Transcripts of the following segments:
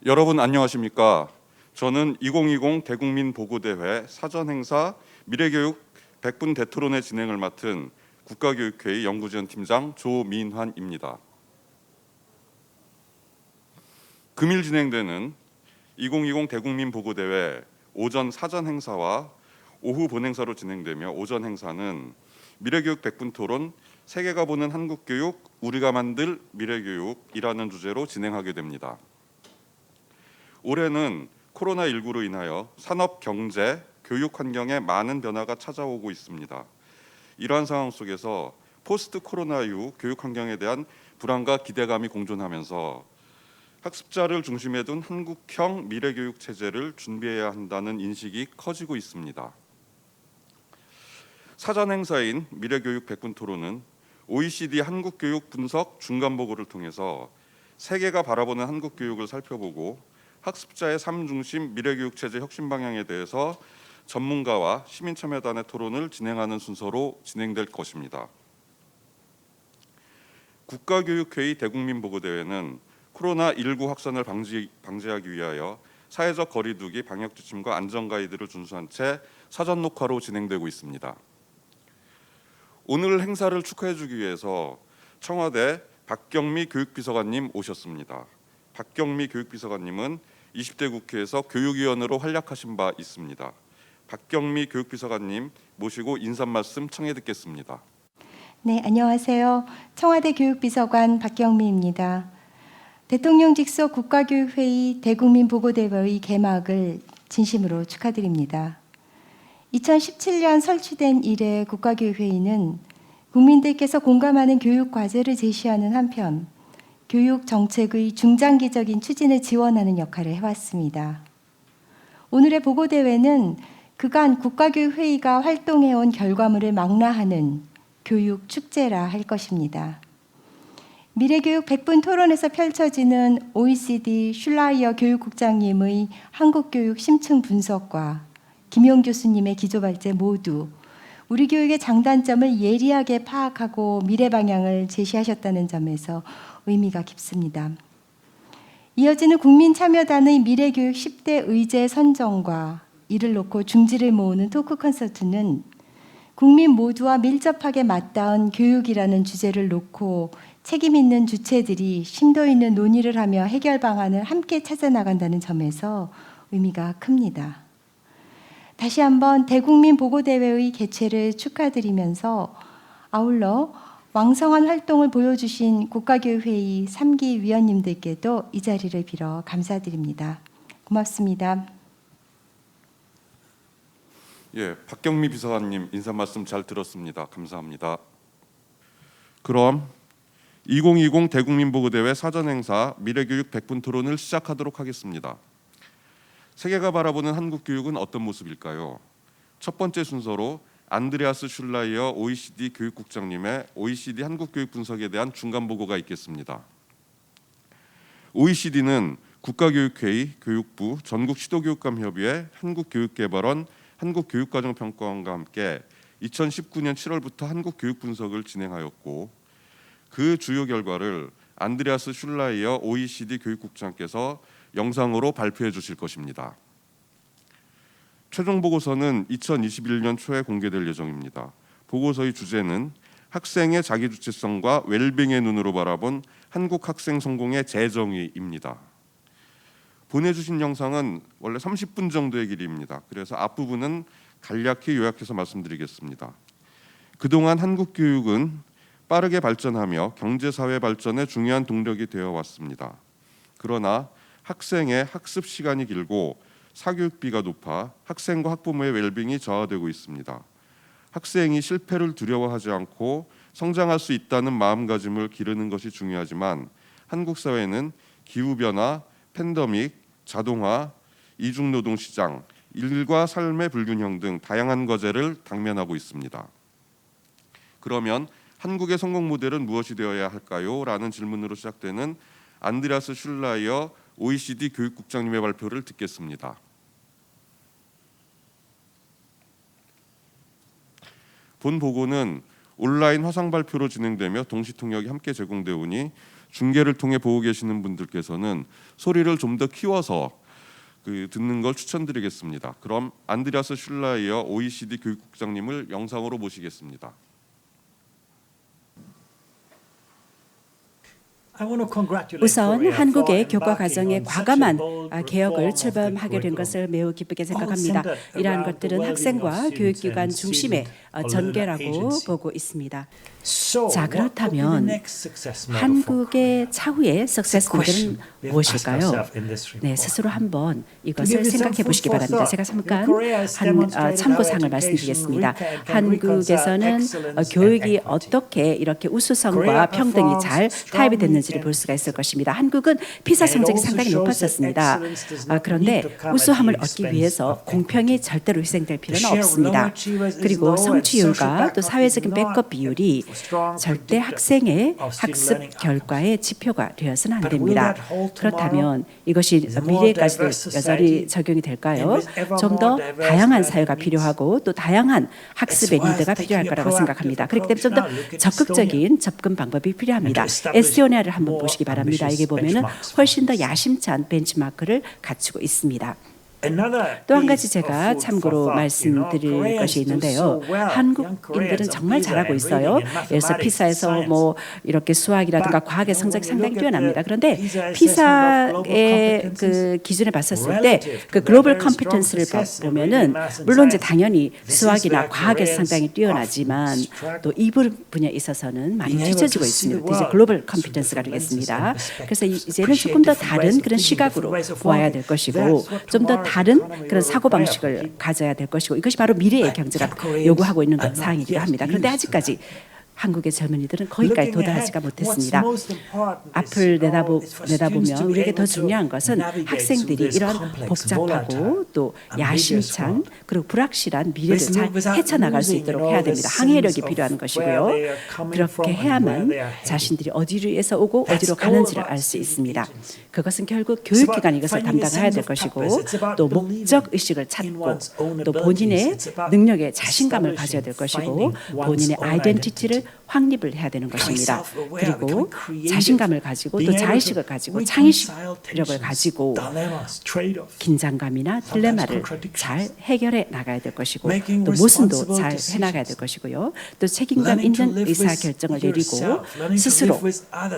여러분 안녕하십니까? 저는 2020 대국민 보고대회 사전행사 미래교육 100분 대토론회 진행을 맡은 국가교육회의 연구지원팀장 조민환입니다. 금일 진행되는 2020 대국민 보고대회 오전 사전행사와 오후 본행사로 진행되며 오전 행사는 미래교육 100분 토론 세계가 보는 한국교육 우리가 만들 미래교육이라는 주제로 진행하게 됩니다. 올해는 코로나19로 인하여 산업, 경제, 교육 환경에 많은 변화가 찾아오고 있습니다. 이러한 상황 속에서 포스트 코로나 이후 교육 환경에 대한 불안과 기대감이 공존하면서 학습자를 중심에 둔 한국형 미래교육 체제를 준비해야 한다는 인식이 커지고 있습니다. 사전 행사인 미래교육 100분 토론은 OECD 한국교육 분석 중간보고를 통해서 세계가 바라보는 한국교육을 살펴보고 학습자의 삶 중심 미래교육 체제 혁신 방향에 대해서 전문가와 시민참여단의 토론을 진행하는 순서로 진행될 것입니다. 국가교육회의 대국민보고대회는 코로나19 확산을 방지하기 위하여 사회적 거리두기 방역 지침과 안전 가이드를 준수한 채 사전 녹화로 진행되고 있습니다. 오늘 행사를 축하해 주기 위해서 청와대 박경미 교육비서관님 오셨습니다. 박경미 교육비서관님은 20대 국회에서 교육위원으로 활약하신 바 있습니다. 박경미 교육비서관님 모시고 인사 말씀 청해 듣겠습니다. 네, 안녕하세요. 청와대 교육비서관 박경미입니다. 대통령 직속 국가교육회의 대국민보고대회의 개막을 진심으로 축하드립니다. 2017년 설치된 이래 국가교육회의는 국민들께서 공감하는 교육 과제를 제시하는 한편 교육 정책의 중장기적인 추진을 지원하는 역할을 해왔습니다. 오늘의 보고대회는 그간 국가교육회의가 활동해온 결과물을 망라하는 교육 축제라 할 것입니다. 미래교육 100분 토론에서 펼쳐지는 OECD 슐라이어 교육국장님의 한국교육 심층 분석과 김용 교수님의 기조발제 모두 우리 교육의 장단점을 예리하게 파악하고 미래 방향을 제시하셨다는 점에서 의미가 깊습니다. 이어지는 국민참여단의 미래교육 10대 의제 선정과 이를 놓고 중지를 모으는 토크 콘서트는 국민 모두와 밀접하게 맞닿은 교육이라는 주제를 놓고 책임 있는 주체들이 심도 있는 논의를 하며 해결 방안을 함께 찾아나간다는 점에서 의미가 큽니다. 다시 한번 대국민 보고대회의 개최를 축하드리면서 아울러 왕성한 활동을 보여주신 국가교육회의 3기 위원님들께도 이 자리를 빌어 감사드립니다. 고맙습니다. 예, 박경미 비서관님 인사 말씀 잘 들었습니다. 감사합니다. 그럼 2020 대국민보고대회 사전행사 미래교육 100분 토론을 시작하도록 하겠습니다. 세계가 바라보는 한국 교육은 어떤 모습일까요? 첫 번째 순서로 안드레아스 슐라이어 OECD 교육국장님의 OECD 한국 교육 분석에 대한 중간 보고가 있겠습니다. OECD는 국가교육회의, 교육부, 전국시도교육감협의회, 한국교육개발원, 한국교육과정평가원과 함께 2019년 7월부터 한국 교육 분석을 진행하였고 그 주요 결과를 안드레아스 슐라이어 OECD 교육국장께서 영상으로 발표해 주실 것입니다. 최종 보고서는 2021년 초에 공개될 예정입니다. 보고서의 주제는 학생의 자기주체성과 웰빙의 눈으로 바라본 한국 학생 성공의 재정의입니다. 보내주신 영상은 원래 30분 정도의 길이입니다. 그래서 앞부분은 간략히 요약해서 말씀드리겠습니다. 그동안 한국 교육은 빠르게 발전하며 경제사회 발전의 중요한 동력이 되어 왔습니다. 그러나 학생의 학습 시간이 길고 사교육비가 높아 학생과 학부모의 웰빙이 저하되고 있습니다. 학생이 실패를 두려워하지 않고 성장할 수 있다는 마음가짐을 기르는 것이 중요하지만 한국 사회는 기후변화, 팬데믹, 자동화, 이중노동시장, 일과 삶의 불균형 등 다양한 과제를 당면하고 있습니다. 그러면 한국의 성공 모델은 무엇이 되어야 할까요? 라는 질문으로 시작되는 안드레아스 슐라이어 OECD 교육국장님의 발표를 듣겠습니다. 본 보고는 온라인 화상 발표로 진행되며 동시 통역이 함께 제공되오니 중계를 통해 보고 계시는 분들께서는 소리를 좀 더 키워서 듣는 걸 추천드리겠습니다. 그럼 안드레아스 슐라이어 OECD 교육국장님을 영상으로 모시겠습니다. 우선 한국의 교과 과정의 과감한 개혁을 출범하게 된 것을 매우 기쁘게 생각합니다. 이러한 것들은 학생과 교육기관 중심의 전개라고 보고 있습니다. 자, 그렇다면 한국의 차후의 석세스들은 무엇일까요? 네, 스스로 한번 이것을 생각해 보시기 바랍니다. 제가 잠깐 한 참고사항을 말씀드리겠습니다. 한국에서는 교육이 어떻게 이렇게 우수성과 평등이 잘 타협이 됐는지를 볼 수가 있을 것입니다. 한국은 피사 성적이 상당히 높았었습니다. 그런데 우수함을 얻기 위해서 공평이 절대로 희생될 필요는 없습니다. 그리고 성취율과 또 사회적인 백업 비율이 절대 학생의 학습 결과의 지표가 되어서는 안 됩니다. 그렇다면 이것이 미래까지도 여전히 적용이 될까요? 좀 더 다양한 사회가 필요하고 또 다양한 학습의 리드가 필요할 거라고 생각합니다. 그렇기 때문에 좀 더 적극적인 접근 방법이 필요합니다. 에스토니아를 한번 보시기 바랍니다. 이게 보면은 훨씬 더 야심찬 벤치마크를 갖추고 있습니다. 또 한 가지 제가 참고로 말씀드릴 것이 있는데요. 한국인들은 정말 잘하고 있어요. 그래서 피사에서 뭐 이렇게 수학이라든가 과학의 성적이 상당히 뛰어납니다. 그런데 피사의 그 기준에 봤었을 때 그 글로벌 컴피턴스를 보면은 물론 이제 당연히 수학이나 과학에서 상당히 뛰어나지만 또 이 분야에 있어서는 많이 뒤처지고 있습니다. 이제 글로벌 컴피턴스가 되겠습니다. 그래서 이제는 조금 더 다른 그런 시각으로 보아야 될 것이고 좀 더 다른 그런 사고방식을 가져야 될 것이고 이것이 바로 미래의 경제가 요구하고 있는 사항이기도 합니다. 그런데 아직까지 한국의 젊은이들은 거기까지 도달하지가 못했습니다. 앞을 내다보면 우리에게 더 중요한 것은 학생들이 이런 복잡하고 또 야심찬 그리고 불확실한 미래를 잘 헤쳐나갈 수 있도록 해야 됩니다. 항해력이 필요한 것이고요. 그렇게 해야만 자신들이 어디에서 오고 어디로 가는지를 알 수 있습니다. 그것은 결국 교육기관이 이것을 담당해야 될 것이고 또 목적의식을 찾고 또 본인의 능력에 자신감을 가져야 될 것이고 본인의 아이덴티티를 확립을 해야 되는 것입니다. 그리고 자신감을 가지고 또 자의식을 가지고 창의력을 가지고 긴장감이나 딜레마를 잘 해결해 나가야 될 것이고 또 모순도 잘 해나가야 될 것이고요. 또 책임감 있는 의사결정을 내리고 스스로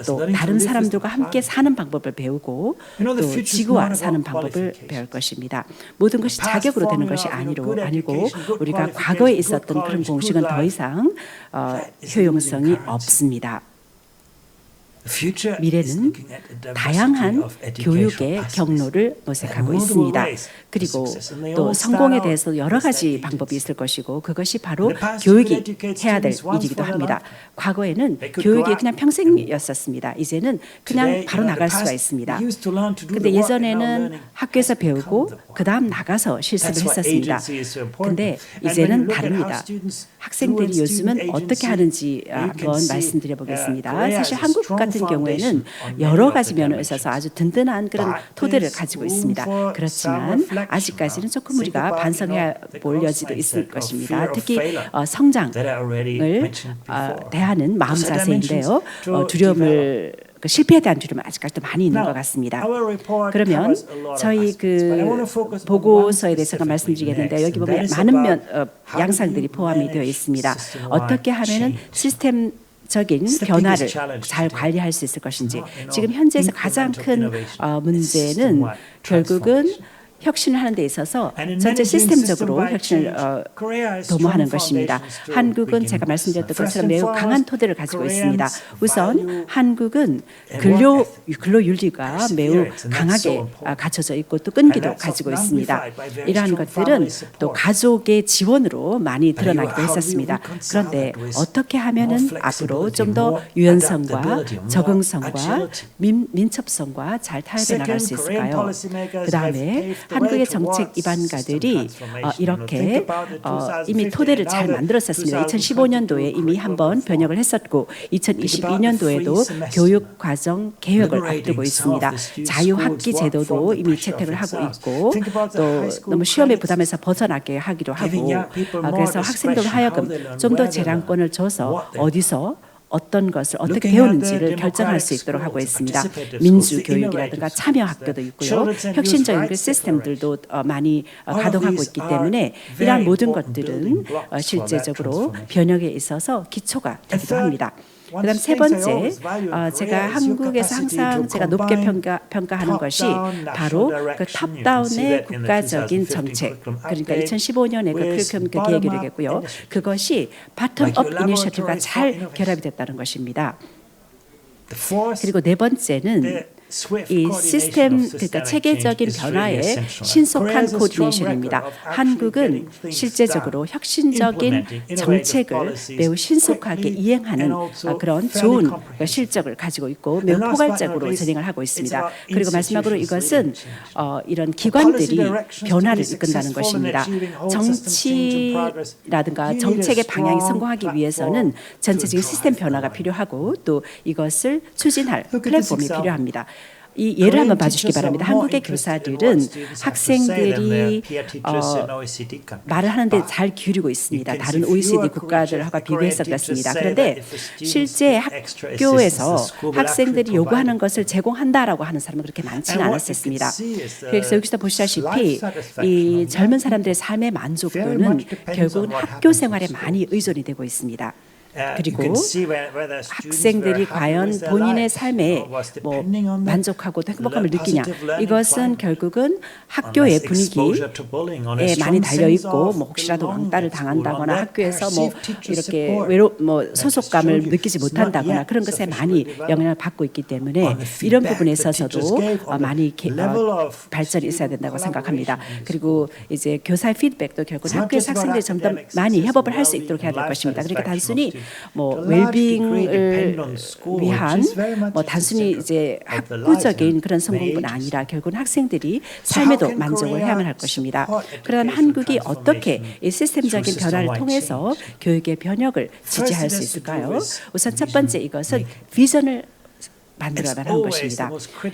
또 다른 사람들과 함께 사는 방법을 배우고 또 지구와 사는 방법을 배울 것입니다. 모든 것이 자격으로 되는 것이 아니고 우리가 과거에 있었던 그런 공식은 더 이상 효용성이 없습니다. 미래는 다양한 교육의 경로를 모색하고 있습니다. 그리고 또 성공에 대해서 여러 가지 방법이 있을 것이고 그것이 바로 교육이 해야 될 일이기도 합니다. 과거에는 교육이 그냥 평생이었었습니다. 이제는 그냥 바로 나갈 수가 있습니다. 그런데 예전에는 학교에서 배우고 그 다음 나가서 실습을 했었습니다. 그런데 이제는 다릅니다. 학생들이 요즘은 어떻게 하는지 한번 말씀드려 보겠습니다. 사실 한국 같은 경우에는 여러 가지 면에 있어서 아주 든든한 그런 토대를 가지고 있습니다. 그렇지만 아직까지는 조금 우리가 반성해야 볼 여지도 있을 것입니다. 특히 성장을 대하는 마음 자세인데요. 두려움을 실패에 대한 두려움은 아직까지도 많이 있는 것 같습니다. 그러면 저희 그 보고서에 대해서 말씀드리겠는데 여기 보면 많은 양상들이 포함이 되어 있습니다. 어떻게 하면은 시스템적인 변화를 잘 관리할 수 있을 것인지 지금 현재에서 가장 큰 문제는 결국은 혁신을 하는 데 있어서 전체 시스템적으로 혁신을 도모하는 것입니다. 한국은 제가 말씀드렸던 것처럼 매우 강한 토대를 가지고 있습니다. 우선 한국은 근로윤리가 매우 강하게 갖춰져 있고 또 끈기도 가지고 있습니다. 이러한 것들은 또 가족의 지원으로 많이 드러나기도 했었습니다. 그런데 어떻게 하면은 앞으로 좀 더 유연성과 적응성과 민첩성과 잘 타협해 나갈 수 있을까요? 그 다음에 한국의 정책 입안가들이 이렇게 이미 토대를 잘 만들었었습니다. 2015년도에 이미 한번 변혁을 했었고 2022년도에도 교육과정 개혁을 앞두고 있습니다. 자유학기 제도도 이미 채택을 하고 있고 또 너무 시험의 부담에서 벗어나게 하기로 하고 그래서 학생들 하여금 좀 더 재량권을 줘서 어디서 어떤 것을 어떻게 배우는지를 결정할 수 있도록 하고 있습니다. 민주교육이라든가 참여학교도 있고요. 혁신적인 그 시스템들도 많이 가동하고 있기 때문에 이러한 모든 것들은 실제적으로 변혁에 있어서 기초가 되기도 합니다. 그다음 세 번째, 제가 한국에서 항상 제가 높게 평가하는 것이 바로 그 탑다운의 국가적인 정책, 그러니까 2015년에 그 크리큘럼 그 계획이 되겠고요. 그것이 바텀업 이니셔티브가 잘 결합이 됐다는 것입니다. 그리고 네 번째는 이 시스템 그러니까 체계적인 변화의 신속한 코디네이션입니다. 한국은 실제적으로 혁신적인 정책을 매우 신속하게 이행하는 그런 좋은 실적을 가지고 있고 매우 포괄적으로 진행을 하고 있습니다. 그리고 마지막으로 이것은 이런 기관들이 변화를 이끈다는 것입니다. 정치라든가 정책의 방향이 성공하기 위해서는 전체적인 시스템 변화가 필요하고 또 이것을 추진할 플랫폼이 필요합니다. 이 예를 한번 봐주시기 바랍니다. 한국의 교사들은 학생들이 말을 하는데 잘 기울이고 있습니다. 다른 OECD 국가들과 비교해서 그렇습니다. 그런데 실제 학교에서 학생들이 요구하는 것을 제공한다라고 하는 사람은 그렇게 많지는 않았었습니다. 그래서 여기서 보시다시피 이 젊은 사람들의 삶의 만족도는 결국은 학교 생활에 많이 의존이 되고 있습니다. 그리고 학생들이 과연 본인의 삶에 뭐 만족하고 행복함을 느끼냐, 이것은 결국은 학교의 분위기에 많이 달려 있고, 뭐 혹시라도 왕따를 당한다거나 학교에서 뭐 이렇게 소속감을 느끼지 못한다거나 그런 것에 많이 영향을 받고 있기 때문에 이런 부분에 있어서도 많이 발전이 있어야 된다고 생각합니다. 그리고 이제 교사의 피드백도 결국 학교에서 학생들이 좀 더 많이 협업을 할 수 있도록 해야 될 것입니다. 그러니까 단순히 뭐 웰빙을 위한 뭐 단순히 이제 학구적인 그런 성공뿐 아니라 결국은 학생들이 삶에도 만족을 해야만 할 것입니다. 그러면 한국이 어떻게 이 시스템적인 변화를 통해서 교육의 변혁을 지지할 수 있을까요? 우선 첫 번째, 이것은 비전을 만들어야만 하는 것입니다.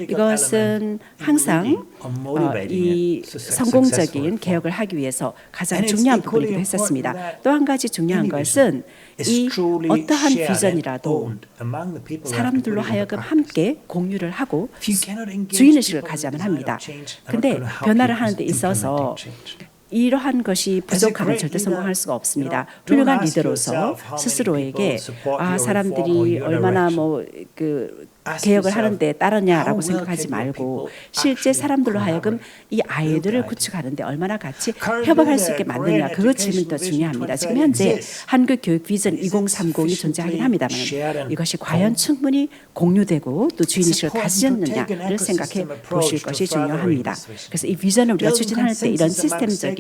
이것은 항상 이 성공적인 개혁을 하기 위해서 가장 중요한 부분이기도 했었습니다. 또 한 가지 중요한 것은 이 어떠한 비전이라도 사람들로 하여금 함께 공유를 하고 주인의식을 가져야만 합니다. 그런데 변화를 하는 데 있어서 이러한 것이 부족하면 절대 성공할 수가 없습니다. 훌륭한 리더로서 스스로에게 사람들이 얼마나 개혁을 하는데 따르냐라고 생각하지 말고 실제 사람들로 하여금 이 아이들을 구축하는데 얼마나 같이 협업할 수 있게 만드냐, 그 질문이 더 중요합니다. 지금 현재 한국 교육 비전 2030이 존재하긴 합니다만 이것이 과연 충분히 공유되고 또 주인의식을 가졌느냐를 생각해 보실 것이 중요합니다. 그래서 이 비전을 우리가 추진할 때 이런 시스템적인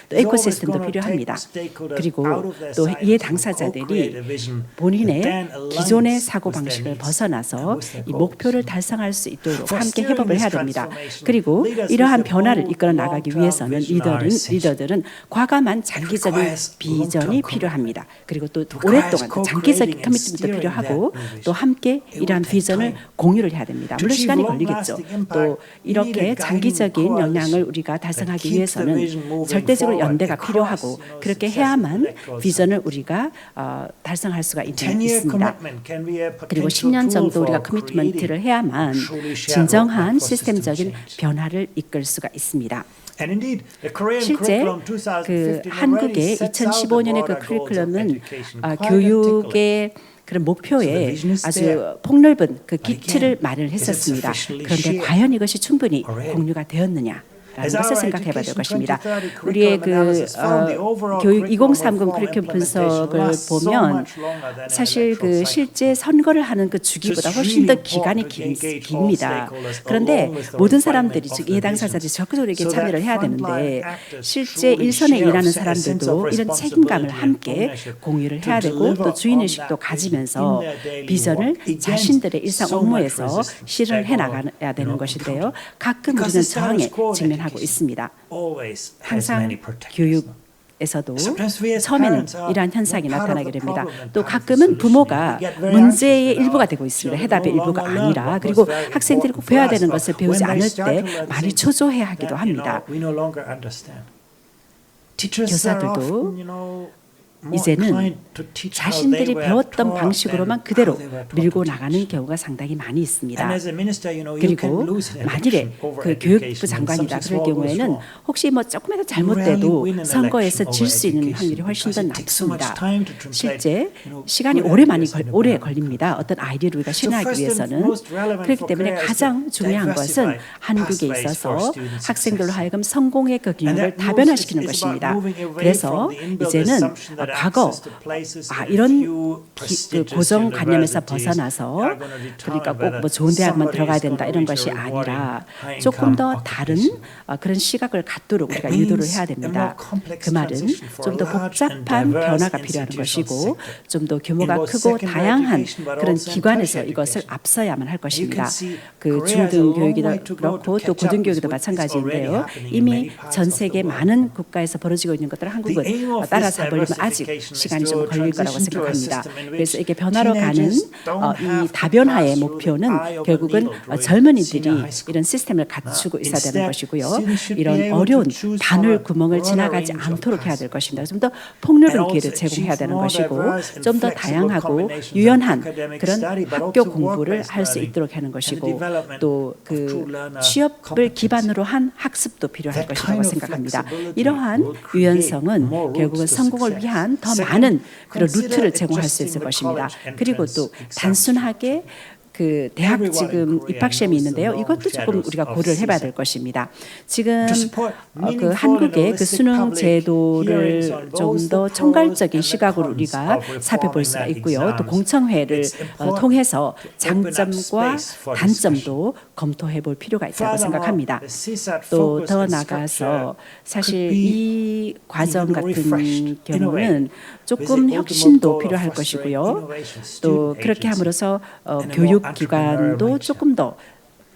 또 에코시스템도 필요합니다. 그리고 또 이해 당사자들이 본인의 기존의 사고방식을 벗어나서 이 목표를 달성할 수 있도록 함께 협업을 해야 됩니다. 그리고 이러한 변화를 이끌어 나가기 위해서는 리더들은 과감한 장기적인 비전이 필요합니다. 그리고 또 오랫동안 장기적인 커미트먼트도 필요하고 또 함께 이러한 비전을 공유를 해야 됩니다. 물론 시간이 걸리겠죠. 또 이렇게 장기적인 역량을 우리가 달성하기 위해서는 절대적으로 연대가 필요하고 그렇게 해야만 비전을 우리가 달성할 수가 있습니다. 그리고 10년 정도 우리가 커미트먼트를 해야만 진정한 시스템적인 변화를 이끌 수가 있습니다. 실제 그 한국의 2015년의 그 커리큘럼은 교육의 그런 목표에 아주 폭넓은 그 기틀을 마련을 했었습니다. 그런데 과연 이것이 충분히 공유가 되었느냐? 라는 것을 생각해 봐야 될 것입니다. 우리의 그 교육 2030 커리큘럼 분석을 보면 사실 그 실제 선거를 하는 그 주기보다 훨씬 더 기간이 깁니다. 그런데 모든 사람들이 즉 이해 당사자들이 적극적으로 이렇게 참여를 해야 되는데 실제 일선에 일하는 사람들도 이런 책임감을 함께 공유를 해야 되고 또 주인의식도 가지면서 비전을 자신들의 일상 업무에서 실현을 해나가야 되는 것인데요. 가끔 우리는 저항에 직면하고 있습니다. 항상 교육에서도 처음에는 이러한 현상이 나타나게 됩니다. 또 가끔은 부모가 문제의 일부가 되고 있습니다. 해답의 일부가 아니라. 그리고 학생들이 꼭 배워야 되는 것을 배우지 않을 때 많이 초조해하기도 합니다. 교사들도 이제는 자신들이 배웠던 방식으로만 그대로 밀고 나가는 경우가 상당히 많이 있습니다. 그리고 만일에 그 교육부 장관이다 그럴 경우에는 혹시 뭐 조금이라도 잘못돼도 선거에서 질 수 있는 확률이 훨씬 더 낮습니다. 실제 시간이 오래 걸립니다. 어떤 아이디어를 우리가 실현하기 위해서는. 그렇기 때문에 가장 중요한 것은 한국에 있어서 학생들로 하여금 성공의 그 기능을 다변화시키는 것입니다. 그래서 이제는 과거 이런 그 고정관념에서 벗어나서 그러니까 꼭 뭐 좋은 대학만 들어가야 된다 이런 것이 아니라 조금 더 다른 그런 시각을 갖도록 우리가 유도를 해야 됩니다. 그 말은 좀 더 복잡한 변화가 필요한 것이고 좀 더 규모가 크고 다양한 그런 기관에서 이것을 앞서야만 할 것입니다. 그 중등교육이도 그렇고 또 고등교육도 마찬가지인데요. 이미 전 세계 많은 국가에서 벌어지고 있는 것들을 한국은 따라잡으려면 아직 아직 시간이 좀 걸릴 거라고 생각합니다. 그래서 이게 변화로 가는 이 다변화의 목표는 결국은 젊은이들이 이런 시스템을 갖추고 있어야 되는 것이고요. 이런 어려운 바늘 구멍을 지나가지 않도록 해야 될 것입니다. 좀 더 폭넓은 기회를 제공해야 되는 것이고 좀 더 다양하고 유연한 그런 학교 공부를 할 수 있도록 하는 것이고 또 그 취업을 기반으로 한 학습도 필요할 것이라고 생각합니다. 이러한 유연성은 결국은 성공을 위한 더 많은 그런 루트를 제공할 수 있을 것입니다. 그리고 또 단순하게 그 대학 지금 입학 시험이 있는데요. 이것도 조금 우리가 고려를 해봐야 될 것입니다. 지금 그 한국의 그 수능 제도를 좀 더 총괄적인 시각으로 우리가 살펴볼 수가 있고요. 또 공청회를 통해서 장점과 단점도 검토해 볼 필요가 있다고 생각합니다. 또 더 나아가서 사실 이 과정 같은 경우는 조금 혁신도 필요할 것이고요. 또 그렇게 함으로써 교육기관도 조금 더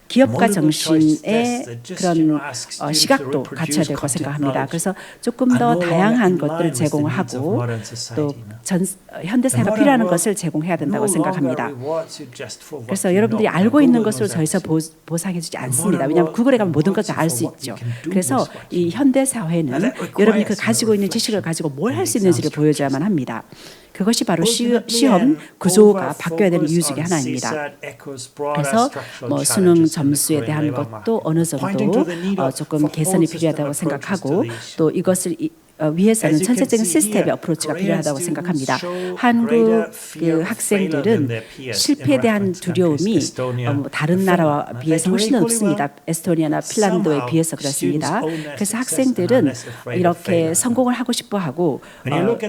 기업가 정신의 그런 시각도 갖춰야 될 것 생각합니다. 그래서 조금 더 다양한 것들을 제공하고 또 현대사회가 필요한 것을 제공해야 된다고 생각합니다. 그래서 여러분들이 알고 있는 것으로 더 이상 보상해 주지 않습니다. 왜냐하면 구글에 가면 모든 걸 다 알 수 있죠. 그래서 이 현대사회는 여러분이 그 가지고 있는 지식을 가지고 뭘 할 수 있는지를 보여줘야만 합니다. 그것이 바로 시험 구조가 바뀌어야 되는 이유 중에 하나입니다. 그래서 뭐 수능 점수에 대한 것도 어느 정도 조금 개선이 필요하다고 생각하고 또 이것을 위해서는 전체적인 시스템의 어프로치가 필요하다고 생각합니다. 한국 그 학생들은 실패에 대한 두려움이 다른 나라와 비해서 훨씬 높습니다. 에스토니아나 핀란드에 비해서 그렇습니다. 그래서 학생들은 이렇게 성공을 하고 싶어하고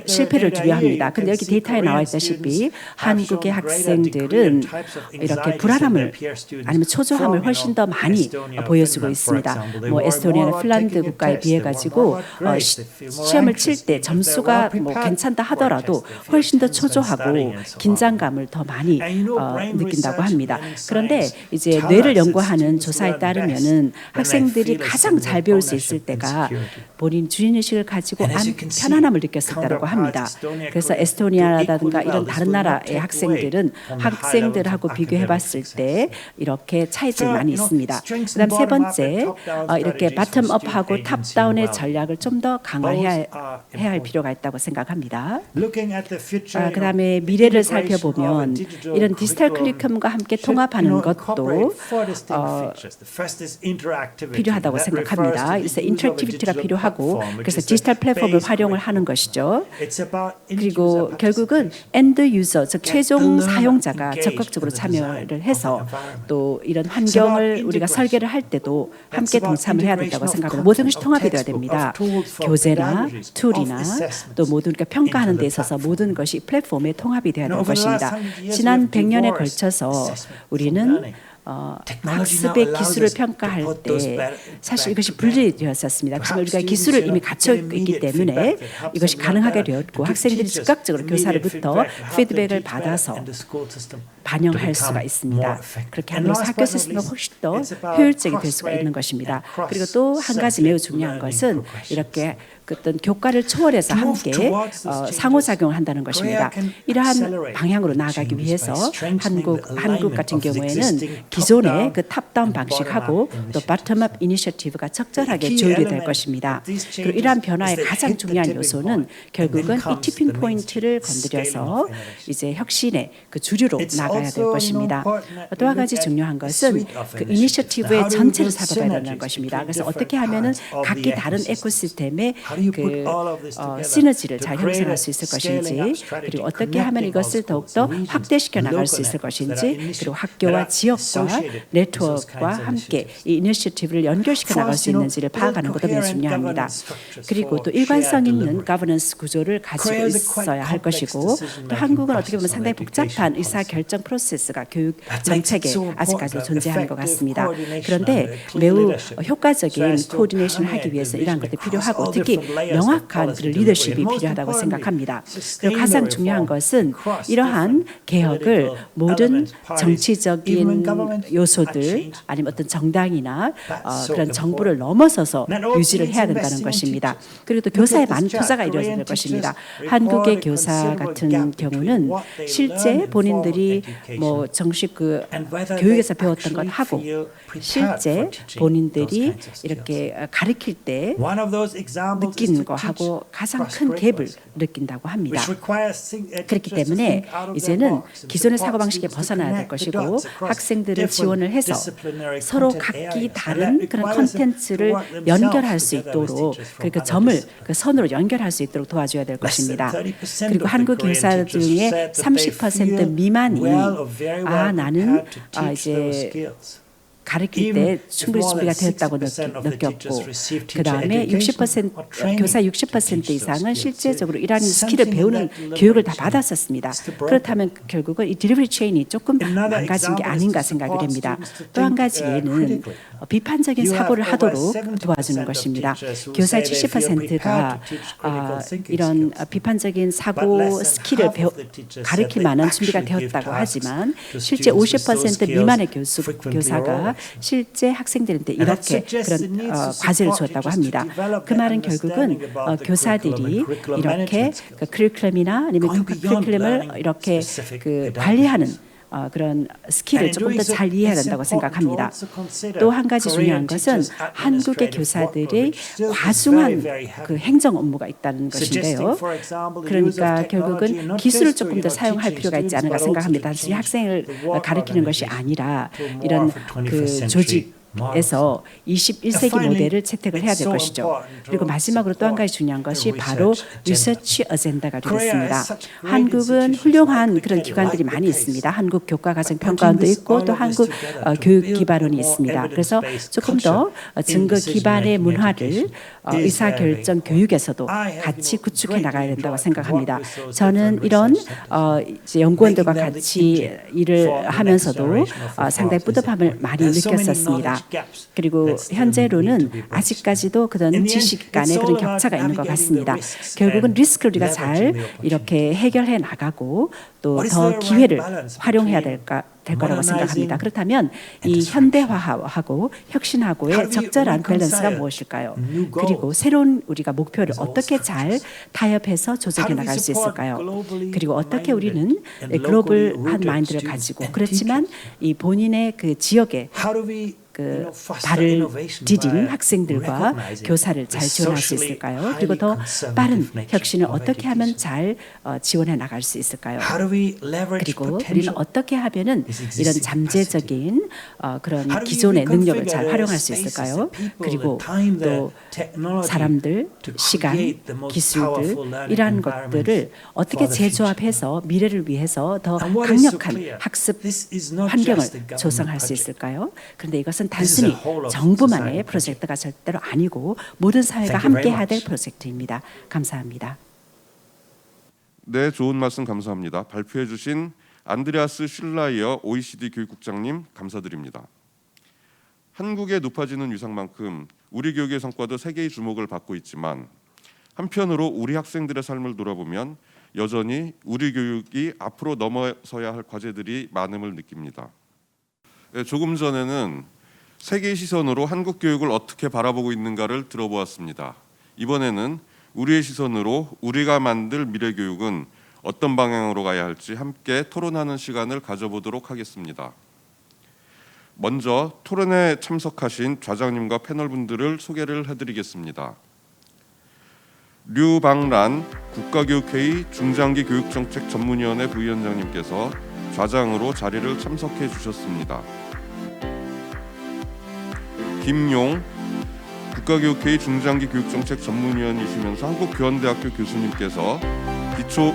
실패를 두려워합니다. 그런데 여기 데이터에 나와 있다시피 한국의 학생들은 이렇게 불안함을 아니면 초조함을 훨씬 더 많이 보여주고 있습니다. 뭐 에스토니아나 핀란드 국가에 비해 가지고 시험을 칠 때 점수가 뭐 괜찮다 하더라도 훨씬 더 초조하고 긴장감을 더 많이 느낀다고 합니다. 그런데 이제 뇌를 연구하는 조사에 따르면은 학생들이 가장 잘 배울 수 있을 때가 본인 주인의식을 가지고 편안함을 느꼈을 때라고 합니다. 그래서 에스토니아라든가 이런 다른 나라의 학생들은 학생들하고 비교해봤을 때 이렇게 차이점이 많이 있습니다. 그다음 세 번째 이렇게 바텀업하고 탑다운의 전략을 좀 더 강화해야 할 필요가 있다고 생각합니다. 그다음에 미래를 살펴보면 이런 디지털 커리큘럼과 함께 통합하는 것도 필요하다고 생각합니다. 그래서 인터랙티비티가 필요하고 그래서 디지털 플랫폼을 활용을 하는 것이죠. 그리고 결국은 엔드 유저, 즉 최종 사용자가 적극적으로 참여를 해서 또 이런 환경을 우리가 설계를 할 때도 함께 동참을 해야 된다고 생각합니다. 모든 것이 통합이 되어야 됩니다. 교재나 툴이나 또 모든 평가하는 데 있어서 모든 것이 플랫폼에 통합이 되어야 될 것입니다. 지난 100년에 걸쳐서 우리는 학습의 기술을 평가할 때 사실 이것이 분리되었었습니다. 그렇지만 우리가 기술을 이미 갖춰 있기 때문에 이것이 가능하게 되었고 학생들이 즉각적으로 교사로부터 피드백을 받아서 반영할 수가 있습니다. 그렇게 하면서 학교 시스템이 훨씬 더 효율적이 될 수가 있는 것입니다. 그리고 또 한 가지 매우 중요한 것은 이렇게 어떤 교과를 초월해서 함께 상호작용을 한다는 것입니다. 이러한 방향으로 나아가기 위해서 한국 같은 경우에는 기존의 그 탑다운 방식하고 또 바텀업 이니셔티브가 적절하게 조율이 될 것입니다. 그리고 이러한 변화의 가장 중요한 요소는 결국은 이 티핑 포인트를 건드려서 이제 혁신의 그 주류로 나가야 될 것입니다. 또 한 가지 중요한 것은 그 이니셔티브의 전체를 살펴봐야 되는 것입니다. 그래서 어떻게 하면은 각기 다른 에코시스템의 그 시너지를 잘 형성할 수 있을 것인지 그리고 어떻게 하면 이것을 더욱더 확대시켜 나갈 수 있을 것인지 그리고 학교와 지역과 네트워크와 함께 이 이니셔티브를 연결시켜 나갈 수 있는지를 파악하는 것도 매우 중요합니다. 그리고 또 일관성 있는 거버넌스 구조를 가지고 있어야 할 것이고 또 한국은 어떻게 보면 상당히 복잡한 의사결정 과정 프로세스가 교육 정책에 아직까지 존재하는 것 같습니다. 그런데 매우 효과적인 코디네이션을 하기 위해서 이러한 것들이 필요하고 특히 명확한 그런 리더십이 필요하다고 생각합니다. 그리고 가장 중요한 것은 이러한 개혁을 모든 정치적인 요소들 아니면 어떤 정당이나 그런 정부를 넘어서서 유지를 해야 된다는 것입니다. 그리고 또 교사에 많은 투자가 이루어져야 될 것입니다. 한국의 교사 같은 경우는 실제 본인들이 뭐 정식 그 교육에서 배웠던 것 하고 실제 본인들이 이렇게 가르칠 때 느끼는 거하고 가장 큰 갭을 느낀다고 합니다. 그렇기 때문에 이제는 기존의 사고방식에 벗어나야 될 것이고 학생들을 지원을 해서 서로 각기 다른 그런 콘텐츠를 연결할 수 있도록 그리고 점을 그 선으로 연결할 수 있도록 도와줘야 될 것입니다. 그리고 한국 교사 중에 30% 미만이 나는 이제 가르칠 때 충분히 준비가 되었다고 느꼈고 그 다음에 60% 교사 60% 이상은 실제적으로 이러한 스킬을 배우는 교육을 다 받았었습니다. 그렇다면 결국은 이 딜리버리 체인이 조금 망가진 게 아닌가 생각이 됩니다. 또 한 가지 예는 비판적인 사고를 하도록 도와주는 것입니다. 교사의 70%가 이런 비판적인 사고 스킬을 가르칠 만한 준비가 되었다고 하지만 실제 50% 미만의 교사가 실제 학생들한테 이렇게 그런 과제를 주었다고 합니다. 그 말은 결국은 교사들이 이렇게 그 커리큘럼이나 아니면 그 커리큘럼을 이렇게 그 관리하는 그런 스킬을 조금 더 잘 이해해야 된다고 생각합니다. 또 한 가지 중요한 것은 한국의 교사들의 과중한 그 행정 업무가 있다는 것인데요. 그러니까 결국은 기술을 조금 더 사용할 필요가 있지 않을까 생각합니다. 단순히 학생을 가르치는 것이 아니라 이런 그 조직 에서 21세기 모델을 채택을 해야 될 것이죠. 그리고 마지막으로 또 한 가지 중요한 것이 바로 리서치 어젠다가 되겠습니다. 한국은 훌륭한 그런 기관들이 많이 있습니다. 한국 교과과정평가원도 있고 또 한국 교육기반원이 있습니다. 그래서 조금 더 증거 기반의 문화를 의사결정 교육에서도 같이 구축해 나가야 된다고 생각합니다. 저는 이런 이제 연구원들과 같이 일을 하면서도 상당히 뿌듯함을 많이 느꼈었습니다. 그리고 현재로는 아직까지도 그런 지식 간의 그런 격차가 있는 것 같습니다. 결국은 리스크를 우리가 잘 이렇게 해결해 나가고 또 더 기회를 활용해야 될 거라고 생각합니다. 그렇다면 이 현대화하고 혁신하고의 적절한 밸런스가 무엇일까요? 그리고 새로운 우리가 목표를 어떻게 잘 타협해서 조정해 나갈 수 있을까요? 그리고 어떻게 우리는 글로벌한 마인드를 가지고 그렇지만 이 본인의 그 지역에 그 발을 디딘 학생들과 교사를 잘 지원할 수 있을까요? 그리고 더 빠른 혁신을 어떻게 하면 잘 지원해 나갈 수 있을까요? 그리고 우리는 어떻게 하면은 이런 잠재적인 그런 기존의 능력을 잘 활용할 수 있을까요? 그리고 또 사람들, 시간, 기술들 이러한 것들을 어떻게 재조합해서 미래를 위해서 더 강력한 학습 환경을 조성할 수 있을까요? 그런데 이것은 단순히 정부만의 프로젝트가 절대로 아니고 모든 사회가 함께 해야 될 프로젝트입니다. 감사합니다. 네, 좋은 말씀 감사합니다. 발표해 주신 안드레아스 슐라이어 OECD 교육국장님 감사드립니다. 한국의 높아지는 위상만큼 우리 교육의 성과도 세계의 주목을 받고 있지만 한편으로 우리 학생들의 삶을 돌아보면 여전히 우리 교육이 앞으로 넘어서야 할 과제들이 많음을 느낍니다. 네, 조금 전에는 세계의 시선으로 한국 교육을 어떻게 바라보고 있는가를 들어보았습니다. 이번에는 우리의 시선으로 우리가 만들 미래 교육은 어떤 방향으로 가야 할지 함께 토론하는 시간을 가져보도록 하겠습니다. 먼저 토론에 참석하신 좌장님과 패널분들을 소개를 해드리겠습니다. 류방란 국가교육회의 중장기 교육정책 전문위원회 부위원장님께서 좌장으로 자리를 참석해 주셨습니다. 김용 국가교육회의 중장기 교육정책 전문위원이시면서 한국교원대학교 교수님께서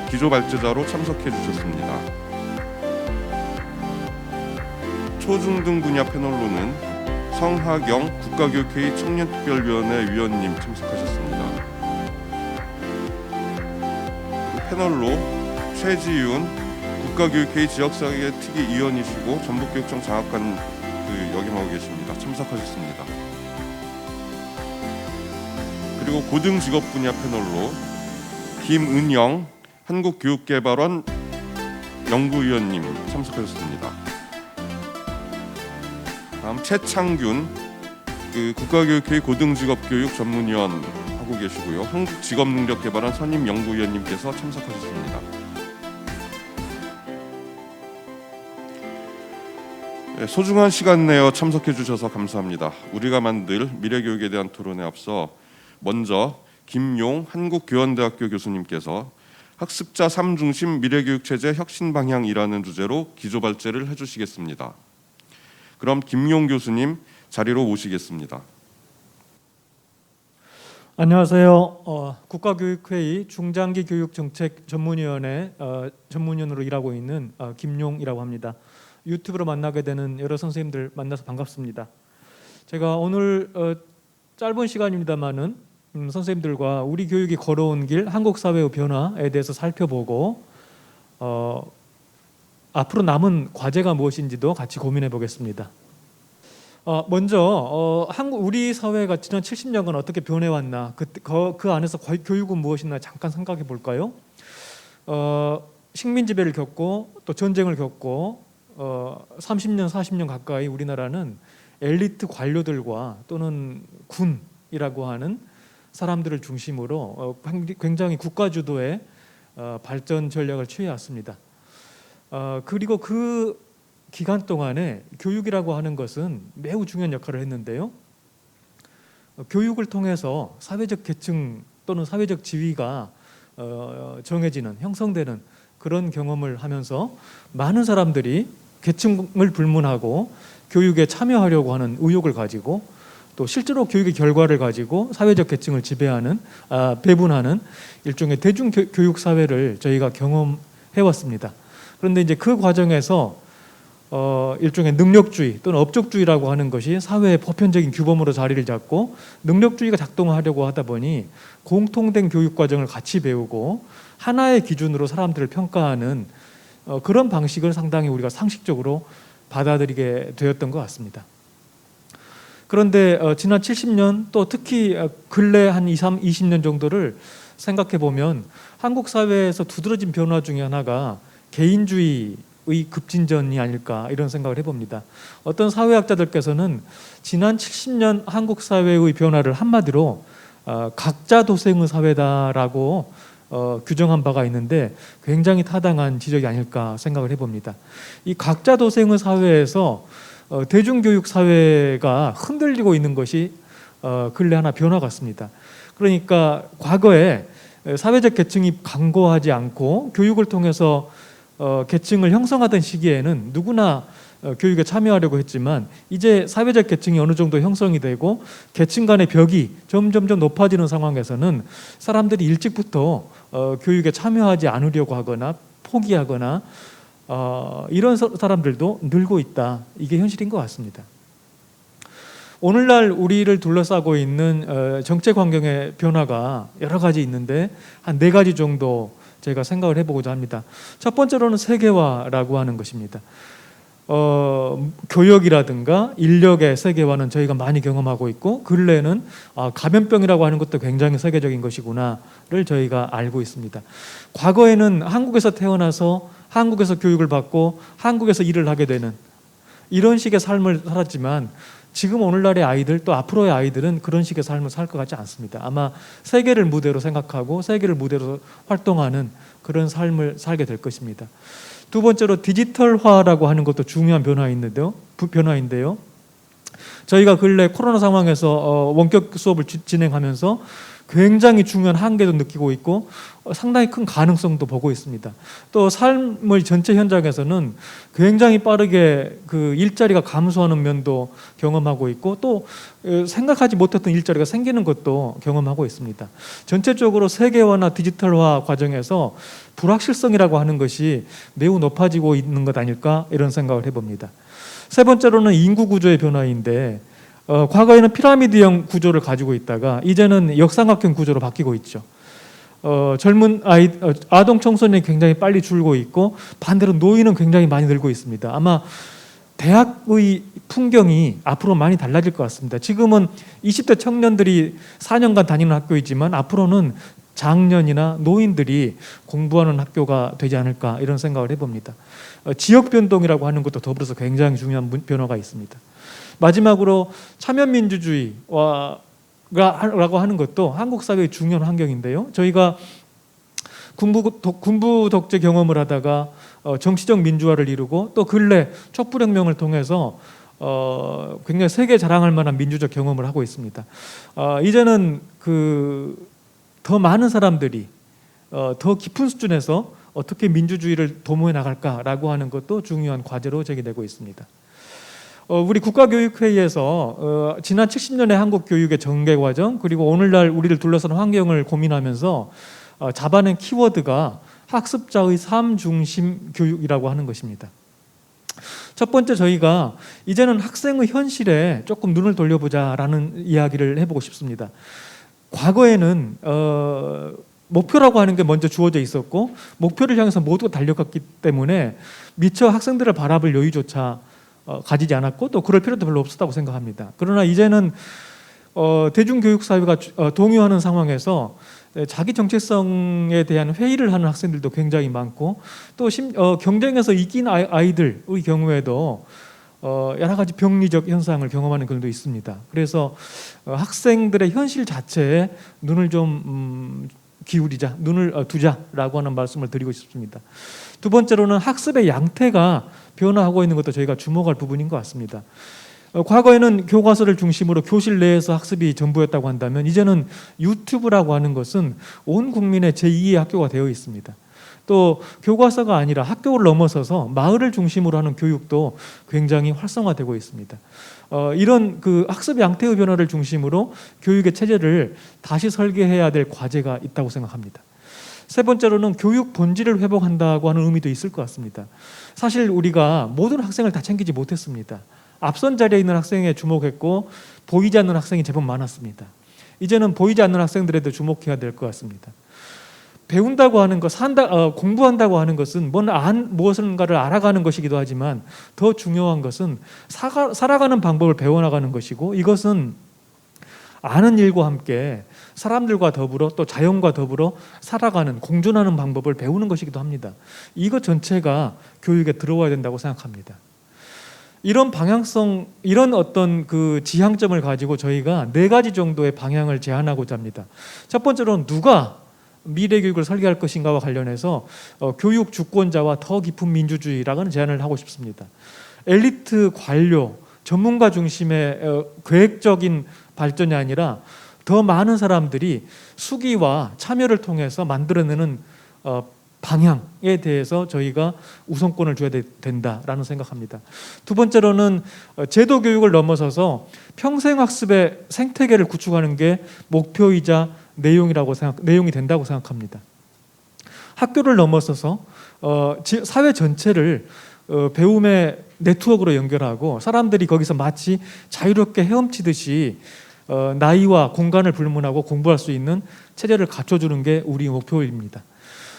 기조발제자로 참석해 주셨습니다. 초중등 분야 패널로는 성하경 국가교육회의 청년특별위원회 위원님 참석하셨습니다. 패널로 최지윤 국가교육회의 지역사회 특위 위원이시고 전북교육청 장학관 역임하고 계십니다. 참석하셨습니다. 그리고 고등직업 분야 패널로 김은영 한국교육개발원 연구위원님 참석하셨습니다. 다음 최창균 국가교육회의 고등직업교육 전문위원 하고 계시고요. 한국직업능력개발원 선임연구위원님께서 참석하셨습니다. 소중한 시간 내어 참석해 주셔서 감사합니다. 우리가 만들 미래교육에 대한 토론에 앞서 먼저 김용 한국교원대학교 교수님께서 학습자 3중심 미래교육체제 혁신 방향이라는 주제로 기조발제를 해주시겠습니다. 그럼 김용 교수님 자리로 모시겠습니다. 안녕하세요. 국가교육회의 중장기 교육정책 전문위원회 전문위원으로 일하고 있는 김용이라고 합니다. 유튜브로 만나게 되는 여러 선생님들 만나서 반갑습니다. 제가 오늘 짧은 시간입니다만은 선생님들과 우리 교육이 걸어온 길, 한국 사회의 변화에 대해서 살펴보고 앞으로 남은 과제가 무엇인지도 같이 고민해 보겠습니다. 먼저 우리 사회가 지난 70년간 어떻게 변해왔나, 그 안에서 교육은 무엇이나 잠깐 생각해 볼까요? 식민 지배를 겪고 또 전쟁을 겪고 30년, 40년 가까이 우리나라는 엘리트 관료들과 또는 군이라고 하는 사람들을 중심으로 굉장히 국가 주도의 발전 전략을 취해왔습니다. 그리고 그 기간 동안에 교육이라고 하는 것은 매우 중요한 역할을 했는데요. 교육을 통해서 사회적 계층 또는 사회적 지위가 정해지는, 형성되는 그런 경험을 하면서 많은 사람들이 계층을 불문하고 교육에 참여하려고 하는 의욕을 가지고 또 실제로 교육의 결과를 가지고 사회적 계층을 지배하는, 배분하는 일종의 대중교육 사회를 저희가 경험해왔습니다. 그런데 이제 그 과정에서 일종의 능력주의 또는 업적주의라고 하는 것이 사회의 보편적인 규범으로 자리를 잡고 능력주의가 작동하려고 하다 보니 공통된 교육 과정을 같이 배우고 하나의 기준으로 사람들을 평가하는 그런 방식을 상당히 우리가 상식적으로 받아들이게 되었던 것 같습니다. 그런데 지난 70년 또 특히 근래 한 20년 정도를 생각해 보면 한국 사회에서 두드러진 변화 중에 하나가 개인주의의 급진전이 아닐까 이런 생각을 해봅니다. 어떤 사회학자들께서는 지난 70년 한국 사회의 변화를 한마디로 각자 도생의 사회다라고 규정한 바가 있는데 굉장히 타당한 지적이 아닐까 생각을 해봅니다. 이 각자 도생의 사회에서 대중교육 사회가 흔들리고 있는 것이 근래 하나 변화 같습니다. 그러니까 과거에 사회적 계층이 강고하지 않고 교육을 통해서 계층을 형성하던 시기에는 누구나 교육에 참여하려고 했지만 이제 사회적 계층이 어느 정도 형성이 되고 계층 간의 벽이 점점점 높아지는 상황에서는 사람들이 일찍부터 교육에 참여하지 않으려고 하거나 포기하거나 이런 사람들도 늘고 있다. 이게 현실인 것 같습니다. 오늘날 우리를 둘러싸고 있는 정책 환경의 변화가 여러 가지 있는데 한 4가지 정도 제가 생각을 해보고자 합니다. 첫 번째로는 세계화라고 하는 것입니다. 교역이라든가 인력의 세계화는 저희가 많이 경험하고 있고 근래에는 감염병이라고 하는 것도 굉장히 세계적인 것이구나를 저희가 알고 있습니다. 과거에는 한국에서 태어나서 한국에서 교육을 받고 한국에서 일을 하게 되는 이런 식의 삶을 살았지만 지금 오늘날의 아이들 또 앞으로의 아이들은 그런 식의 삶을 살 것 같지 않습니다. 아마 세계를 무대로 생각하고 세계를 무대로 활동하는 그런 삶을 살게 될 것입니다. 두 번째로 디지털화라고 하는 것도 중요한 변화인데요. 저희가 근래 코로나 상황에서 원격 수업을 진행하면서 굉장히 중요한 한계도 느끼고 있고 상당히 큰 가능성도 보고 있습니다. 또 삶의 전체 현장에서는 굉장히 빠르게 그 일자리가 감소하는 면도 경험하고 있고 또 생각하지 못했던 일자리가 생기는 것도 경험하고 있습니다. 전체적으로 세계화나 디지털화 과정에서 불확실성이라고 하는 것이 매우 높아지고 있는 것 아닐까 이런 생각을 해봅니다. 세 번째로는 인구 구조의 변화인데 과거에는 피라미드형 구조를 가지고 있다가 이제는 역삼각형 구조로 바뀌고 있죠. 젊은 아동 청소년이 굉장히 빨리 줄고 있고 반대로 노인은 굉장히 많이 늘고 있습니다. 아마 대학의 풍경이 앞으로 많이 달라질 것 같습니다. 지금은 20대 청년들이 4년간 다니는 학교이지만 앞으로는 장년이나 노인들이 공부하는 학교가 되지 않을까 이런 생각을 해봅니다. 지역 변동이라고 하는 것도 더불어서 굉장히 중요한 변화가 있습니다. 마지막으로 참여민주주의라고 하는 것도 한국 사회의 중요한 환경인데요. 저희가 군부 독재 경험을 하다가 정치적 민주화를 이루고 또 근래 촛불혁명을 통해서 굉장히 세계 자랑할 만한 민주적 경험을 하고 있습니다. 이제는 더 많은 사람들이 더 깊은 수준에서 어떻게 민주주의를 도모해 나갈까라고 하는 것도 중요한 과제로 제기되고 있습니다. 우리 국가교육회의에서 지난 70년의 한국 교육의 전개 과정 그리고 오늘날 우리를 둘러싸는 환경을 고민하면서 잡아낸 키워드가 학습자의 삶 중심 교육이라고 하는 것입니다. 첫 번째 저희가 이제는 학생의 현실에 조금 눈을 돌려보자라는 이야기를 해보고 싶습니다. 과거에는 목표라고 하는 게 먼저 주어져 있었고 목표를 향해서 모두가 달려갔기 때문에 미처 학생들을 바라볼 여유조차 가지지 않았고 또 그럴 필요도 별로 없었다고 생각합니다. 그러나 이제는 대중교육 사회가 동요하는 상황에서 자기 정체성에 대한 회의를 하는 학생들도 굉장히 많고 또 경쟁에서 이긴 아이들의 경우에도 여러 가지 병리적 현상을 경험하는 경우도 있습니다. 그래서 학생들의 현실 자체에 눈을 좀 기울이자, 눈을 두자라고 하는 말씀을 드리고 싶습니다. 두 번째로는 학습의 양태가 변화하고 있는 것도 저희가 주목할 부분인 것 같습니다. 과거에는 교과서를 중심으로 교실 내에서 학습이 전부였다고 한다면 이제는 유튜브라고 하는 것은 온 국민의 제2의 학교가 되어 있습니다. 또 교과서가 아니라 학교를 넘어서서 마을을 중심으로 하는 교육도 굉장히 활성화되고 있습니다. 이런 학습 양태의 변화를 중심으로 교육의 체제를 다시 설계해야 될 과제가 있다고 생각합니다. 세 번째로는 교육 본질을 회복한다고 하는 의미도 있을 것 같습니다. 사실 우리가 모든 학생을 다 챙기지 못했습니다. 앞선 자리에 있는 학생에 주목했고 보이지 않는 학생이 제법 많았습니다. 이제는 보이지 않는 학생들에도 주목해야 될 것 같습니다. 배운다고 하는 것, 공부한다고 하는 것은 무엇인가를 알아가는 것이기도 하지만 더 중요한 것은 살아가는 방법을 배워나가는 것이고 이것은 아는 일과 함께 사람들과 더불어 또 자연과 더불어 살아가는 공존하는 방법을 배우는 것이기도 합니다. 이것 전체가 교육에 들어와야 된다고 생각합니다. 이런 방향성, 이런 어떤 지향점을 가지고 저희가 4가지 정도의 방향을 제안하고자 합니다. 첫 번째로는 누가 미래 교육을 설계할 것인가와 관련해서 교육 주권자와 더 깊은 민주주의라는 제안을 하고 싶습니다. 엘리트 관료, 전문가 중심의 계획적인 발전이 아니라 더 많은 사람들이 수기와 참여를 통해서 만들어내는 방향에 대해서 저희가 우선권을 줘야 된다라는 생각합니다. 두 번째로는 제도 교육을 넘어서서 평생학습의 생태계를 구축하는 게 목표이자 내용이 된다고 생각합니다. 학교를 넘어서서 사회 전체를 배움의 네트워크로 연결하고 사람들이 거기서 마치 자유롭게 헤엄치듯이 나이와 공간을 불문하고 공부할 수 있는 체제를 갖춰주는 게 우리 목표입니다.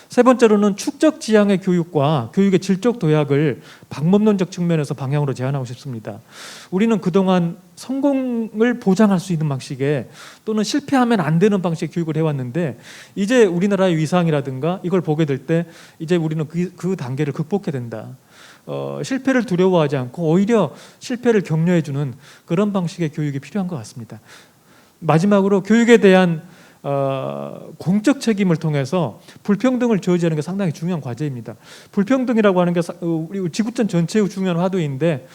세 번째로는 축적 지향의 교육과 교육의 질적 도약을 방법론적 측면에서 방향으로 제안하고 싶습니다. 우리는 그동안 성공을 보장할 수 있는 방식의 또는 실패하면 안 되는 방식의 교육을 해왔는데 이제 우리나라의 위상이라든가 이걸 보게 될 때 이제 우리는 그 단계를 극복해야 된다. 실패를 두려워하지 않고 오히려 실패를 격려해주는 그런 방식의 교육이 필요한 것 같습니다. 마지막으로 교육에 대한 공적 책임을 통해서 불평등을 저지하는 게 상당히 중요한 과제입니다. 불평등이라고 하는 게 우리 지구촌 전체의 중요한 화두인데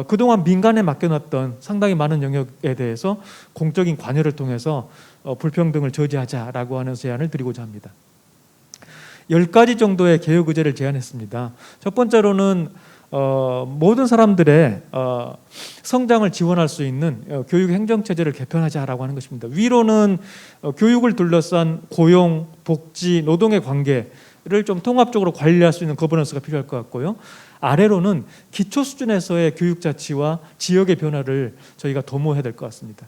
그동안 민간에 맡겨놨던 상당히 많은 영역에 대해서 공적인 관여를 통해서 불평등을 저지하자라고 하는 제안을 드리고자 합니다. 10가지 정도의 개혁 의제를 제안했습니다. 첫 번째로는 모든 사람들의 성장을 지원할 수 있는 교육 행정체제를 개편하자라고 하는 것입니다. 위로는 교육을 둘러싼 고용, 복지, 노동의 관계를 좀 통합적으로 관리할 수 있는 거버넌스가 필요할 것 같고요. 아래로는 기초 수준에서의 교육 자치와 지역의 변화를 저희가 도모해야 될 것 같습니다.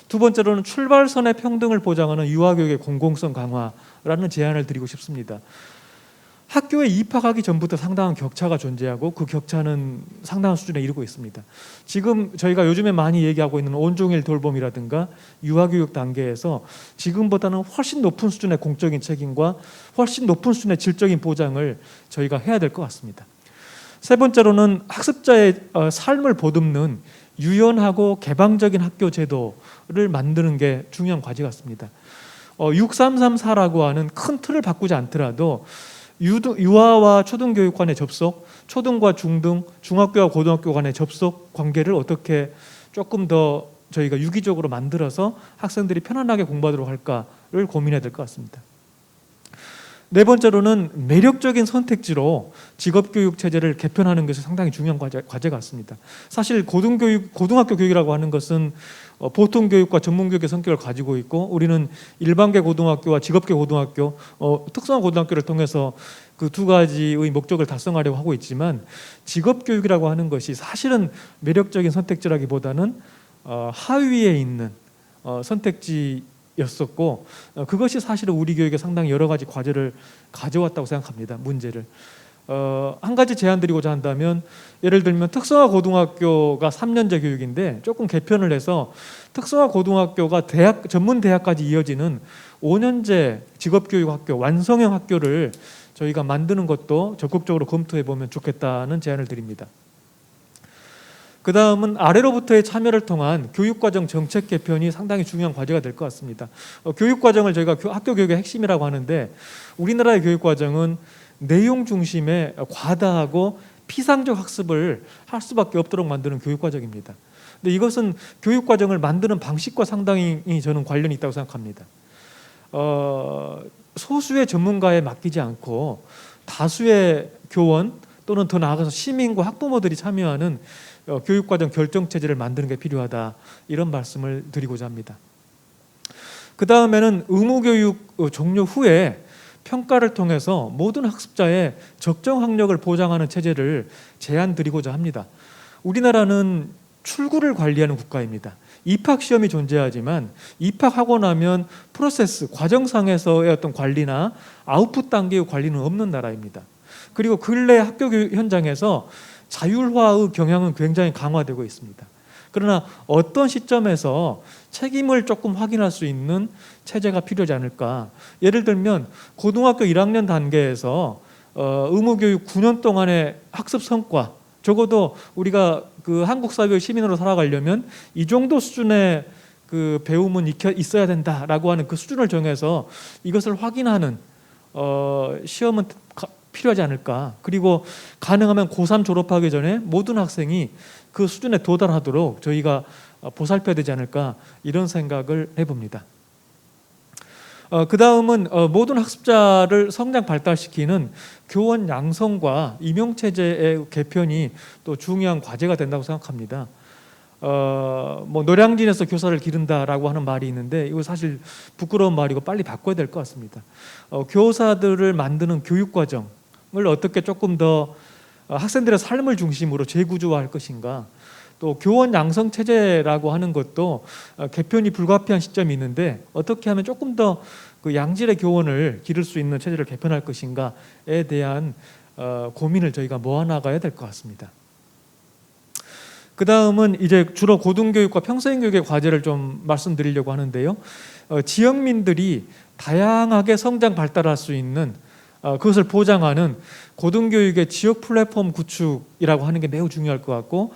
두 번째로는 출발선의 평등을 보장하는 유아교육의 공공성 강화라는 제안을 드리고 싶습니다. 학교에 입학하기 전부터 상당한 격차가 존재하고 그 격차는 상당한 수준에 이르고 있습니다. 지금 저희가 요즘에 많이 얘기하고 있는 온종일 돌봄이라든가 유아교육 단계에서 지금보다는 훨씬 높은 수준의 공적인 책임과 훨씬 높은 수준의 질적인 보장을 저희가 해야 될 것 같습니다. 세 번째로는 학습자의 삶을 보듬는 유연하고 개방적인 학교 제도를 만드는 게 중요한 과제 같습니다. 6334라고 하는 큰 틀을 바꾸지 않더라도 유아와 초등교육 간의 접속, 초등과 중등, 중학교와 고등학교 간의 접속 관계를 어떻게 조금 더 저희가 유기적으로 만들어서 학생들이 편안하게 공부하도록 할까를 고민해야 될 것 같습니다. 네 번째로는 매력적인 선택지로 직업교육 체제를 개편하는 것이 상당히 중요한 과제 같습니다. 사실 고등학교 교육이라고 하는 것은 보통 교육과 전문 교육의 성격을 가지고 있고 우리는 일반계 고등학교와 직업계 고등학교, 특성화 고등학교를 통해서 그 두 가지의 목적을 달성하려고 하고 있지만 직업교육이라고 하는 것이 사실은 매력적인 선택지라기보다는 하위에 있는 선택지였었고 그것이 사실은 우리 교육에 상당히 여러 가지 과제를 가져왔다고 생각합니다. 문제를. 한 가지 제안 드리고자 한다면 예를 들면 특성화 고등학교가 3년제 교육인데 조금 개편을 해서 특성화 고등학교가 전문 대학까지 이어지는 5년제 직업교육학교 완성형 학교를 저희가 만드는 것도 적극적으로 검토해 보면 좋겠다는 제안을 드립니다. 그 다음은 아래로부터의 참여를 통한 교육과정 정책 개편이 상당히 중요한 과제가 될 것 같습니다. 교육과정을 저희가 학교 교육의 핵심이라고 하는데 우리나라의 교육과정은 내용 중심의 과다하고 피상적 학습을 할 수밖에 없도록 만드는 교육과정입니다. 근데 이것은 교육과정을 만드는 방식과 상당히 저는 관련이 있다고 생각합니다. 소수의 전문가에 맡기지 않고 다수의 교원 또는 더 나아가서 시민과 학부모들이 참여하는 교육과정 결정체제를 만드는 게 필요하다 이런 말씀을 드리고자 합니다. 그 다음에는 의무교육 종료 후에 평가를 통해서 모든 학습자의 적정 학력을 보장하는 체제를 제안드리고자 합니다. 우리나라는 출구를 관리하는 국가입니다. 입학시험이 존재하지만 입학하고 나면 프로세스, 과정상에서의 어떤 관리나 아웃풋 단계의 관리는 없는 나라입니다. 그리고 근래 학교 교육 현장에서 자율화의 경향은 굉장히 강화되고 있습니다. 그러나 어떤 시점에서 책임을 조금 확인할 수 있는 체제가 필요하지 않을까. 예를 들면 고등학교 1학년 단계에서 의무교육 9년 동안의 학습 성과 적어도 우리가 그 한국 사회의 시민으로 살아가려면 이 정도 수준의 그 배움은 있어야 된다라고 하는 그 수준을 정해서 이것을 확인하는 시험은 필요하지 않을까. 그리고 가능하면 고3 졸업하기 전에 모든 학생이 그 수준에 도달하도록 저희가 보살펴야 되지 않을까 이런 생각을 해봅니다. 그 다음은 모든 학습자를 성장 발달시키는 교원 양성과 임용체제의 개편이 또 중요한 과제가 된다고 생각합니다. 뭐 노량진에서 교사를 기른다라고 하는 말이 있는데 이거 사실 부끄러운 말이고 빨리 바꿔야 될 것 같습니다. 교사들을 만드는 교육과정을 어떻게 조금 더 학생들의 삶을 중심으로 재구조화할 것인가. 또 교원 양성 체제라고 하는 것도 개편이 불가피한 시점이 있는데 어떻게 하면 조금 더 그 양질의 교원을 기를 수 있는 체제를 개편할 것인가에 대한 고민을 저희가 모아나가야 될 것 같습니다. 그 다음은 이제 주로 고등교육과 평생교육의 과제를 좀 말씀드리려고 하는데요. 지역민들이 다양하게 성장 발달할 수 있는 그것을 보장하는 고등교육의 지역 플랫폼 구축이라고 하는 게 매우 중요할 것 같고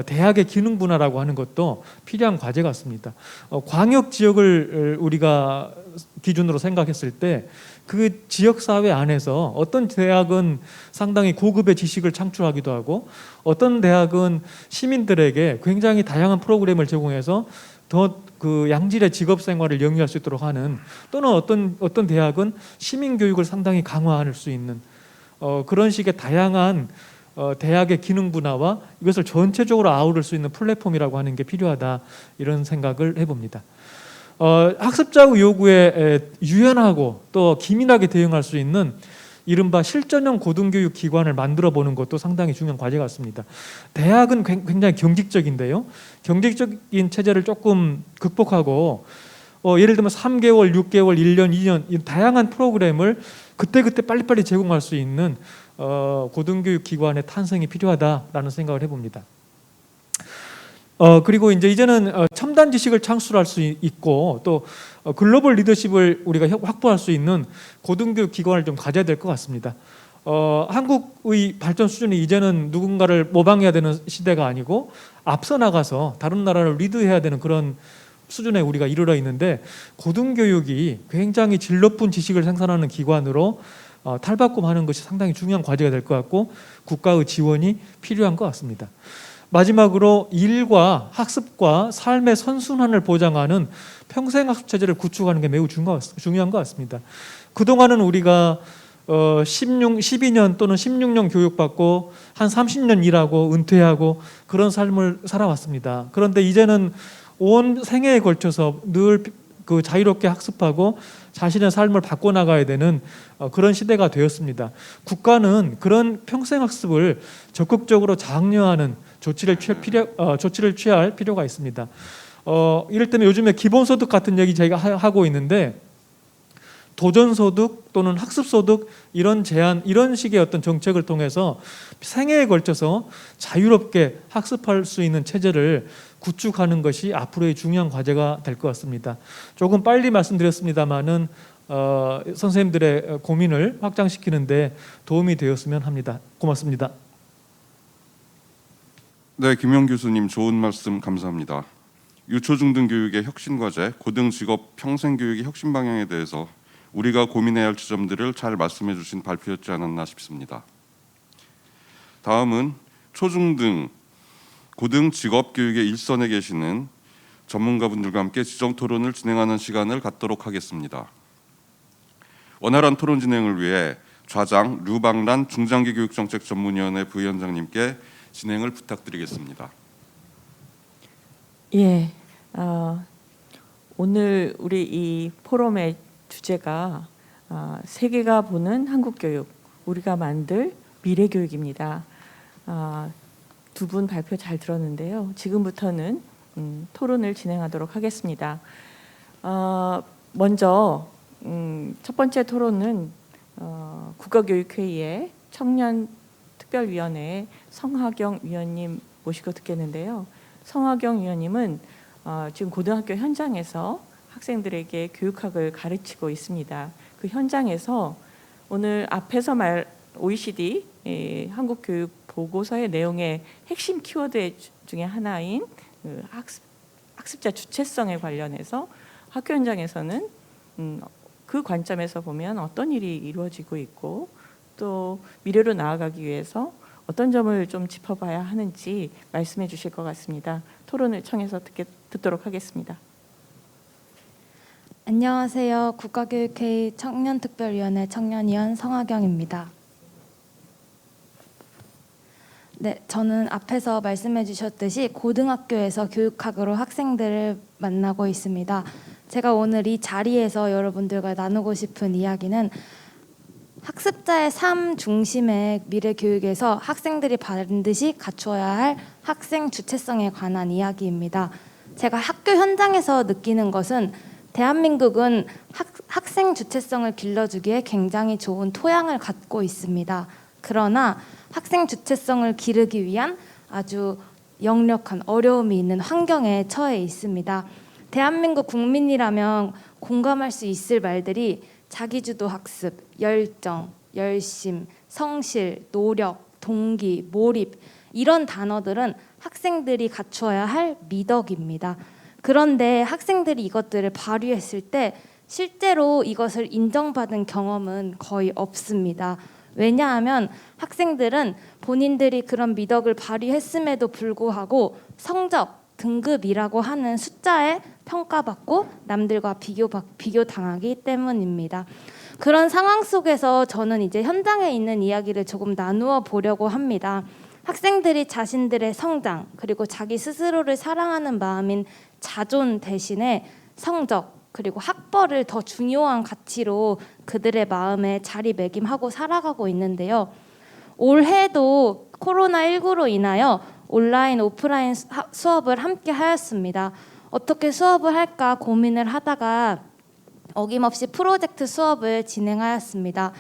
대학의 기능 분화라고 하는 것도 필요한 과제 같습니다. 광역 지역을 우리가 기준으로 생각했을 때 그 지역사회 안에서 어떤 대학은 상당히 고급의 지식을 창출하기도 하고 어떤 대학은 시민들에게 굉장히 다양한 프로그램을 제공해서 더 그 양질의 직업 생활을 영위할 수 있도록 하는 또는 어떤 대학은 시민 교육을 상당히 강화할 수 있는 그런 식의 다양한 대학의 기능 분화와 이것을 전체적으로 아우를 수 있는 플랫폼이라고 하는 게 필요하다 이런 생각을 해봅니다. 학습자의 요구에 유연하고 또 기민하게 대응할 수 있는 이른바 실전형 고등교육 기관을 만들어 보는 것도 상당히 중요한 과제 같습니다. 대학은 굉장히 경직적인데요. 경직적인 체제를 조금 극복하고 예를 들면 3개월, 6개월, 1년, 2년 이 다양한 프로그램을 그때그때 빨리빨리 제공할 수 있는 고등교육 기관의 탄생이 필요하다라는 생각을 해봅니다. 그리고 이제는 첨단 지식을 창출할 수 있고 또 글로벌 리더십을 우리가 확보할 수 있는 고등교육 기관을 좀 가져야 될 것 같습니다. 한국의 발전 수준이 이제는 누군가를 모방해야 되는 시대가 아니고 앞서 나가서 다른 나라를 리드해야 되는 그런 수준에 우리가 이르러 있는데 고등교육이 굉장히 질 높은 지식을 생산하는 기관으로 탈바꿈하는 것이 상당히 중요한 과제가 될 것 같고 국가의 지원이 필요한 것 같습니다. 마지막으로 일과 학습과 삶의 선순환을 보장하는 평생학습 체제를 구축하는 게 매우 중요한 것 같습니다. 그동안은 우리가 12년 또는 16년 교육받고 한 30년 일하고 은퇴하고 그런 삶을 살아왔습니다. 그런데 이제는 온 생애에 걸쳐서 늘 그 자유롭게 학습하고 자신의 삶을 바꿔나가야 되는 그런 시대가 되었습니다. 국가는 그런 평생학습을 적극적으로 장려하는 조치를 취할 필요가 있습니다. 이를테면 요즘에 기본소득 같은 얘기 저희가 하고 있는데 도전소득 또는 학습소득 이런 제한 이런 식의 어떤 정책을 통해서 생애에 걸쳐서 자유롭게 학습할 수 있는 체제를 구축하는 것이 앞으로의 중요한 과제가 될 것 같습니다. 조금 빨리 말씀드렸습니다마는 선생님들의 고민을 확장시키는데 도움이 되었으면 합니다. 고맙습니다. 네, 김용 교수님 좋은 말씀 감사합니다. 유초중등 교육의 혁신 과제, 고등 직업 평생 교육의 혁신 방향에 대해서 우리가 고민해야 할 지점들을 잘 말씀해 주신 발표였지 않았나 싶습니다. 다음은 초중등, 고등 직업 교육의 일선에 계시는 전문가분들과 함께 지점 토론을 진행하는 시간을 갖도록 하겠습니다. 원활한 토론 진행을 위해 좌장 류방란 중장기 교육정책 전문위원회 부위원장님께 진행을 부탁드리겠습니다. 예, 오늘 우리 이 포럼의 주제가 세계가 보는 한국 교육, 우리가 만들 미래 교육입니다. 두 분 발표 잘 들었는데요. 지금부터는 토론을 진행하도록 하겠습니다. 먼저 첫 번째 토론은 국가교육회의의 청년특별위원회 성하경 위원님 모시고 듣겠는데요. 성하경 위원님은 지금 고등학교 현장에서 학생들에게 교육학을 가르치고 있습니다. 그 현장에서 오늘 앞에서 OECD 한국 교육 보고서의 내용의 핵심 키워드 중에 하나인 학습자 주체성에 관련해서 학교 현장에서는 그 관점에서 보면 어떤 일이 이루어지고 있고 또 미래로 나아가기 위해서 어떤 점을 좀 짚어봐야 하는지 말씀해 주실 것 같습니다. 토론을 청해서 듣도록 하겠습니다. 안녕하세요. 국가교육회의 청년특별위원회 청년위원 성하경입니다. 네, 저는 앞에서 말씀해 주셨듯이 고등학교에서 교육학으로 학생들을 만나고 있습니다. 제가 오늘 이 자리에서 여러분들과 나누고 싶은 이야기는 학습자의 삶 중심의 미래 교육에서 학생들이 반드시 갖추어야 할 학생 주체성에 관한 이야기입니다. 제가 학교 현장에서 느끼는 것은 대한민국은 학생 주체성을 길러주기에 굉장히 좋은 토양을 갖고 있습니다. 그러나 학생 주체성을 기르기 위한 아주 역력한 어려움이 있는 환경에 처해 있습니다. 대한민국 국민이라면 공감할 수 있을 말들이 자기주도 학습, 열정, 열심, 성실, 노력, 동기, 몰입 이런 단어들은 학생들이 갖추어야 할 미덕입니다. 그런데 학생들이 이것들을 발휘했을 때 실제로 이것을 인정받은 경험은 거의 없습니다. 왜냐하면 학생들은 본인들이 그런 미덕을 발휘했음에도 불구하고 성적, 등급이라고 하는 숫자에 평가받고 남들과 비교당하기 때문입니다. 그런 상황 속에서 저는 이제 현장에 있는 이야기를 조금 나누어 보려고 합니다. 학생들이 자신들의 성장 그리고 자기 스스로를 사랑하는 마음인 자존 대신에 성적, 그리고 학벌을 더 중요한 가치로 그들의 마음에 자리매김하고 살아가고 있는데요. 올해도 코로나19로 인하여 온라인, 오프라인 수업을 함께 하였습니다. 어떻게 수업을 할까 고민을 하다가 어김없이 프로젝트 수업을 진행하였습니다.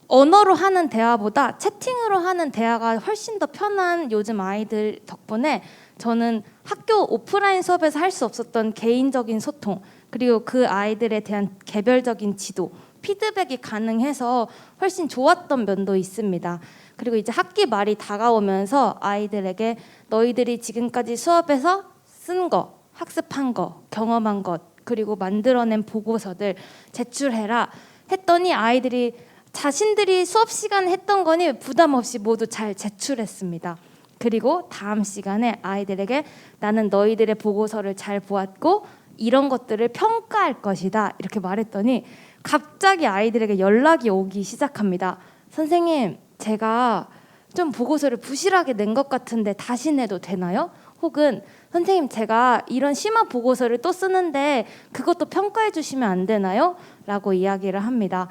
언어로 하는 대화보다 채팅으로 하는 대화가 훨씬 더 편한 요즘 아이들 덕분에 저는 학교 오프라인 수업에서 할 수 없었던 개인적인 소통, 그리고 그 아이들에 대한 개별적인 지도, 피드백이 가능해서 훨씬 좋았던 면도 있습니다. 그리고 이제 학기 말이 다가오면서 아이들에게 너희들이 지금까지 수업에서 쓴 거, 학습한 거, 경험한 것, 그리고 만들어낸 보고서들 제출해라 했더니 아이들이 자신들이 수업 시간에 했던 거니 부담 없이 모두 잘 제출했습니다. 그리고 다음 시간에 아이들에게 나는 너희들의 보고서를 잘 보았고 이런 것들을 평가할 것이다 이렇게 말했더니 갑자기 아이들에게 연락이 오기 시작합니다. 선생님, 제가 좀 보고서를 부실하게 낸 것 같은데 다시 내도 되나요? 혹은 선생님, 제가 이런 심화 보고서를 또 쓰는데 그것도 평가해 주시면 안 되나요? 라고 이야기를 합니다.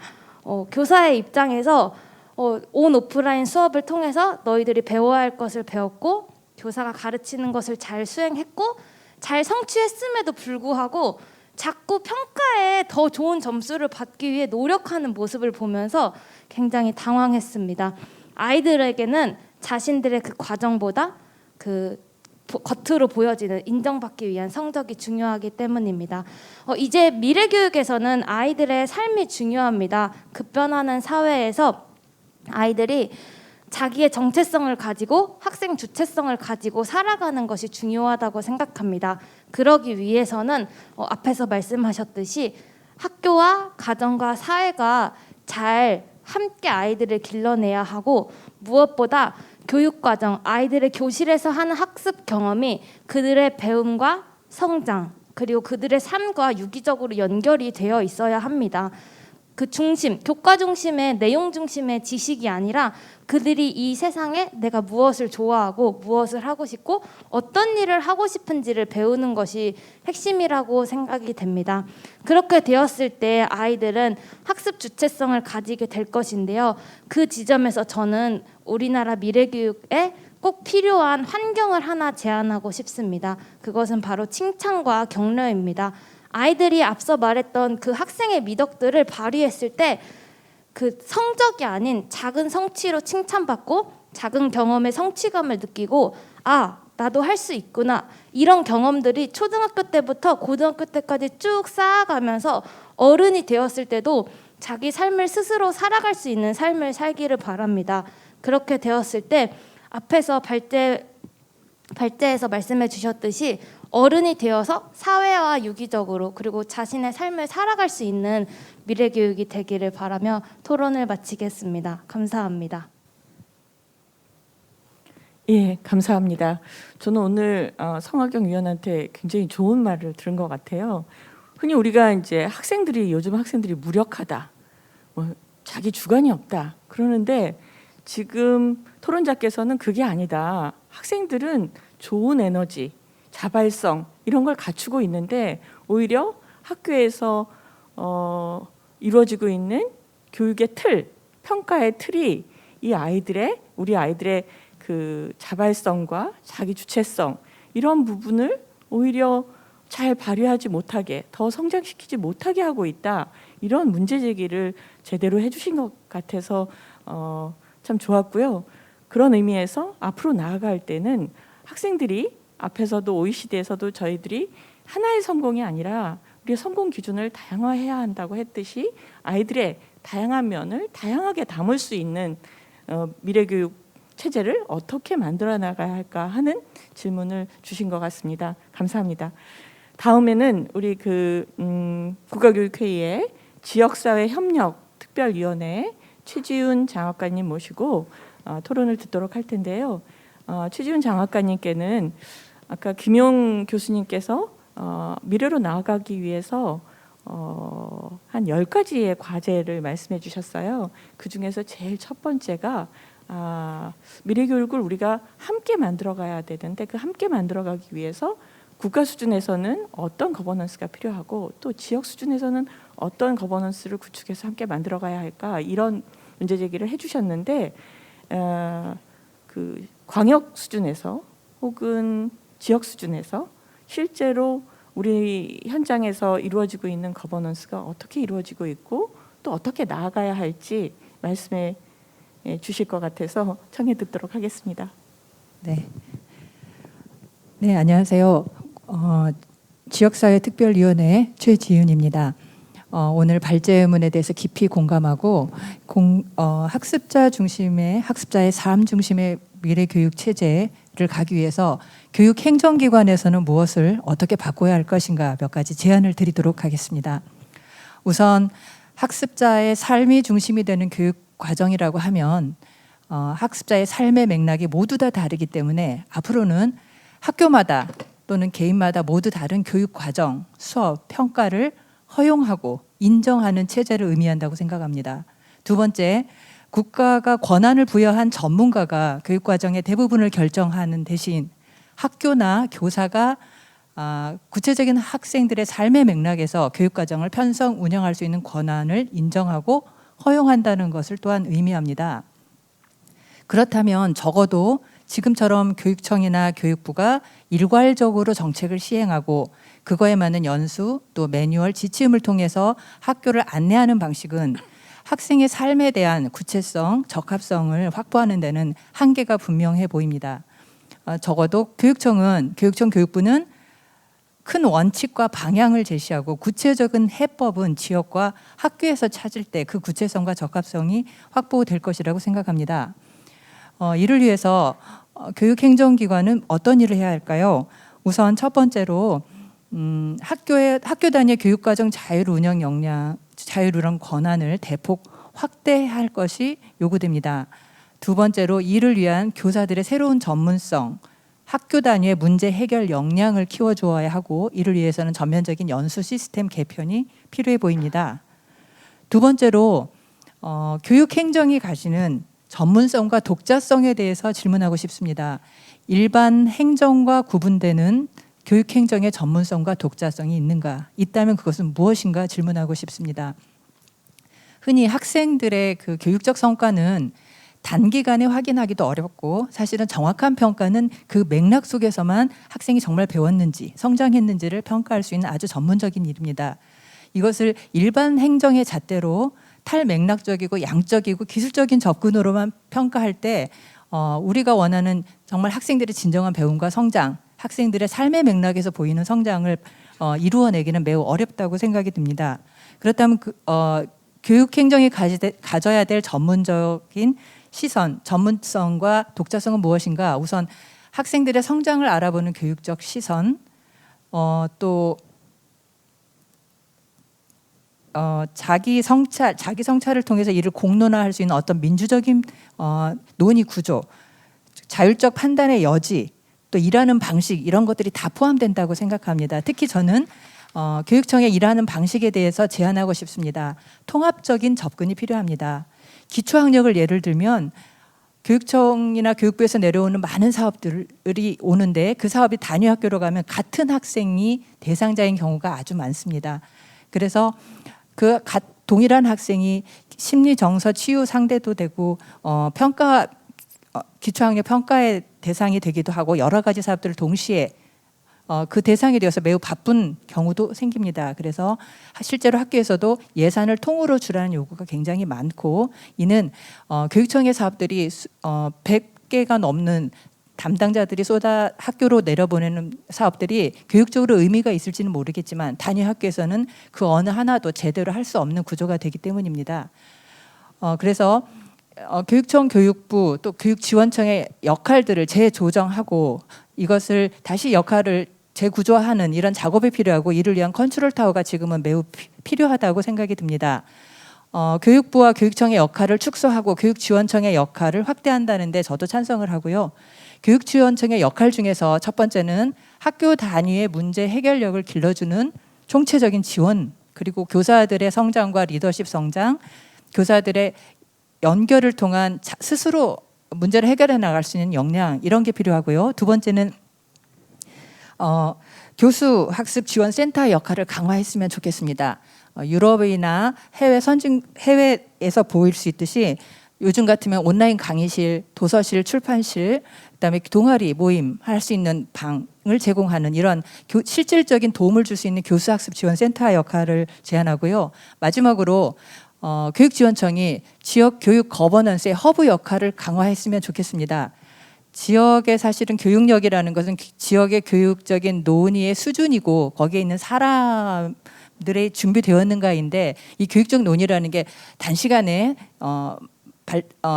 교사의 입장에서 온 오프라인 수업을 통해서 너희들이 배워야 할 것을 배웠고 교사가 가르치는 것을 잘 수행했고 잘 성취했음에도 불구하고 자꾸 평가에 더 좋은 점수를 받기 위해 노력하는 모습을 보면서 굉장히 당황했습니다. 아이들에게는 자신들의 그 과정보다 그 겉으로 보여지는 인정받기 위한 성적이 중요하기 때문입니다. 이제 미래교육에서는 아이들의 삶이 중요합니다. 급변하는 사회에서 아이들이 자기의 정체성을 가지고 학생 주체성을 가지고 살아가는 것이 중요하다고 생각합니다. 그러기 위해서는 앞에서 말씀하셨듯이 학교와 가정과 사회가 잘 함께 아이들을 길러내야 하고 무엇보다 교육과정, 아이들의 교실에서 하는 학습 경험이 그들의 배움과 성장 그리고 그들의 삶과 유기적으로 연결이 되어 있어야 합니다. 그 중심, 교과 중심의 내용 중심의 지식이 아니라 그들이 이 세상에 내가 무엇을 좋아하고 무엇을 하고 싶고 어떤 일을 하고 싶은지를 배우는 것이 핵심이라고 생각이 됩니다. 그렇게 되었을 때 아이들은 학습 주체성을 가지게 될 것인데요. 그 지점에서 저는 우리나라 미래교육에 꼭 필요한 환경을 하나 제안하고 싶습니다. 그것은 바로 칭찬과 격려입니다. 아이들이 앞서 말했던 그 학생의 미덕들을 발휘했을 때 그 성적이 아닌 작은 성취로 칭찬받고 작은 경험의 성취감을 느끼고 나도 할 수 있구나 이런 경험들이 초등학교 때부터 고등학교 때까지 쭉 쌓아가면서 어른이 되었을 때도 자기 삶을 스스로 살아갈 수 있는 삶을 살기를 바랍니다. 그렇게 되었을 때 앞에서 발제에서 말씀해 주셨듯이 어른이 되어서 사회와 유기적으로 그리고 자신의 삶을 살아갈 수 있는 미래교육이 되기를 바라며 토론을 마치겠습니다. 감사합니다. 예, 감사합니다. 저는 오늘 성하경 위원한테 굉장히 좋은 말을 들은 것 같아요. 흔히 우리가 이제 요즘 학생들이 무력하다, 자기 주관이 없다 그러는데 지금 토론자께서는 그게 아니다. 학생들은 좋은 에너지, 자발성 이런 걸 갖추고 있는데 오히려 학교에서 이루어지고 있는 교육의 틀, 평가의 틀이 우리 아이들의 그 자발성과 자기 주체성 이런 부분을 오히려 잘 발휘하지 못하게 더 성장시키지 못하게 하고 있다. 이런 문제 제기를 제대로 해주신 것 같아서 참 좋았고요. 그런 의미에서 앞으로 나아갈 때는 학생들이 앞에서도 OECD에서도 저희들이 하나의 성공이 아니라 우리의 성공 기준을 다양화해야 한다고 했듯이 아이들의 다양한 면을 다양하게 담을 수 있는 미래교육 체제를 어떻게 만들어 나가야 할까 하는 질문을 주신 것 같습니다. 감사합니다. 다음에는 우리 국가교육회의의 지역사회협력특별위원회 최지훈 장학관님 모시고 토론을 듣도록 할 텐데요. 최지훈 장학관님께는 아까 김용 교수님께서 미래로 나아가기 위해서 한 10가지의 과제를 말씀해 주셨어요. 그중에서 제일 첫 번째가 미래교육을 우리가 함께 만들어가야 되는데 그 함께 만들어가기 위해서 국가 수준에서는 어떤 거버넌스가 필요하고 또 지역 수준에서는 어떤 거버넌스를 구축해서 함께 만들어가야 할까 이런 문제 제기를 해주셨는데 그 광역 수준에서 혹은 지역 수준에서 실제로 우리 현장에서 이루어지고 있는 거버넌스가 어떻게 이루어지고 있고 또 어떻게 나아가야 할지 말씀해 주실 것 같아서 청해 듣도록 하겠습니다. 네, 네 안녕하세요. 지역사회특별위원회 최지윤입니다. 오늘 발제문에 대해서 깊이 공감하고 학습자 중심의 학습자의 삶 중심의 미래 교육 체제를 가기 위해서 교육 행정기관에서는 무엇을 어떻게 바꿔야 할 것인가 몇 가지 제안을 드리도록 하겠습니다. 우선 학습자의 삶이 중심이 되는 교육 과정이라고 하면 학습자의 삶의 맥락이 모두 다 다르기 때문에 앞으로는 학교마다 또는 개인마다 모두 다른 교육 과정, 수업, 평가를 허용하고 인정하는 체제를 의미한다고 생각합니다. 두 번째, 국가가 권한을 부여한 전문가가 교육 과정의 대부분을 결정하는 대신 학교나 교사가 구체적인 학생들의 삶의 맥락에서 교육 과정을 편성 운영할 수 있는 권한을 인정하고 허용한다는 것을 또한 의미합니다. 그렇다면 적어도 지금처럼 교육청이나 교육부가 일괄적으로 정책을 시행하고 그거에 맞는 연수 또 매뉴얼 지침을 통해서 학교를 안내하는 방식은 학생의 삶에 대한 구체성, 적합성을 확보하는 데는 한계가 분명해 보입니다. 적어도 교육청 교육부는 큰 원칙과 방향을 제시하고 구체적인 해법은 지역과 학교에서 찾을 때 그 구체성과 적합성이 확보될 것이라고 생각합니다. 이를 위해서 교육행정기관은 어떤 일을 해야 할까요? 우선 첫 번째로 학교 단위의 교육과정 자율 운영 권한을 대폭 확대할 것이 요구됩니다. 두 번째로 이를 위한 교사들의 새로운 전문성, 학교 단위의 문제 해결 역량을 키워주어야 하고 이를 위해서는 전면적인 연수 시스템 개편이 필요해 보입니다. 두 번째로 교육행정이 가지는 전문성과 독자성에 대해서 질문하고 싶습니다. 일반 행정과 구분되는 교육행정의 전문성과 독자성이 있는가? 있다면 그것은 무엇인가 질문하고 싶습니다. 흔히 학생들의 그 교육적 성과는 단기간에 확인하기도 어렵고 사실은 정확한 평가는 그 맥락 속에서만 학생이 정말 배웠는지 성장했는지를 평가할 수 있는 아주 전문적인 일입니다. 이것을 일반 행정의 잣대로 탈맥락적이고 양적이고 기술적인 접근으로만 평가할 때 우리가 원하는 정말 학생들의 진정한 배움과 성장, 학생들의 삶의 맥락에서 보이는 성장을 이루어내기는 매우 어렵다고 생각이 듭니다. 그렇다면 교육행정이 가져야 될 전문적인 시선, 전문성과 독자성은 무엇인가? 우선 학생들의 성장을 알아보는 교육적 시선, 또 자기 성찰을 통해서 이를 공론화할 수 있는 어떤 민주적인 논의 구조, 자율적 판단의 여지, 또 일하는 방식 이런 것들이 다 포함된다고 생각합니다. 특히 저는 교육청의 일하는 방식에 대해서 제안하고 싶습니다. 통합적인 접근이 필요합니다. 기초학력을 예를 들면 교육청이나 교육부에서 내려오는 많은 사업들이 오는데 그 사업이 단위 학교로 가면 같은 학생이 대상자인 경우가 아주 많습니다. 그래서 그 동일한 학생이 심리 정서 치유 상대도 되고 기초학력 평가의 대상이 되기도 하고 여러 가지 사업들을 동시에 그 대상이 되어서 매우 바쁜 경우도 생깁니다. 그래서 실제로 학교에서도 예산을 통으로 주라는 요구가 굉장히 많고 이는 교육청의 사업들이 100개가 넘는 담당자들이 학교로 내려보내는 사업들이 교육적으로 의미가 있을지는 모르겠지만 단위 학교에서는 그 어느 하나도 제대로 할 수 없는 구조가 되기 때문입니다. 그래서 교육청, 교육부 또 교육지원청의 역할들을 재조정하고 이것을 다시 역할을 재구조하는 이런 작업이 필요하고 이를 위한 컨트롤 타워가 지금은 매우 필요하다고 생각이 듭니다. 교육부와 교육청의 역할을 축소하고 교육지원청의 역할을 확대한다는 데 저도 찬성을 하고요. 교육지원청의 역할 중에서 첫 번째는 학교 단위의 문제 해결력을 길러주는 총체적인 지원, 그리고 교사들의 성장과 리더십 성장, 교사들의 연결을 통한 스스로 문제를 해결해 나갈 수 있는 역량 이런 게 필요하고요. 두 번째는 교수 학습 지원 센터 역할을 강화했으면 좋겠습니다. 유럽이나 해외에서 보일 수 있듯이 요즘 같으면 온라인 강의실, 도서실, 출판실, 그다음에 동아리 모임 할 수 있는 방을 제공하는 이런 실질적인 도움을 줄 수 있는 교수 학습 지원 센터 역할을 제안하고요. 마지막으로 교육지원청이 지역 교육 거버넌스의 허브 역할을 강화했으면 좋겠습니다. 지역의 사실은 교육력이라는 것은 지역의 교육적인 논의의 수준이고 거기에 있는 사람들의 준비되었는가인데 이 교육적 논의라는 게 단시간에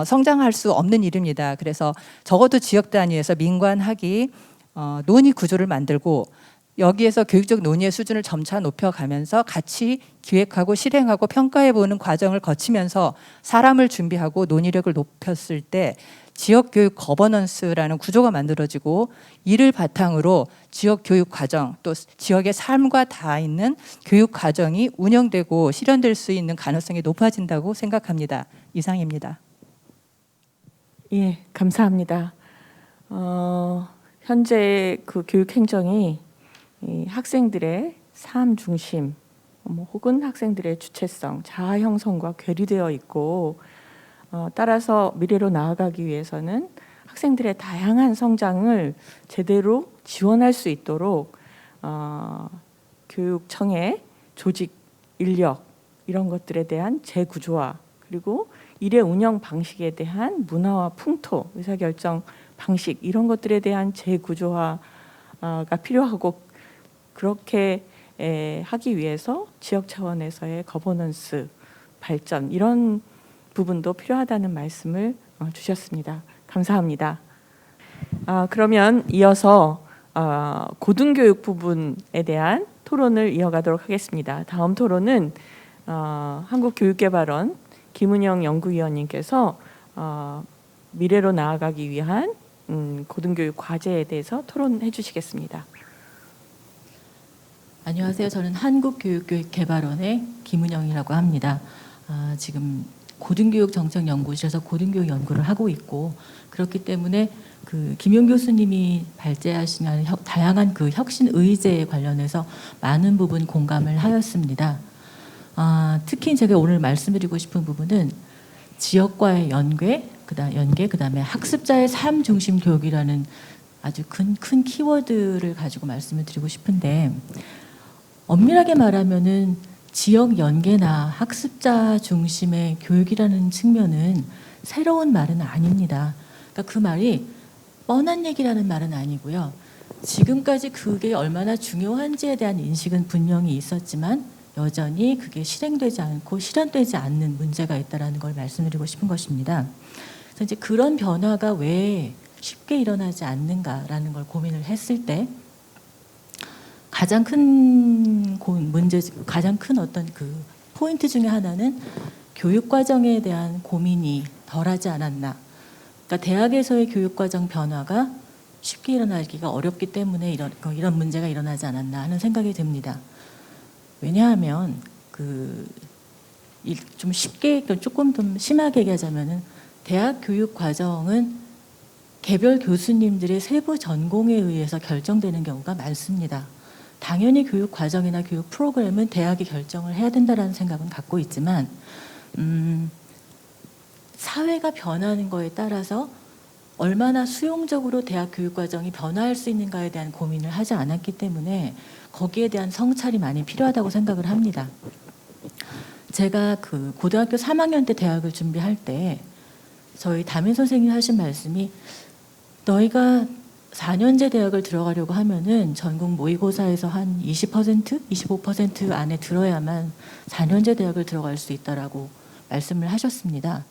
성장할 수 없는 일입니다. 그래서 적어도 지역 단위에서 민관학이 논의 구조를 만들고 여기에서 교육적 논의의 수준을 점차 높여가면서 같이 기획하고 실행하고 평가해보는 과정을 거치면서 사람을 준비하고 논의력을 높였을 때 지역 교육 거버넌스라는 구조가 만들어지고 이를 바탕으로 지역 교육 과정 또 지역의 삶과 닿아 있는 교육 과정이 운영되고 실현될 수 있는 가능성이 높아진다고 생각합니다. 이상입니다. 예, 감사합니다. 현재 그 교육 행정이 이 학생들의 삶 중심 혹은 학생들의 주체성, 자아 형성과 괴리되어 있고 따라서 미래로 나아가기 위해서는 학생들의 다양한 성장을 제대로 지원할 수 있도록 교육청의 조직, 인력 이런 것들에 대한 재구조화 그리고 일의 운영 방식에 대한 문화와 풍토, 의사결정 방식 이런 것들에 대한 재구조화가 필요하고 그렇게 하기 위해서 지역 차원에서의 거버넌스 발전 이런 부분도 필요하다는 말씀을 주셨습니다. 감사합니다. 그러면 이어서 고등교육 부분에 대한 토론을 이어가도록 하겠습니다. 다음 토론은 한국교육개발원 김은영 연구위원님께서 미래로 나아가기 위한 고등교육 과제에 대해서 토론해 주시겠습니다. 안녕하세요. 저는 한국교육개발원의 김은영이라고 합니다. 지금 고등교육정책연구실에서 고등교육 연구를 하고 있고 그렇기 때문에 그 김용 교수님이 발제하신 다양한 그 혁신 의제에 관련해서 많은 부분 공감을 하였습니다. 특히 제가 오늘 말씀드리고 싶은 부분은 지역과의 연계, 그다음에 학습자의 삶 중심 교육이라는 아주 큰 키워드를 가지고 말씀을 드리고 싶은데 엄밀하게 말하면은 지역 연계나 학습자 중심의 교육이라는 측면은 새로운 말은 아닙니다. 그러니까 그 말이 뻔한 얘기라는 말은 아니고요. 지금까지 그게 얼마나 중요한지에 대한 인식은 분명히 있었지만 여전히 그게 실행되지 않고 실현되지 않는 문제가 있다는 걸 말씀드리고 싶은 것입니다. 그래서 이제 그런 변화가 왜 쉽게 일어나지 않는가라는 걸 고민을 했을 때 가장 큰 어떤 그 포인트 중에 하나는 교육 과정에 대한 고민이 덜하지 않았나. 그러니까 대학에서의 교육 과정 변화가 쉽게 일어나기가 어렵기 때문에 이런 문제가 일어나지 않았나 하는 생각이 듭니다. 왜냐하면 좀 쉽게 조금 좀 심하게 얘기하자면은 대학 교육 과정은 개별 교수님들의 세부 전공에 의해서 결정되는 경우가 많습니다. 당연히 교육 과정이나 교육 프로그램은 대학이 결정을 해야 된다라는 생각은 갖고 있지만 사회가 변하는 거에 따라서 얼마나 수용적으로 대학 교육 과정이 변화할 수 있는가에 대한 고민을 하지 않았기 때문에 거기에 대한 성찰이 많이 필요하다고 생각을 합니다. 제가 그 고등학교 3학년 때 대학을 준비할 때 저희 담임 선생님이 하신 말씀이 너희가 4년제 대학을 들어가려고 하면은 전국 모의고사에서 한 20%, 25% 안에 들어야만 4년제 대학을 들어갈 수 있다라고 말씀을 하셨습니다.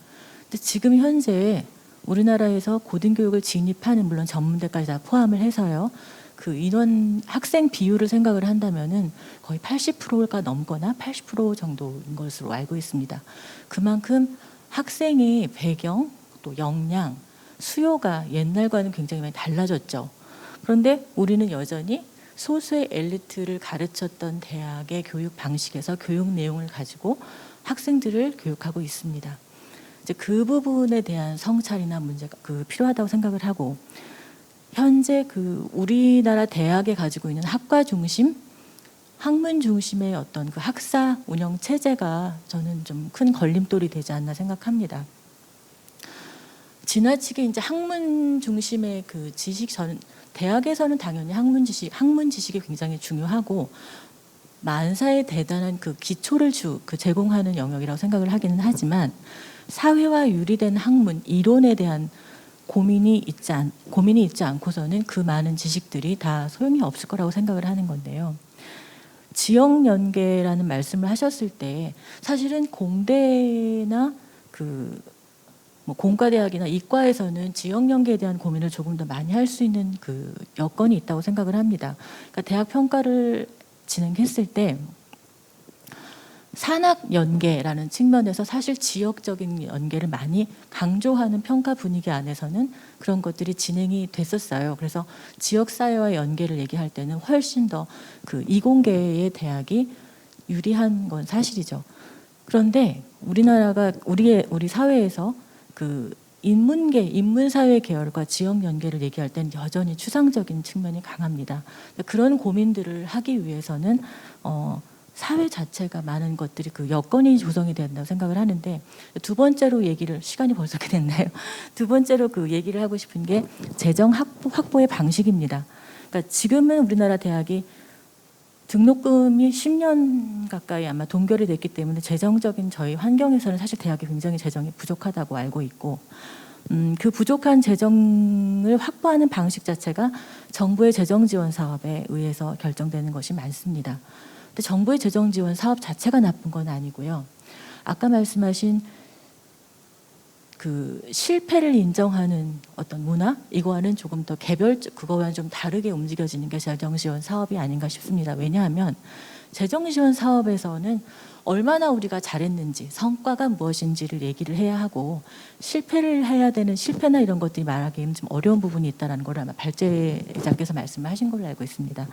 근데 지금 현재 우리나라에서 고등교육을 진입하는 물론 전문대까지 다 포함을 해서요. 그 인원 학생 비율을 생각을 한다면은 거의 80%가 넘거나 80% 정도인 것으로 알고 있습니다. 그만큼 학생의 배경 또 역량 수요가 옛날과는 굉장히 많이 달라졌죠. 그런데 우리는 여전히 소수의 엘리트를 가르쳤던 대학의 교육 방식에서 교육 내용을 가지고 학생들을 교육하고 있습니다. 이제 그 부분에 대한 성찰이나 문제가 필요하다고 생각을 하고 현재 그 우리나라 대학에 가지고 있는 학과 중심, 학문 중심의 어떤 그 학사 운영 체제가 저는 좀 큰 걸림돌이 되지 않나 생각합니다. 지나치게 이제 학문 중심의 그 지식, 저는 대학에서는 당연히 학문 지식이 굉장히 중요하고 만사에 대단한 그 기초를 제공하는 영역이라고 생각을 하기는 하지만 사회와 유리된 학문, 이론에 대한 고민이 있지 않고서는 그 많은 지식들이 다 소용이 없을 거라고 생각을 하는 건데요. 지역 연계라는 말씀을 하셨을 때 사실은 공대나 공과대학이나 이과에서는 지역 연계에 대한 고민을 조금 더 많이 할 수 있는 그 여건이 있다고 생각을 합니다. 그러니까 대학 평가를 진행했을 때 산학 연계라는 측면에서 사실 지역적인 연계를 많이 강조하는 평가 분위기 안에서는 그런 것들이 진행이 됐었어요. 그래서 지역 사회와 연계를 얘기할 때는 훨씬 더 그 이공계의 대학이 유리한 건 사실이죠. 그런데 우리나라가 우리 사회에서 그 인문사회 계열과 지역 연계를 얘기할 때는 여전히 추상적인 측면이 강합니다. 그런 고민들을 하기 위해서는 사회 자체가 많은 것들이 그 여건이 조성이 된다고 생각을 하는데 두 번째로 시간이 벌써 이렇게 됐나요? 두 번째로 그 얘기를 하고 싶은 게 재정 확보의 방식입니다. 그러니까 지금은 우리나라 대학이 등록금이 10년 가까이 아마 동결이 됐기 때문에 재정적인 저희 환경에서는 사실 대학이 굉장히 재정이 부족하다고 알고 있고 그 부족한 재정을 확보하는 방식 자체가 정부의 재정 지원 사업에 의해서 결정되는 것이 많습니다. 근데 정부의 재정 지원 사업 자체가 나쁜 건 아니고요. 아까 말씀하신 그 실패를 인정하는 어떤 문화 이거와는 조금 더 그거와는 좀 다르게 움직여지는 게 재정 지원 사업이 아닌가 싶습니다. 왜냐하면 재정 지원 사업에서는 얼마나 우리가 잘했는지 성과가 무엇인지를 얘기를 해야 하고 실패를 해야 되는 실패나 이런 것들이 말하기 좀 어려운 부분이 있다는 걸 아마 발제자께서 말씀을 하신 걸로 알고 있습니다.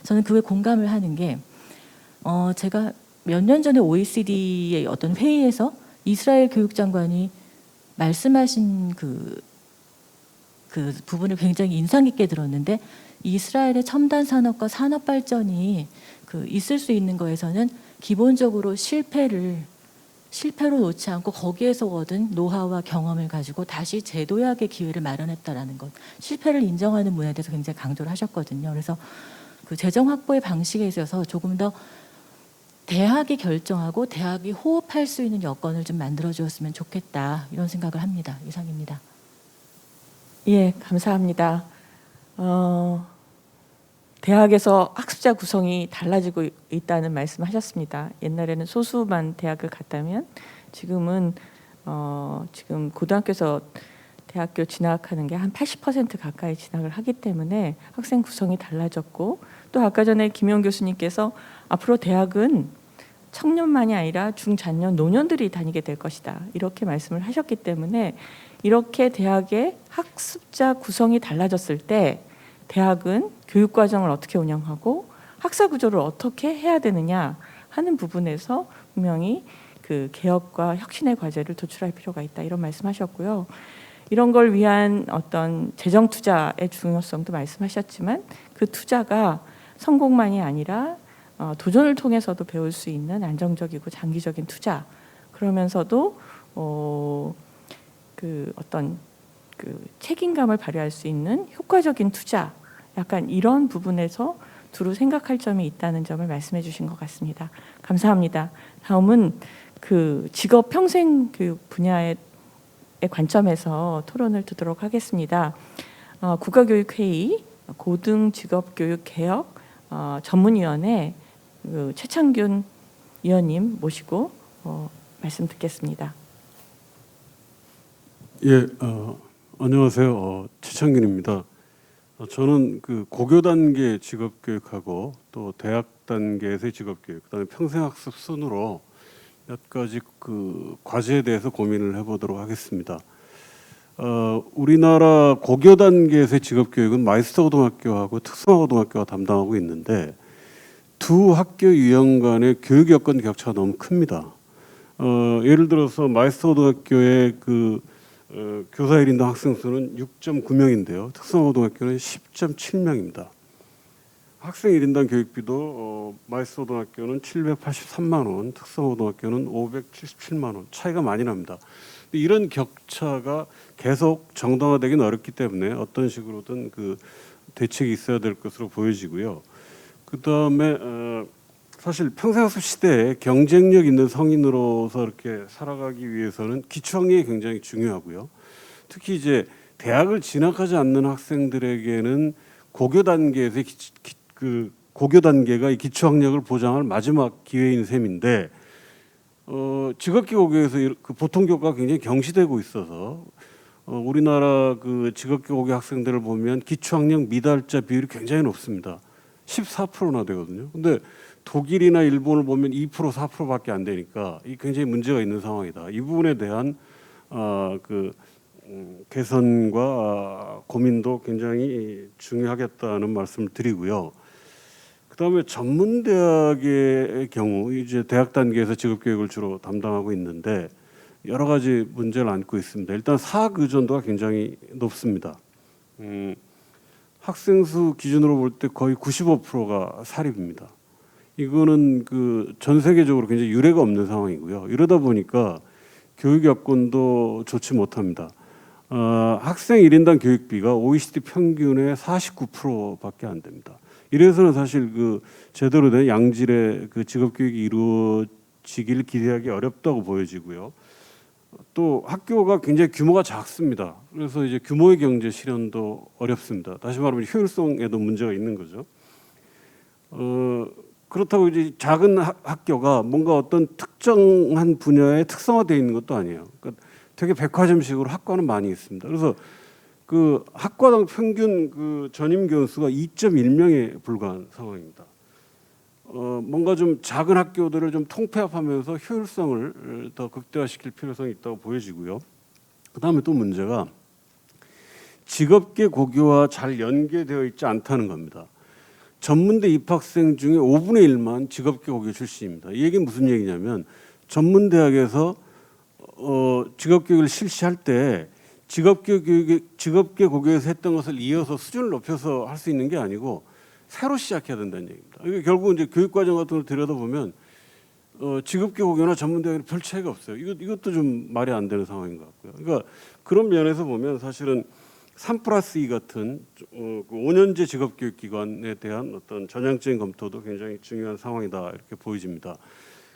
저는 그에 공감을 하는 게 제가 몇 년 전에 OECD의 어떤 회의에서 이스라엘 교육장관이 말씀하신 그 부분을 굉장히 인상 깊게 들었는데 이스라엘의 첨단 산업과 산업 발전이 있을 수 있는 거에서는 기본적으로 실패로 놓지 않고 거기에서 얻은 노하우와 경험을 가지고 다시 재도약의 기회를 마련했다라는 것, 실패를 인정하는 문화에 대해서 굉장히 강조를 하셨거든요. 그래서 그 재정 확보의 방식에 있어서 조금 더 대학이 결정하고 대학이 호흡할 수 있는 여건을 좀 만들어 주었으면 좋겠다 이런 생각을 합니다. 이상입니다. 예, 감사합니다. 대학에서 학습자 구성이 달라지고 있다는 말씀하셨습니다. 옛날에는 소수만 대학을 갔다면 지금은 지금 고등학교에서 대학교 진학하는 게 한 80% 가까이 진학을 하기 때문에 학생 구성이 달라졌고 또 아까 전에 김용 교수님께서 앞으로 대학은 청년만이 아니라 중장년 노년들이 다니게 될 것이다 이렇게 말씀을 하셨기 때문에 이렇게 대학의 학습자 구성이 달라졌을 때 대학은 교육과정을 어떻게 운영하고 학사 구조를 어떻게 해야 되느냐 하는 부분에서 분명히 그 개혁과 혁신의 과제를 도출할 필요가 있다 이런 말씀하셨고요. 이런 걸 위한 어떤 재정 투자의 중요성도 말씀하셨지만 그 투자가 성공만이 아니라 도전을 통해서도 배울 수 있는 안정적이고 장기적인 투자 그러면서도 그 어떤 그 책임감을 발휘할 수 있는 효과적인 투자 약간 이런 부분에서 두루 생각할 점이 있다는 점을 말씀해 주신 것 같습니다. 감사합니다. 다음은 그 직업 평생 교육 분야의 관점에서 토론을 두도록 하겠습니다. 국가교육회의 고등직업교육 개혁 전문위원회 최창균 위원님 모시고 말씀 듣겠습니다. 예, 안녕하세요. 최창균입니다. 저는 그 고교 단계 직업교육하고 또 대학 단계에서의 직업교육, 그다음에 평생학습 순으로 몇 가지 그 과제에 대해서 고민을 해보도록 하겠습니다. 우리나라 고교 단계에서의 직업교육은 마이스터 고등학교하고 특성화고등학교가 담당하고 있는데 두 학교 유형 간의 교육 여건 격차가 너무 큽니다. 예를 들어서 마이스터 고등학교의 그 교사 1인당 학생 수는 6.9명인데요. 특성고등학교는 10.7명입니다. 학생 1인당 교육비도 마이스고등학교는 783만 원, 특성고등학교는 577만 원, 차이가 많이 납니다. 이런 격차가 계속 정당화되기는 어렵기 때문에 어떤 식으로든 그 대책이 있어야 될 것으로 보여지고요. 그 다음에 사실 평생학습 시대에 경쟁력 있는 성인으로서 이렇게 살아가기 위해서는 기초학력이 굉장히 중요하고요. 특히 이제 대학을 진학하지 않는 학생들에게는 고교 단계에서 그 고교 단계가 이 기초학력을 보장할 마지막 기회인 셈인데 직업계 고교에서 그 보통 교과가 굉장히 경시되고 있어서 우리나라 그 직업계 고교 학생들을 보면 기초학력 미달자 비율이 굉장히 높습니다. 14%나 되거든요. 근데 독일이나 일본을 보면 2% 4%밖에 안 되니까 이 굉장히 문제가 있는 상황이다. 이 부분에 대한 개선과 고민도 굉장히 중요하겠다는 말씀을 드리고요. 그다음에 전문대학의 경우 이제 대학 단계에서 직업교육을 주로 담당하고 있는데 여러 가지 문제를 안고 있습니다. 일단 사학 의존도가 굉장히 높습니다. 학생 수 기준으로 볼 때 거의 95%가 사립입니다. 이거는 그 전 세계적으로 굉장히 유례가 없는 상황이고요. 이러다 보니까 교육 여건도 좋지 못합니다. 학생 1인당 교육비가 OECD 평균의 49%밖에 안 됩니다. 이래서는 사실 그 제대로 된 양질의 그 직업 교육이 이루어지길 기대하기 어렵다고 보여지고요. 또 학교가 굉장히 규모가 작습니다. 그래서 이제 규모의 경제 실현도 어렵습니다. 다시 말하면 효율성에도 문제가 있는 거죠. 그렇다고 이제 작은 학교가 뭔가 어떤 특정한 분야에 특성화되어 있는 것도 아니에요. 그러니까 되게 백화점식으로 학과는 많이 있습니다. 그래서 그 학과당 평균 그 전임 교수가 2.1명에 불과한 상황입니다. 뭔가 좀 작은 학교들을 좀 통폐합하면서 효율성을 더 극대화시킬 필요성이 있다고 보여지고요. 그다음에 또 문제가 직업계 고교와 잘 연계되어 있지 않다는 겁니다. 전문대 입학생 중에 5분의 1만 직업계 고교 출신입니다. 이 얘기는 무슨 얘기냐면 전문대학에서 직업교육을 실시할 때 직업계 고교에서 했던 것을 이어서 수준을 높여서 할 수 있는 게 아니고 새로 시작해야 된다는 얘기입니다. 이게 결국 이제 교육과정 같은 걸 들여다보면 직업계 고교나 전문대학은 별 차이가 없어요. 이것도 좀 말이 안 되는 상황인 것 같고요. 그러니까 그런 면에서 보면 사실은 3+2 같은 5년제 직업교육기관에 대한 어떤 전향적인 검토도 굉장히 중요한 상황이다 이렇게 보여집니다.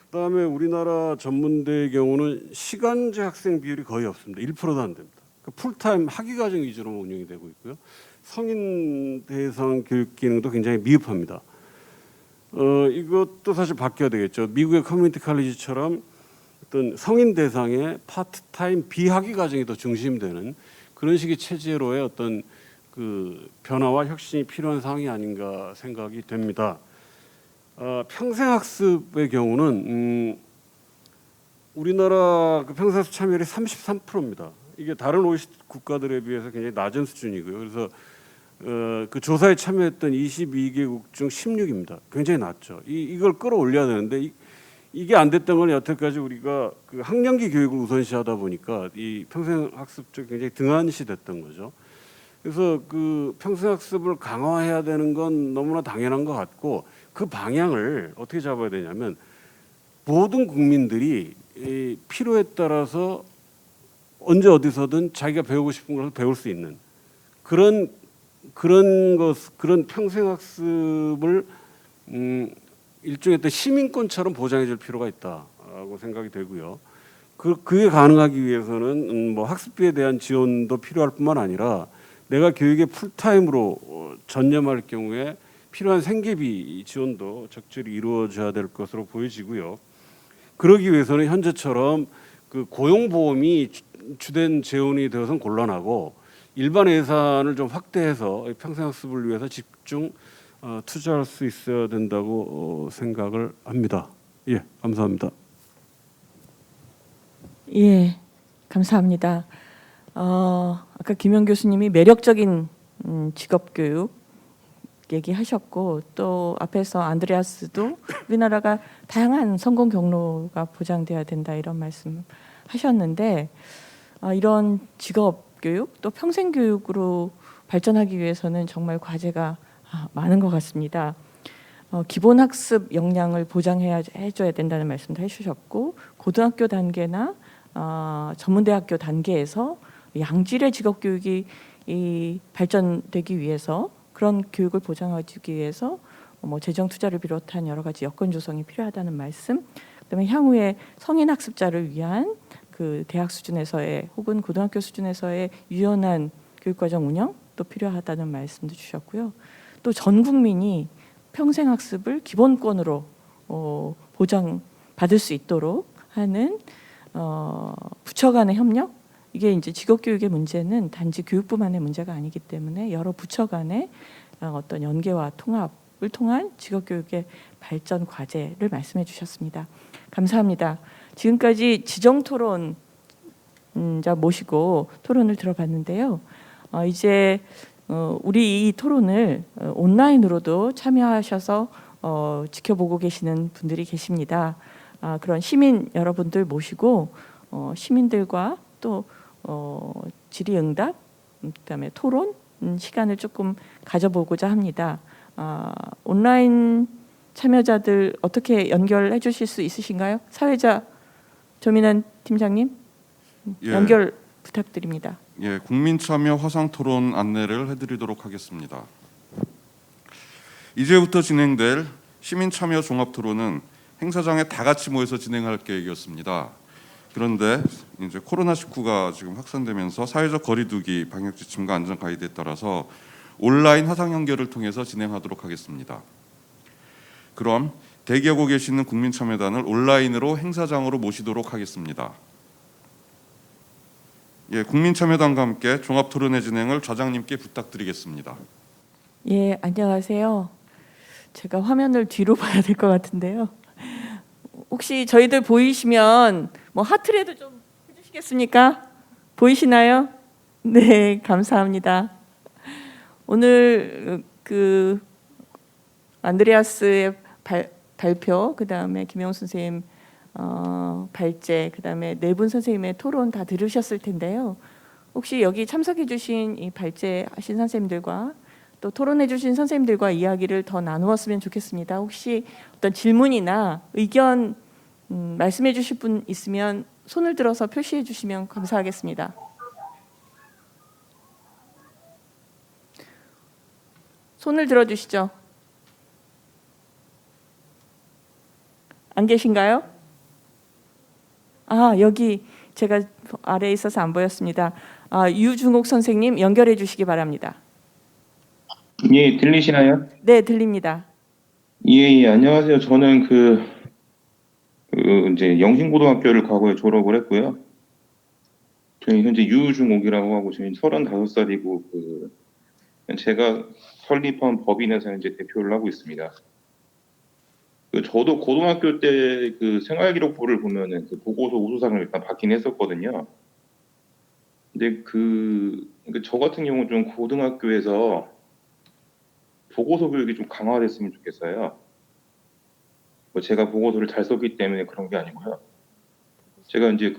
그다음에 우리나라 전문대의 경우는 시간제 학생 비율이 거의 없습니다. 1%도 안 됩니다. 풀타임 학위과정 위주로 운영이 되고 있고요. 성인 대상 교육 기능도 굉장히 미흡합니다. 이것도 사실 바뀌어야 되겠죠. 미국의 커뮤니티 칼리지처럼 어떤 성인 대상의 파트타임 비학위 과정이 더 중심되는 그런 식의 체제로의 어떤 그 변화와 혁신이 필요한 상황이 아닌가 생각이 됩니다. 평생학습의 경우는 우리나라 그 평생학습 참여율이 33%입니다. 이게 다른 OECD 국가들에 비해서 굉장히 낮은 수준이고요. 그래서 그 조사에 참여했던 22개국 중 16입니다. 굉장히 낮죠. 이걸 끌어올려야 되는데 이게 안 됐던 건 여태까지 우리가 그 학령기 교육을 우선시하다 보니까 이 평생학습 쪽이 굉장히 등한시 됐던 거죠. 그래서 그 평생학습을 강화해야 되는 건 너무나 당연한 것 같고 그 방향을 어떻게 잡아야 되냐면 모든 국민들이 이 필요에 따라서 언제 어디서든 자기가 배우고 싶은 것을 배울 수 있는 그런 평생학습을 일종의 어떤 시민권처럼 보장해줄 필요가 있다고 생각이 되고요. 그게 가능하기 위해서는 뭐 학습비에 대한 지원도 필요할 뿐만 아니라 내가 교육에 풀타임으로 전념할 경우에 필요한 생계비 지원도 적절히 이루어져야 될 것으로 보여지고요. 그러기 위해서는 현재처럼 그 고용보험이 주된 재원이 되어서는 곤란하고 일반 예산을 좀 확대해서 평생학습을 위해서 집중 투자할 수 있어야 된다고 생각을 합니다. 예, 감사합니다. 예, 감사합니다. 아까 김영 교수님이 매력적인 직업교육 얘기하셨고 또 앞에서 안드레아스도 우리나라가 다양한 성공 경로가 보장돼야 된다 이런 말씀 하셨는데 이런 직업 교육 또 평생 교육으로 발전하기 위해서는 정말 과제가 많은 것 같습니다. 기본 학습 역량을 해줘야 된다는 말씀도 해주셨고, 고등학교 단계나 전문대학교 단계에서 양질의 직업 교육이 발전되기 위해서, 그런 교육을 보장하기 위해서 재정 투자를 비롯한 여러 가지 여건 조성이 필요하다는 말씀, 그다음에 향후에 성인 학습자를 위한 그 대학 수준에서의 혹은 고등학교 수준에서의 유연한 교육과정 운영도 필요하다는 말씀도 주셨고요. 또 전 국민이 평생 학습을 기본권으로 보장받을 수 있도록 하는 부처 간의 협력, 이게 이제 직업교육의 문제는 단지 교육부만의 문제가 아니기 때문에 여러 부처 간의 어떤 연계와 통합을 통한 직업교육의 발전 과제를 말씀해 주셨습니다. 감사합니다. 지금까지 지정토론자 모시고 토론을 들어봤는데요. 이제 우리 이 토론을 온라인으로도 참여하셔서 지켜보고 계시는 분들이 계십니다. 그런 시민 여러분들 모시고 시민들과 또 질의응답, 그다음에 토론 시간을 조금 가져보고자 합니다. 온라인 참여자들 어떻게 연결해 주실 수 있으신가요? 사회자 조민환 팀장님, 연결 부탁드립니다. 예, 국민참여 화상토론 안내를 해드리도록 하겠습니다. 이제부터 진행될 시민참여 종합토론은 행사장에 다 같이 모여서 진행할 계획이었습니다. 그런데 이제 코로나19가 지금 확산되면서 사회적 거리두기 방역 지침과 안전 가이드에 따라서 온라인 화상 연결을 통해서 진행하도록 하겠습니다. 그럼 대기하고 계시는 국민참여단을 온라인으로 행사장으로 모시도록 하겠습니다. 예, 국민참여단과 함께 종합토론회 진행을 좌장님께 부탁드리겠습니다. 예, 안녕하세요. 제가 화면을 뒤로 봐야 될 것 같은데요. 혹시 저희들 보이시면 하트라도 좀 해주시겠습니까? 보이시나요? 네, 감사합니다. 오늘 그 안드레아스의 발표, 그 다음에 김영수 선생님 발제, 그 다음에 네 분 선생님의 토론 다 들으셨을 텐데요. 혹시 여기 참석해주신 이 발제하신 선생님들과 또 토론해주신 선생님들과 이야기를 더 나누었으면 좋겠습니다. 혹시 어떤 질문이나 의견 말씀해주실 분 있으면 손을 들어서 표시해주시면 감사하겠습니다. 손을 들어주시죠. 안 계신가요? 여기 제가 아래에 있어서 안 보였습니다. 유중옥 선생님 연결해 주시기 바랍니다. 예, 들리시나요? 네, 들립니다. 예, 안녕하세요. 저는 이제 영신고등학교를 과거에 졸업을 했고요. 저희 현재 유중옥이라고 하고 저희 35살이고 제가 설립한 법인에서 이제 대표를 하고 있습니다. 저도 고등학교 때 생활기록부를 보면은 보고서 우수상을 일단 받긴 했었거든요. 근데 저 같은 경우 좀 고등학교에서 보고서 교육이 좀 강화됐으면 좋겠어요. 제가 보고서를 잘 썼기 때문에 그런 게 아니고요. 제가 이제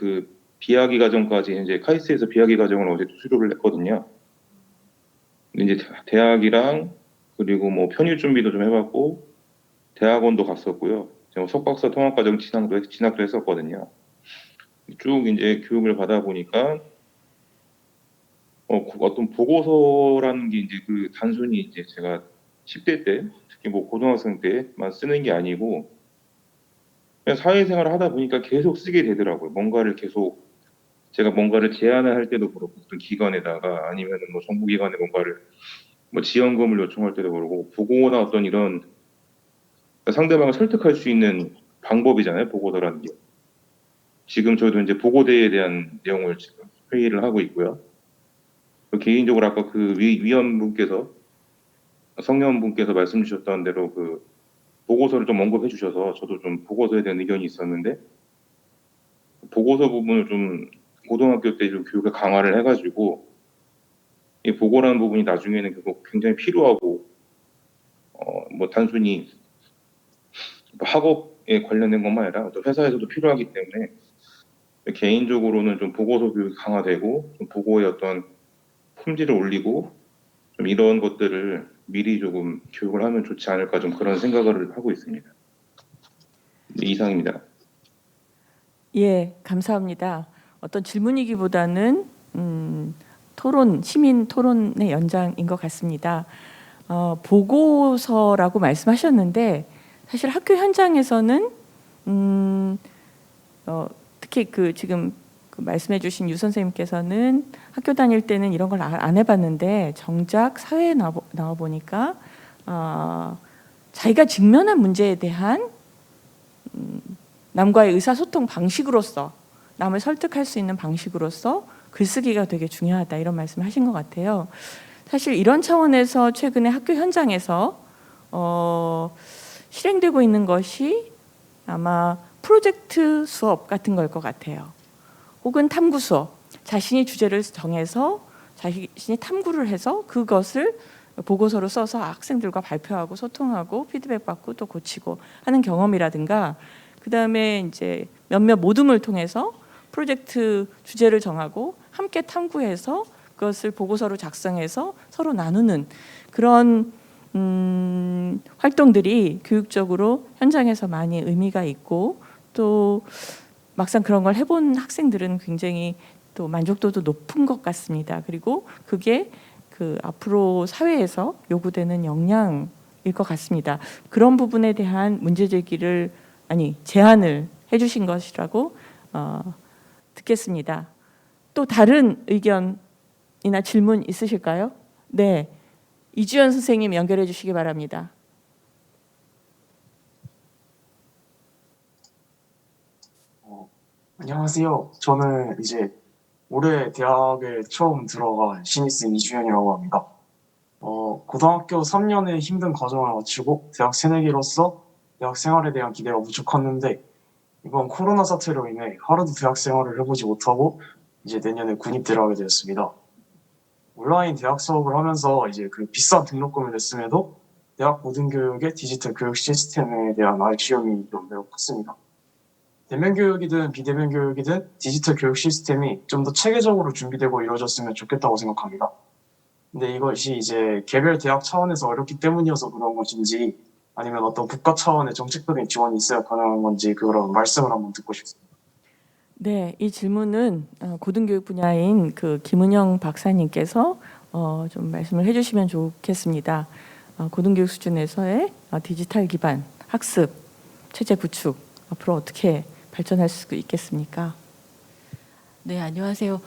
비학위 과정까지 이제 카이스트에서 비학위 과정을 어제 수료를 했거든요. 근데 이제 대학이랑 그리고 편입 준비도 좀 해봤고 대학원도 갔었고요. 제가 석박사 통합 과정 진학도 했었거든요. 쭉 이제 교육을 받아 보니까 어떤 보고서라는 게 이제 단순히 이제 제가 10대 때 특히 고등학생 때만 쓰는 게 아니고 그냥 사회생활을 하다 보니까 계속 쓰게 되더라고요. 제가 뭔가를 제안을 할 때도 그렇고 어떤 기관에다가 아니면은 정부기관에 뭔가를 지원금을 요청할 때도 그렇고 보고나 어떤 이런 상대방을 설득할 수 있는 방법이잖아요. 보고서라는 게. 지금 저희도 이제 보고대에 대한 내용을 지금 회의를 하고 있고요. 개인적으로 아까 위원분께서 성년분께서 말씀 주셨던 대로 보고서를 좀 언급해 주셔서 저도 좀 보고서에 대한 의견이 있었는데 보고서 부분을 좀 고등학교 때 좀 교육을 강화를 해가지고 이 보고라는 부분이 나중에는 굉장히 필요하고 단순히 학업에 관련된 것만 아니라 또 회사에서도 필요하기 때문에 개인적으로는 좀 보고서 교육이 강화되고 좀 보고의 어떤 품질을 올리고 좀 이런 것들을 미리 조금 교육을 하면 좋지 않을까 좀 그런 생각을 하고 있습니다. 네, 이상입니다. 예, 감사합니다. 어떤 질문이기보다는 토론, 시민 토론의 연장인 것 같습니다. 보고서라고 말씀하셨는데 사실 학교 현장에서는 특히 그 지금 그 말씀해주신 유 선생님께서는 학교 다닐 때는 이런 걸 안 해봤는데 정작 사회에 나와 보니까 자기가 직면한 문제에 대한 남과의 의사소통 방식으로서 남을 설득할 수 있는 방식으로서 글쓰기가 되게 중요하다 이런 말씀을 하신 것 같아요. 사실 이런 차원에서 최근에 학교 현장에서 실행되고 있는 것이 아마 프로젝트 수업 같은 걸 것 같아요. 혹은 탐구 수업, 자신이 주제를 정해서 자신이 탐구를 해서 그것을 보고서로 써서 학생들과 발표하고 소통하고 피드백 받고 또 고치고 하는 경험이라든가, 그다음에 이제 몇몇 모둠을 통해서 프로젝트 주제를 정하고 함께 탐구해서 그것을 보고서로 작성해서 서로 나누는 그런 활동들이 교육적으로 현장에서 많이 의미가 있고, 또 막상 그런 걸 해본 학생들은 굉장히 또 만족도도 높은 것 같습니다. 그리고 그게 그 앞으로 사회에서 요구되는 역량일 것 같습니다. 그런 부분에 대한 문제 제기를 제안을 해주신 것이라고 듣겠습니다. 또 다른 의견이나 질문 있으실까요? 네, 이주연 선생님 연결해 주시기 바랍니다. 안녕하세요. 저는 이제 올해 대학에 처음 들어간 신입생 이주연이라고 합니다. 고등학교 3년의 힘든 과정을 마치고 대학 새내기로서 대학 생활에 대한 기대가 무척 컸는데, 이번 코로나 사태로 인해 하루도 대학 생활을 해보지 못하고 이제 내년에 군입 들어가게 되었습니다. 온라인 대학 수업을 하면서 이제 그 비싼 등록금을 냈음에도 대학 고등교육의 디지털 교육 시스템에 대한 아쉬움이 좀 매우 컸습니다. 대면 교육이든 비대면 교육이든 디지털 교육 시스템이 좀 더 체계적으로 준비되고 이루어졌으면 좋겠다고 생각합니다. 근데 이것이 이제 개별 대학 차원에서 어렵기 때문이어서 그런 것인지, 아니면 어떤 국가 차원의 정책적인 지원이 있어야 가능한 건지 그런 말씀을 한번 듣고 싶습니다. 네, 이 질문은 고등교육 분야인 그 김은영 박사님께서 좀 말씀을 해주시면 좋겠습니다. 고등교육 수준에서의 디지털 기반 학습 체제 구축 앞으로 어떻게 발전할 수 있겠습니까? 네, 안녕하세요.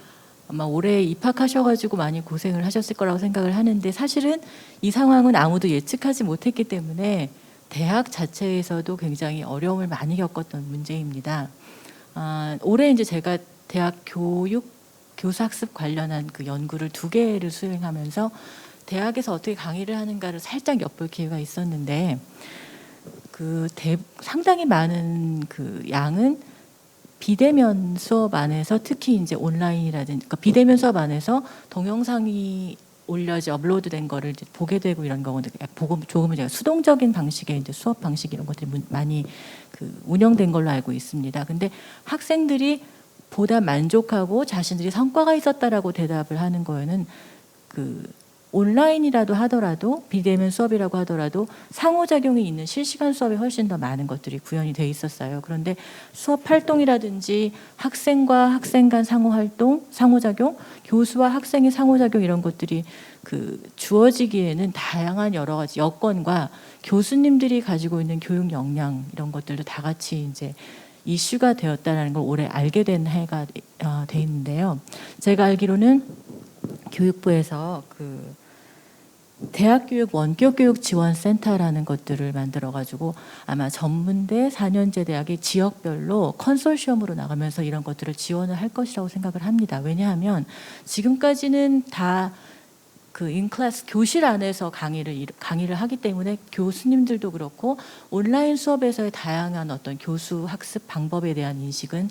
아마 올해 입학하셔가지고 많이 고생을 하셨을 거라고 생각을 하는데, 사실은 이 상황은 아무도 예측하지 못했기 때문에 대학 자체에서도 굉장히 어려움을 많이 겪었던 문제입니다. 올해 이제 제가 대학 교수 학습 관련한 그 연구를 2개를 수행하면서 대학에서 어떻게 강의를 하는가를 살짝 엿볼 기회가 있었는데, 상당히 많은 그 양은 비대면 수업 안에서, 특히 이제 온라인이라든지 그러니까 비대면 수업 안에서 동영상이 업로드된 거를 이제 보게 되고 이런 경우는 조금은 제가 수동적인 방식의 이제 수업 방식 이런 것들이 많이 그 운영된 걸로 알고 있습니다. 근데 학생들이 보다 만족하고 자신들이 성과가 있었다라고 대답을 하는 거에는 그 온라인이라도 하더라도 비대면 수업이라고 하더라도 상호작용이 있는 실시간 수업이 훨씬 더 많은 것들이 구현이 돼 있었어요. 그런데 수업 활동이라든지 학생과 학생 간 상호활동, 상호작용, 교수와 학생의 상호작용 이런 것들이 그 주어지기에는 다양한 여러 가지 여건과 교수님들이 가지고 있는 교육 역량 이런 것들도 다 같이 이제 이슈가 되었다는 걸 올해 알게 된 해가 돼 있는데요. 제가 알기로는 교육부에서 그 대학교육 원격교육지원센터라는 것들을 만들어가지고 아마 전문대, 4년제 대학이 지역별로 컨소시엄으로 나가면서 이런 것들을 지원을 할 것이라고 생각을 합니다. 왜냐하면 지금까지는 다 그 인클래스 교실 안에서 강의를 하기 때문에 교수님들도 그렇고 온라인 수업에서의 다양한 어떤 교수 학습 방법에 대한 인식은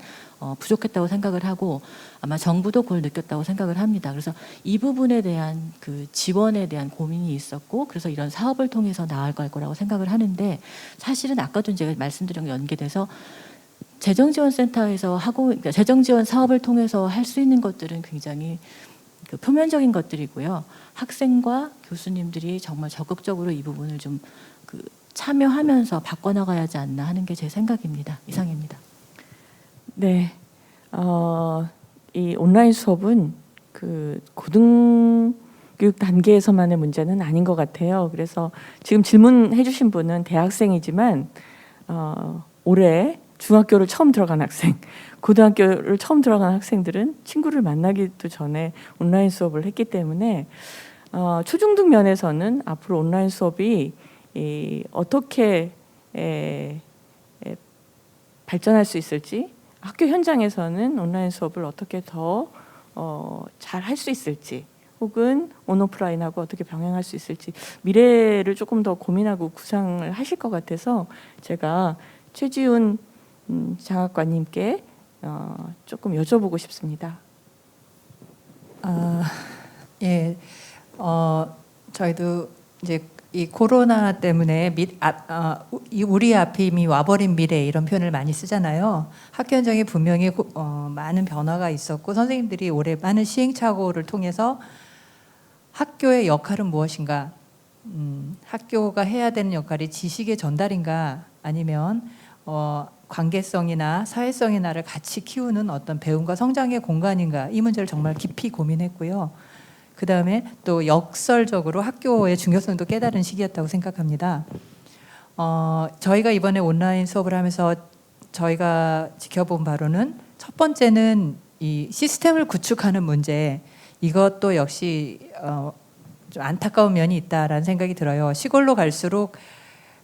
부족했다고 생각을 하고 아마 정부도 그걸 느꼈다고 생각을 합니다. 그래서 이 부분에 대한 그 지원에 대한 고민이 있었고, 그래서 이런 사업을 통해서 나아갈 거라고 생각을 하는데, 사실은 아까도 제가 말씀드린 게 연계돼서 재정지원센터에서 그러니까 재정지원 사업을 통해서 할 수 있는 것들은 굉장히 그 표면적인 것들이고요. 학생과 교수님들이 정말 적극적으로 이 부분을 좀 그 참여하면서 바꿔나가야 하지 않나 하는 게 제 생각입니다. 이상입니다. 네, 이 온라인 수업은 그 고등교육 단계에서만의 문제는 아닌 것 같아요. 그래서 지금 질문해주신 분은 대학생이지만 올해 중학교를 처음 들어간 학생, 고등학교를 처음 들어간 학생들은 친구를 만나기도 전에 온라인 수업을 했기 때문에 초중등 면에서는 앞으로 온라인 수업이 어떻게 발전할 수 있을지, 학교 현장에서는 온라인 수업을 어떻게 더 잘 할 수 있을지, 혹은 온오프라인하고 어떻게 병행할 수 있을지 미래를 조금 더 고민하고 구상을 하실 것 같아서 제가 최지훈 장학관님께 조금 여쭤보고 싶습니다. 예, 저희도 이제 이 코로나 때문에 우리 앞이 이미 와버린 미래 이런 표현을 많이 쓰잖아요. 학교 현장에 분명히 많은 변화가 있었고 선생님들이 올해 많은 시행착오를 통해서 학교의 역할은 무엇인가, 학교가 해야 되는 역할이 지식의 전달인가 아니면 관계성이나 사회성이나를 같이 키우는 어떤 배움과 성장의 공간인가, 이 문제를 정말 깊이 고민했고요. 그 다음에 또 역설적으로 학교의 중요성도 깨달은 시기였다고 생각합니다. 저희가 이번에 온라인 수업을 하면서 저희가 지켜본 바로는 첫 번째는 이 시스템을 구축하는 문제, 이것도 역시 좀 안타까운 면이 있다라는 생각이 들어요. 시골로 갈수록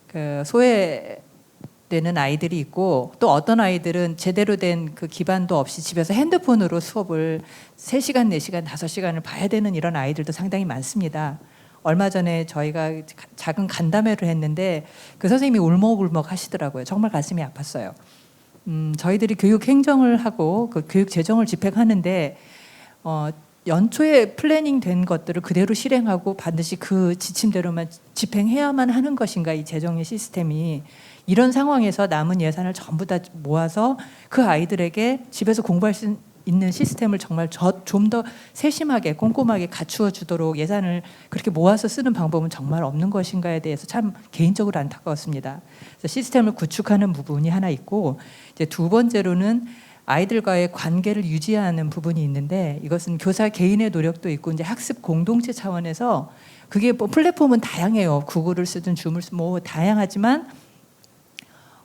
그 소외되는 아이들이 있고, 또 어떤 아이들은 제대로 된 그 기반도 없이 집에서 핸드폰으로 수업을 3시간, 4시간, 5시간을 봐야 되는 이런 아이들도 상당히 많습니다. 얼마 전에 저희가 작은 간담회를 했는데 그 선생님이 울먹울먹 하시더라고요. 정말 가슴이 아팠어요. 저희들이 교육 행정을 하고 그 교육 재정을 집행하는데 연초에 플래닝 된 것들을 그대로 실행하고 반드시 그 지침대로만 집행해야만 하는 것인가, 이 재정의 시스템이. 이런 상황에서 남은 예산을 전부 다 모아서 그 아이들에게 집에서 공부할 수 있는 시스템을 정말 좀 더 세심하게 꼼꼼하게 갖추어 주도록 예산을 그렇게 모아서 쓰는 방법은 정말 없는 것인가에 대해서 참 개인적으로 안타까웠습니다. 그래서 시스템을 구축하는 부분이 하나 있고, 이제 두 번째로는 아이들과의 관계를 유지하는 부분이 있는데, 이것은 교사 개인의 노력도 있고 이제 학습 공동체 차원에서 그게 뭐 플랫폼은 다양해요. 구글을 쓰든 줌을 쓰든 뭐 다양하지만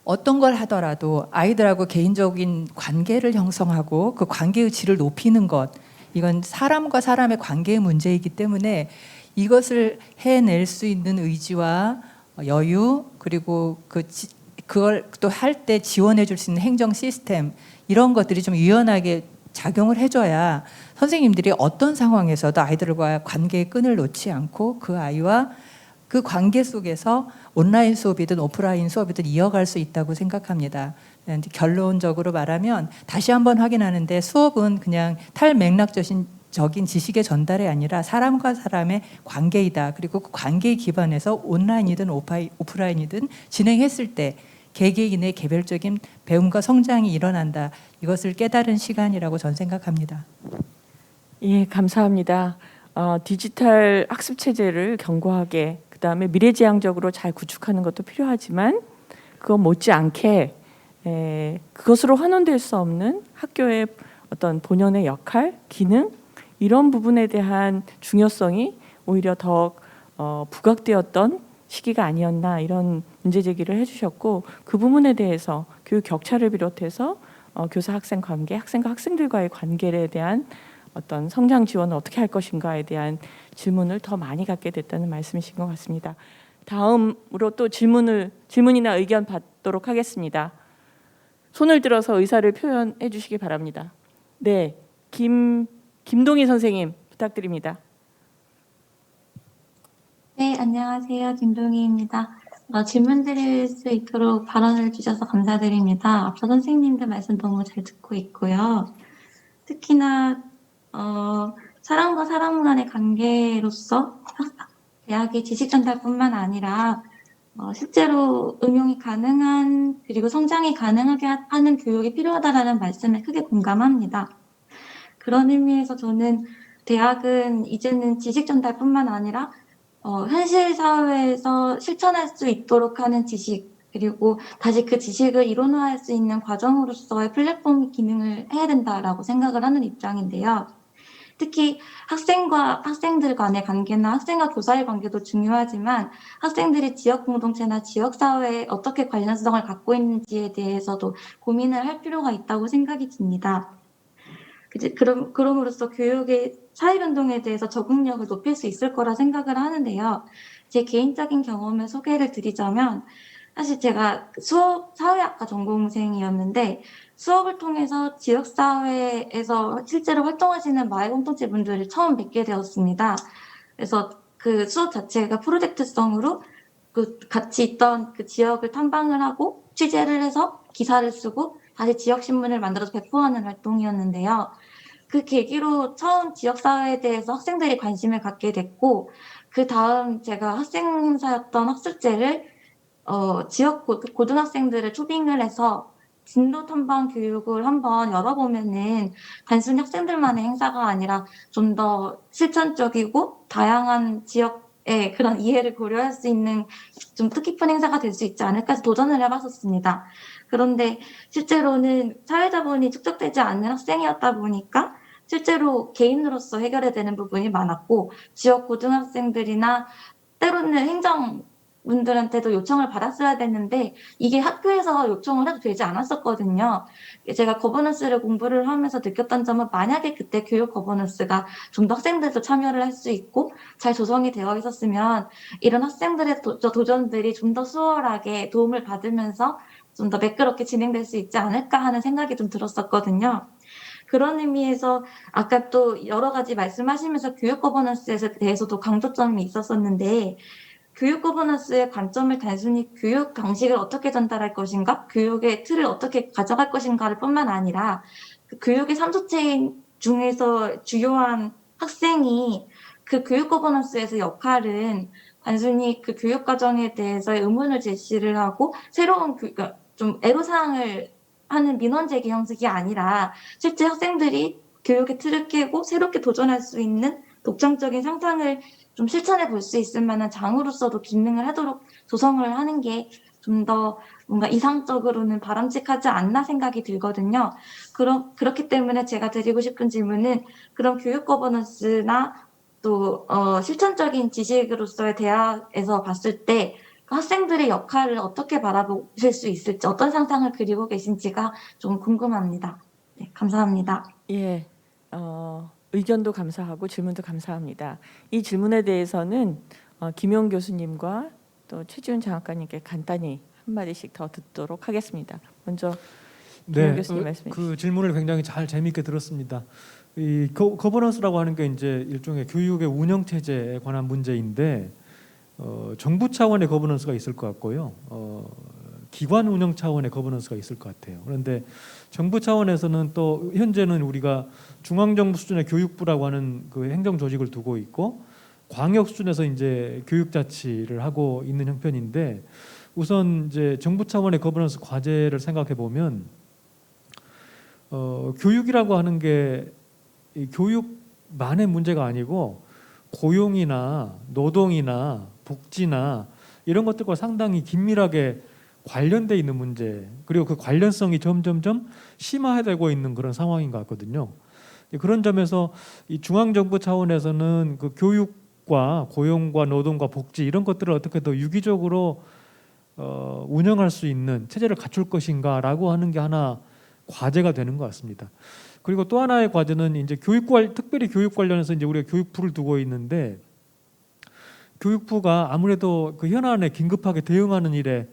어떤 걸 하더라도 아이들하고 개인적인 관계를 형성하고 그 관계의 질을 높이는 것, 이건 사람과 사람의 관계의 문제이기 때문에 이것을 해낼 수 있는 의지와 여유, 그리고 그걸 또 할 때 지원해 줄 수 있는 행정 시스템, 이런 것들이 좀 유연하게 작용을 해줘야 선생님들이 어떤 상황에서도 아이들과 관계의 끈을 놓지 않고 그 아이와 그 관계 속에서 온라인 수업이든 오프라인 수업이든 이어갈 수 있다고 생각합니다. 결론적으로 말하면 다시 한번 확인하는데, 수업은 그냥 탈맥락적인 지식의 전달이 아니라 사람과 사람의 관계이다. 그리고 그 관계에 기반해서 온라인이든 오프라인이든 진행했을 때 개개인의 개별적인 배움과 성장이 일어난다. 이것을 깨달은 시간이라고 저는 생각합니다. 예, 감사합니다. 디지털 학습 체제를 견고하게, 그다음에 미래지향적으로 잘 구축하는 것도 필요하지만 그것 못지않게 그것으로 환원될 수 없는 학교의 어떤 본연의 역할, 기능, 이런 부분에 대한 중요성이 오히려 더 부각되었던 시기가 아니었나, 이런 문제 제기를 해주셨고, 그 부분에 대해서 교육 격차를 비롯해서 교사 학생 관계, 학생과 학생들과의 관계에 대한 어떤 성장 지원을 어떻게 할 것인가에 대한 질문을 더 많이 갖게 됐다는 말씀이신 것 같습니다. 다음으로 또 질문이나 의견 받도록 하겠습니다. 손을 들어서 의사를 표현해 주시기 바랍니다. 네, 김동희 선생님 부탁드립니다. 네, 안녕하세요. 김동희입니다. 질문 드릴 수 있도록 발언을 주셔서 감사드립니다. 앞서 선생님들 말씀 너무 잘 듣고 있고요. 특히나 사람과 사람 간의 관계로서 대학의 지식 전달뿐만 아니라 실제로 응용이 가능한 그리고 성장이 가능하게 하는 교육이 필요하다라는 말씀에 크게 공감합니다. 그런 의미에서 저는 대학은 이제는 지식 전달뿐만 아니라 현실 사회에서 실천할 수 있도록 하는 지식, 그리고 다시 그 지식을 이론화할 수 있는 과정으로서의 플랫폼 기능을 해야 된다라고 생각을 하는 입장인데요. 특히 학생과 학생들 간의 관계나 학생과 교사의 관계도 중요하지만 학생들이 지역 공동체나 지역 사회에 어떻게 관련성을 갖고 있는지에 대해서도 고민을 할 필요가 있다고 생각이 듭니다. 그럼으로써 교육의 사회변동에 대해서 적응력을 높일 수 있을 거라 생각을 하는데요. 제 개인적인 경험을 소개를 드리자면 사실 제가 사회학과 전공생이었는데 수업을 통해서 지역사회에서 실제로 활동하시는 마을 공동체 분들을 처음 뵙게 되었습니다. 그래서 그 수업 자체가 프로젝트성으로 같이 있던 그 지역을 탐방을 하고 취재를 해서 기사를 쓰고 다시 지역신문을 만들어서 배포하는 활동이었는데요. 그 계기로 처음 지역사회에 대해서 학생들이 관심을 갖게 됐고, 그 다음 제가 학생사였던 학습제를 지역 고등학생들을 초빙을 해서 진도 탐방 교육을 한번 열어보면은 단순히 학생들만의 행사가 아니라 좀 더 실천적이고 다양한 지역의 그런 이해를 고려할 수 있는 좀 뜻깊은 행사가 될 수 있지 않을까 해서 도전을 해봤었습니다. 그런데 실제로는 사회자본이 축적되지 않는 학생이었다 보니까 실제로 개인으로서 해결해야 되는 부분이 많았고, 지역 고등학생들이나 때로는 행정분들한테도 요청을 받았어야 됐는데 이게 학교에서 요청을 해도 되지 않았었거든요. 제가 거버넌스를 공부를 하면서 느꼈던 점은 만약에 그때 교육 거버넌스가 좀 더 학생들도 참여를 할 수 있고 잘 조성이 되어 있었으면 이런 학생들의 도전들이 좀 더 수월하게 도움을 받으면서 좀 더 매끄럽게 진행될 수 있지 않을까 하는 생각이 좀 들었었거든요. 그런 의미에서 아까 또 여러 가지 말씀하시면서 교육 거버넌스에 대해서도 강조점이 있었었는데, 교육 거버넌스의 관점을 단순히 교육 방식을 어떻게 전달할 것인가, 교육의 틀을 어떻게 가져갈 것인가를 뿐만 아니라 그 교육의 3조체인 중에서 주요한 학생이 그 교육 거버넌스에서 역할은 단순히 그 교육 과정에 대해서의 의문을 제시를 하고 새로운 그러니까 좀 애로사항을 하는 민원 제기 형식이 아니라 실제 학생들이 교육의 틀을 깨고 새롭게 도전할 수 있는 독창적인 상상을 좀 실천해 볼 수 있을 만한 장으로서도 기능을 하도록 조성을 하는 게 좀 더 뭔가 이상적으로는 바람직하지 않나 생각이 들거든요. 그렇기 때문에 제가 드리고 싶은 질문은 그런 교육 거버넌스나 또 실천적인 지식으로서의 대학에서 봤을 때 학생들의 역할을 어떻게 바라보실 수 있을지, 어떤 상상을 그리고 계신지가 좀 궁금합니다. 네, 감사합니다. 예, 의견도 감사하고 질문도 감사합니다. 이 질문에 대해서는 김용 교수님과 또 최지훈 장학관님께 간단히 한마디씩 더 듣도록 하겠습니다. 먼저 김용 교수님 말씀해 주시죠. 그 질문을 굉장히 잘 재미있게 들었습니다. 이 거버넌스라고 하는 게 이제 일종의 교육의 운영 체제에 관한 문제인데 정부 차원의 거버넌스가 있을 것 같고요. 기관 운영 차원의 거버넌스가 있을 것 같아요. 그런데 정부 차원에서는 또 현재는 우리가 중앙정부 수준의 교육부라고 하는 그 행정 조직을 두고 있고 광역 수준에서 이제 교육자치를 하고 있는 형편인데, 우선 이제 정부 차원의 거버넌스 과제를 생각해 보면 교육이라고 하는 게 교육만의 문제가 아니고 고용이나 노동이나 복지나 이런 것들과 상당히 긴밀하게 관련돼 있는 문제, 그리고 그 관련성이 점점점 심화되고 있는 그런 상황인 것 같거든요. 그런 점에서 이 중앙정부 차원에서는 그 교육과 고용과 노동과 복지 이런 것들을 어떻게 더 유기적으로 운영할 수 있는 체제를 갖출 것인가라고 하는 게 하나 과제가 되는 것 같습니다. 그리고 또 하나의 과제는 이제 특별히 교육 관련해서 이제 우리가 교육부를 두고 있는데, 교육부가 아무래도 그 현안에 긴급하게 대응하는 일에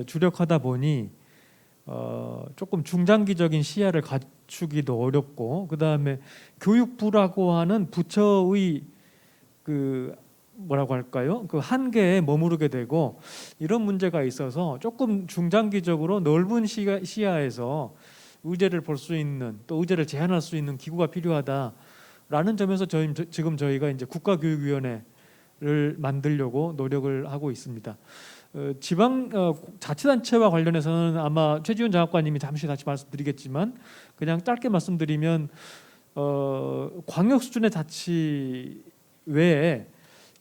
주력하다 보니 조금 중장기적인 시야를 갖추기도 어렵고, 그 다음에 교육부라고 하는 부처의 그 뭐라고 할까요? 그 한계에 머무르게 되고, 이런 문제가 있어서 조금 중장기적으로 넓은 시야에서 의제를 볼 수 있는, 또 의제를 제안할 수 있는 기구가 필요하다라는 점에서 지금 저희가 이제 국가교육위원회를 만들려고 노력을 하고 있습니다. 지방 자치단체와 관련해서는 아마 최지훈 장학관님이 잠시 다시 말씀드리겠지만 그냥 짧게 말씀드리면 광역 수준의 자치 외에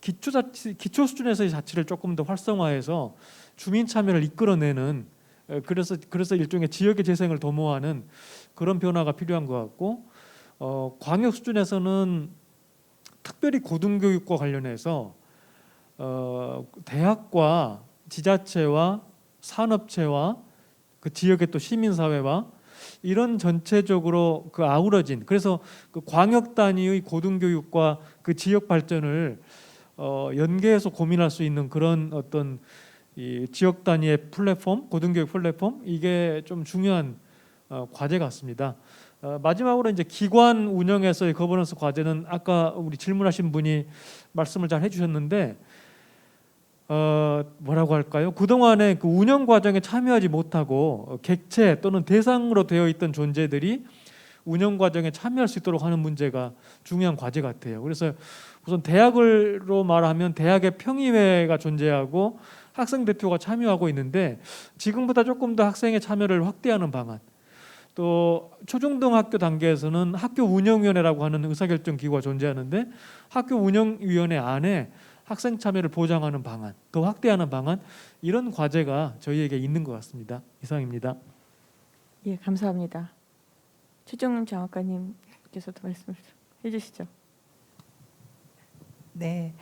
기초 수준에서의 자치를 조금 더 활성화해서 주민 참여를 이끌어내는 그래서 일종의 지역의 재생을 도모하는 그런 변화가 필요한 것 같고 광역 수준에서는 특별히 고등교육과 관련해서 대학과 지자체와 산업체와 그 지역의 또 시민사회와 이런 전체적으로 그 아우러진 그래서 그 광역 단위의 고등교육과 그 지역 발전을 연계해서 고민할 수 있는 그런 어떤 이 지역 단위의 플랫폼, 고등교육 플랫폼 이게 좀 중요한 과제 같습니다. 마지막으로 이제 기관 운영에서의 거버넌스 과제는 아까 우리 질문하신 분이 말씀을 잘 해주셨는데 뭐라고 할까요? 그동안에 그 운영 과정에 참여하지 못하고 객체 또는 대상으로 되어 있던 존재들이 운영 과정에 참여할 수 있도록 하는 문제가 중요한 과제 같아요. 그래서 우선 대학으로 말하면 대학의 평의회가 존재하고 학생 대표가 참여하고 있는데 지금보다 조금 더 학생의 참여를 확대하는 방안 또 초중등학교 단계에서는 학교 운영위원회라고 하는 의사결정 기구가 존재하는데 학교 운영위원회 안에 학생 참여를 보장하는 방안, 더 확대하는 방안 이런 과제가 저희에게 있는 것 같습니다. 이상입니다. 예, 감사합니다. 최정림 장학관님께서도 말씀을 해주시죠. 네,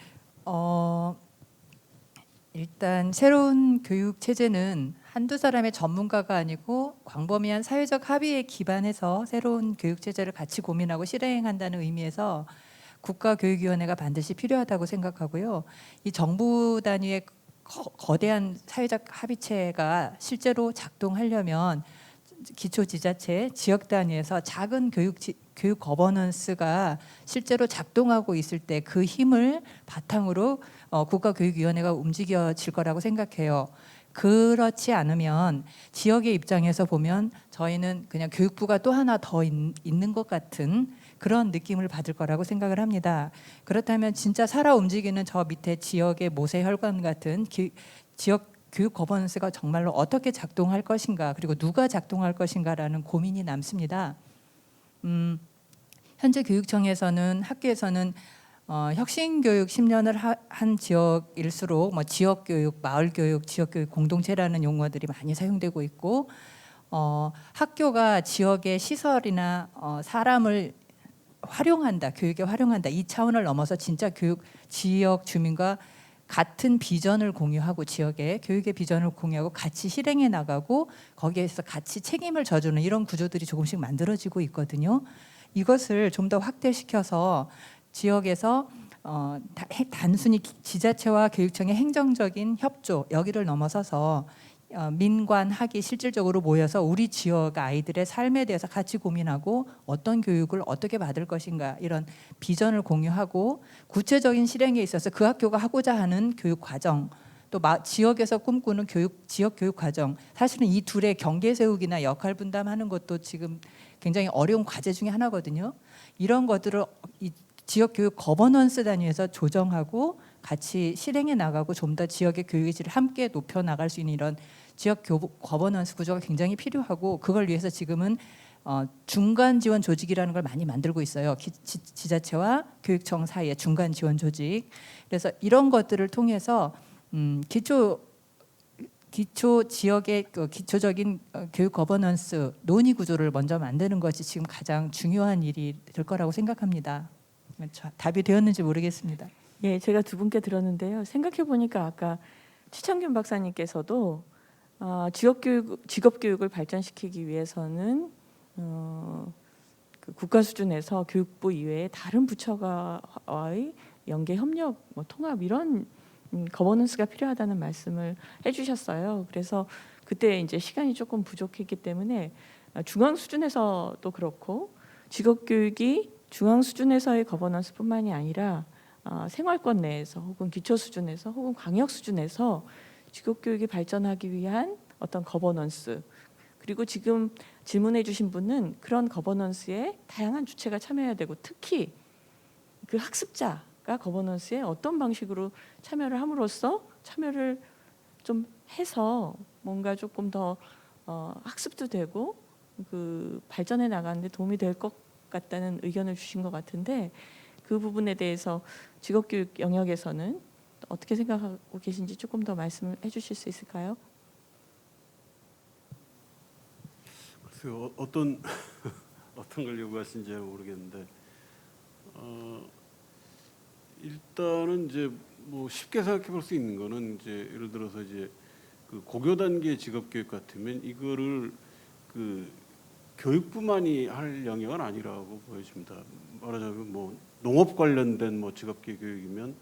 일단 새로운 교육 체제는 한두 사람의 전문가가 아니고 광범위한 사회적 합의에 기반해서 새로운 교육 체제를 같이 고민하고 실행한다는 의미에서 국가교육위원회가 반드시 필요하다고 생각하고요. 이 정부 단위의 거대한 사회적 합의체가 실제로 작동하려면 기초지자체, 지역 단위에서 작은 교육 거버넌스가 실제로 작동하고 있을 때 그 힘을 바탕으로 국가교육위원회가 움직여질 거라고 생각해요. 그렇지 않으면 지역의 입장에서 보면 저희는 그냥 교육부가 또 하나 더 있는 것 같은 그런 느낌을 받을 거라고 생각을 합니다. 그렇다면 진짜 살아 움직이는 저 밑에 지역의 모세혈관 같은 지역 교육 거버넌스가 정말로 어떻게 작동할 것인가 그리고 누가 작동할 것인가라는 고민이 남습니다. 현재 교육청에서는 학교에서는 혁신교육 10년을 한 지역일수록 뭐 지역교육, 마을교육, 지역교육 공동체라는 용어들이 많이 사용되고 있고 학교가 지역의 시설이나 사람을 활용한다, 교육에 활용한다 이 차원을 넘어서 진짜 지역 주민과 같은 비전을 공유하고 지역의 교육의 비전을 공유하고 같이 실행해 나가고 거기에서 같이 책임을 져주는 이런 구조들이 조금씩 만들어지고 있거든요. 이것을 좀 더 확대시켜서 지역에서 단순히 지자체와 교육청의 행정적인 협조 여기를 넘어서서 민관, 학이 실질적으로 모여서 우리 지역 아이들의 삶에 대해서 같이 고민하고 어떤 교육을 어떻게 받을 것인가 이런 비전을 공유하고 구체적인 실행에 있어서 그 학교가 하고자 하는 교육 과정 또 지역에서 꿈꾸는 지역 교육 과정 사실은 이 둘의 경계 세우기나 역할 분담하는 것도 지금 굉장히 어려운 과제 중에 하나거든요. 이런 것들을 이 지역 교육 거버넌스 단위에서 조정하고 같이 실행해 나가고 좀 더 지역의 교육의 질을 함께 높여 나갈 수 있는 이런 지역 거버넌스 구조가 굉장히 필요하고 그걸 위해서 지금은 중간 지원 조직이라는 걸 많이 만들고 있어요. 지자체와 교육청 사이의 중간 지원 조직. 그래서 이런 것들을 통해서 기초 지역의 기초적인 교육 거버넌스 논의 구조를 먼저 만드는 것이 지금 가장 중요한 일이 될 거라고 생각합니다. 답이 되었는지 모르겠습니다. 예, 제가 두 분께 들었는데요. 생각해 보니까 아까 최창균 박사님께서도 직업교육을 발전시키기 위해서는 그 국가 수준에서 교육부 이외에 다른 부처와의 연계 협력, 통합 이런 거버넌스가 필요하다는 말씀을 해주셨어요. 그래서 그때 이제 시간이 조금 부족했기 때문에 중앙 수준에서도 그렇고 직업교육이 중앙 수준에서의 거버넌스뿐만이 아니라 생활권 내에서 혹은 기초 수준에서 혹은 광역 수준에서 직업교육이 발전하기 위한 어떤 거버넌스 그리고 지금 질문해 주신 분은 그런 거버넌스에 다양한 주체가 참여해야 되고 특히 그 학습자가 거버넌스에 어떤 방식으로 참여를 함으로써 참여를 좀 해서 뭔가 조금 더 학습도 되고 그 발전해 나가는데 도움이 될 것 같다는 의견을 주신 것 같은데 그 부분에 대해서 직업교육 영역에서는 어떻게 생각하고 계신지 조금 더 말씀을 해주실 수 있을까요? 글쎄요, 어떤 걸 요구하신지 모르겠는데 일단은 이제 뭐 쉽게 생각해 볼 수 있는 거는 이제 예를 들어서 이제 그 고교 단계 직업 교육 같으면 이거를 그 교육부만이 할 영역은 아니라고 보여집니다. 말하자면 뭐 농업 관련된 뭐 직업 교육이면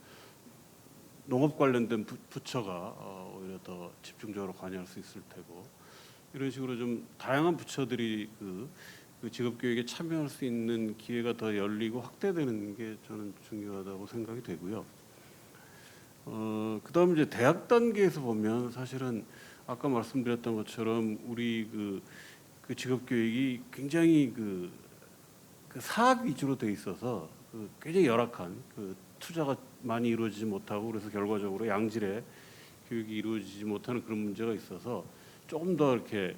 농업 관련된 부처가 오히려 더 집중적으로 관여할 수 있을 테고 이런 식으로 좀 다양한 부처들이 그 직업 교육에 참여할 수 있는 기회가 더 열리고 확대되는 게 저는 중요하다고 생각이 되고요. 그다음 이제 대학 단계에서 보면 사실은 아까 말씀드렸던 것처럼 우리 그 직업 교육이 굉장히 그 사학 위주로 돼 있어서 굉장히 열악한 투자가 많이 이루어지지 못하고 그래서 결과적으로 양질의 교육이 이루어지지 못하는 그런 문제가 있어서 조금 더 이렇게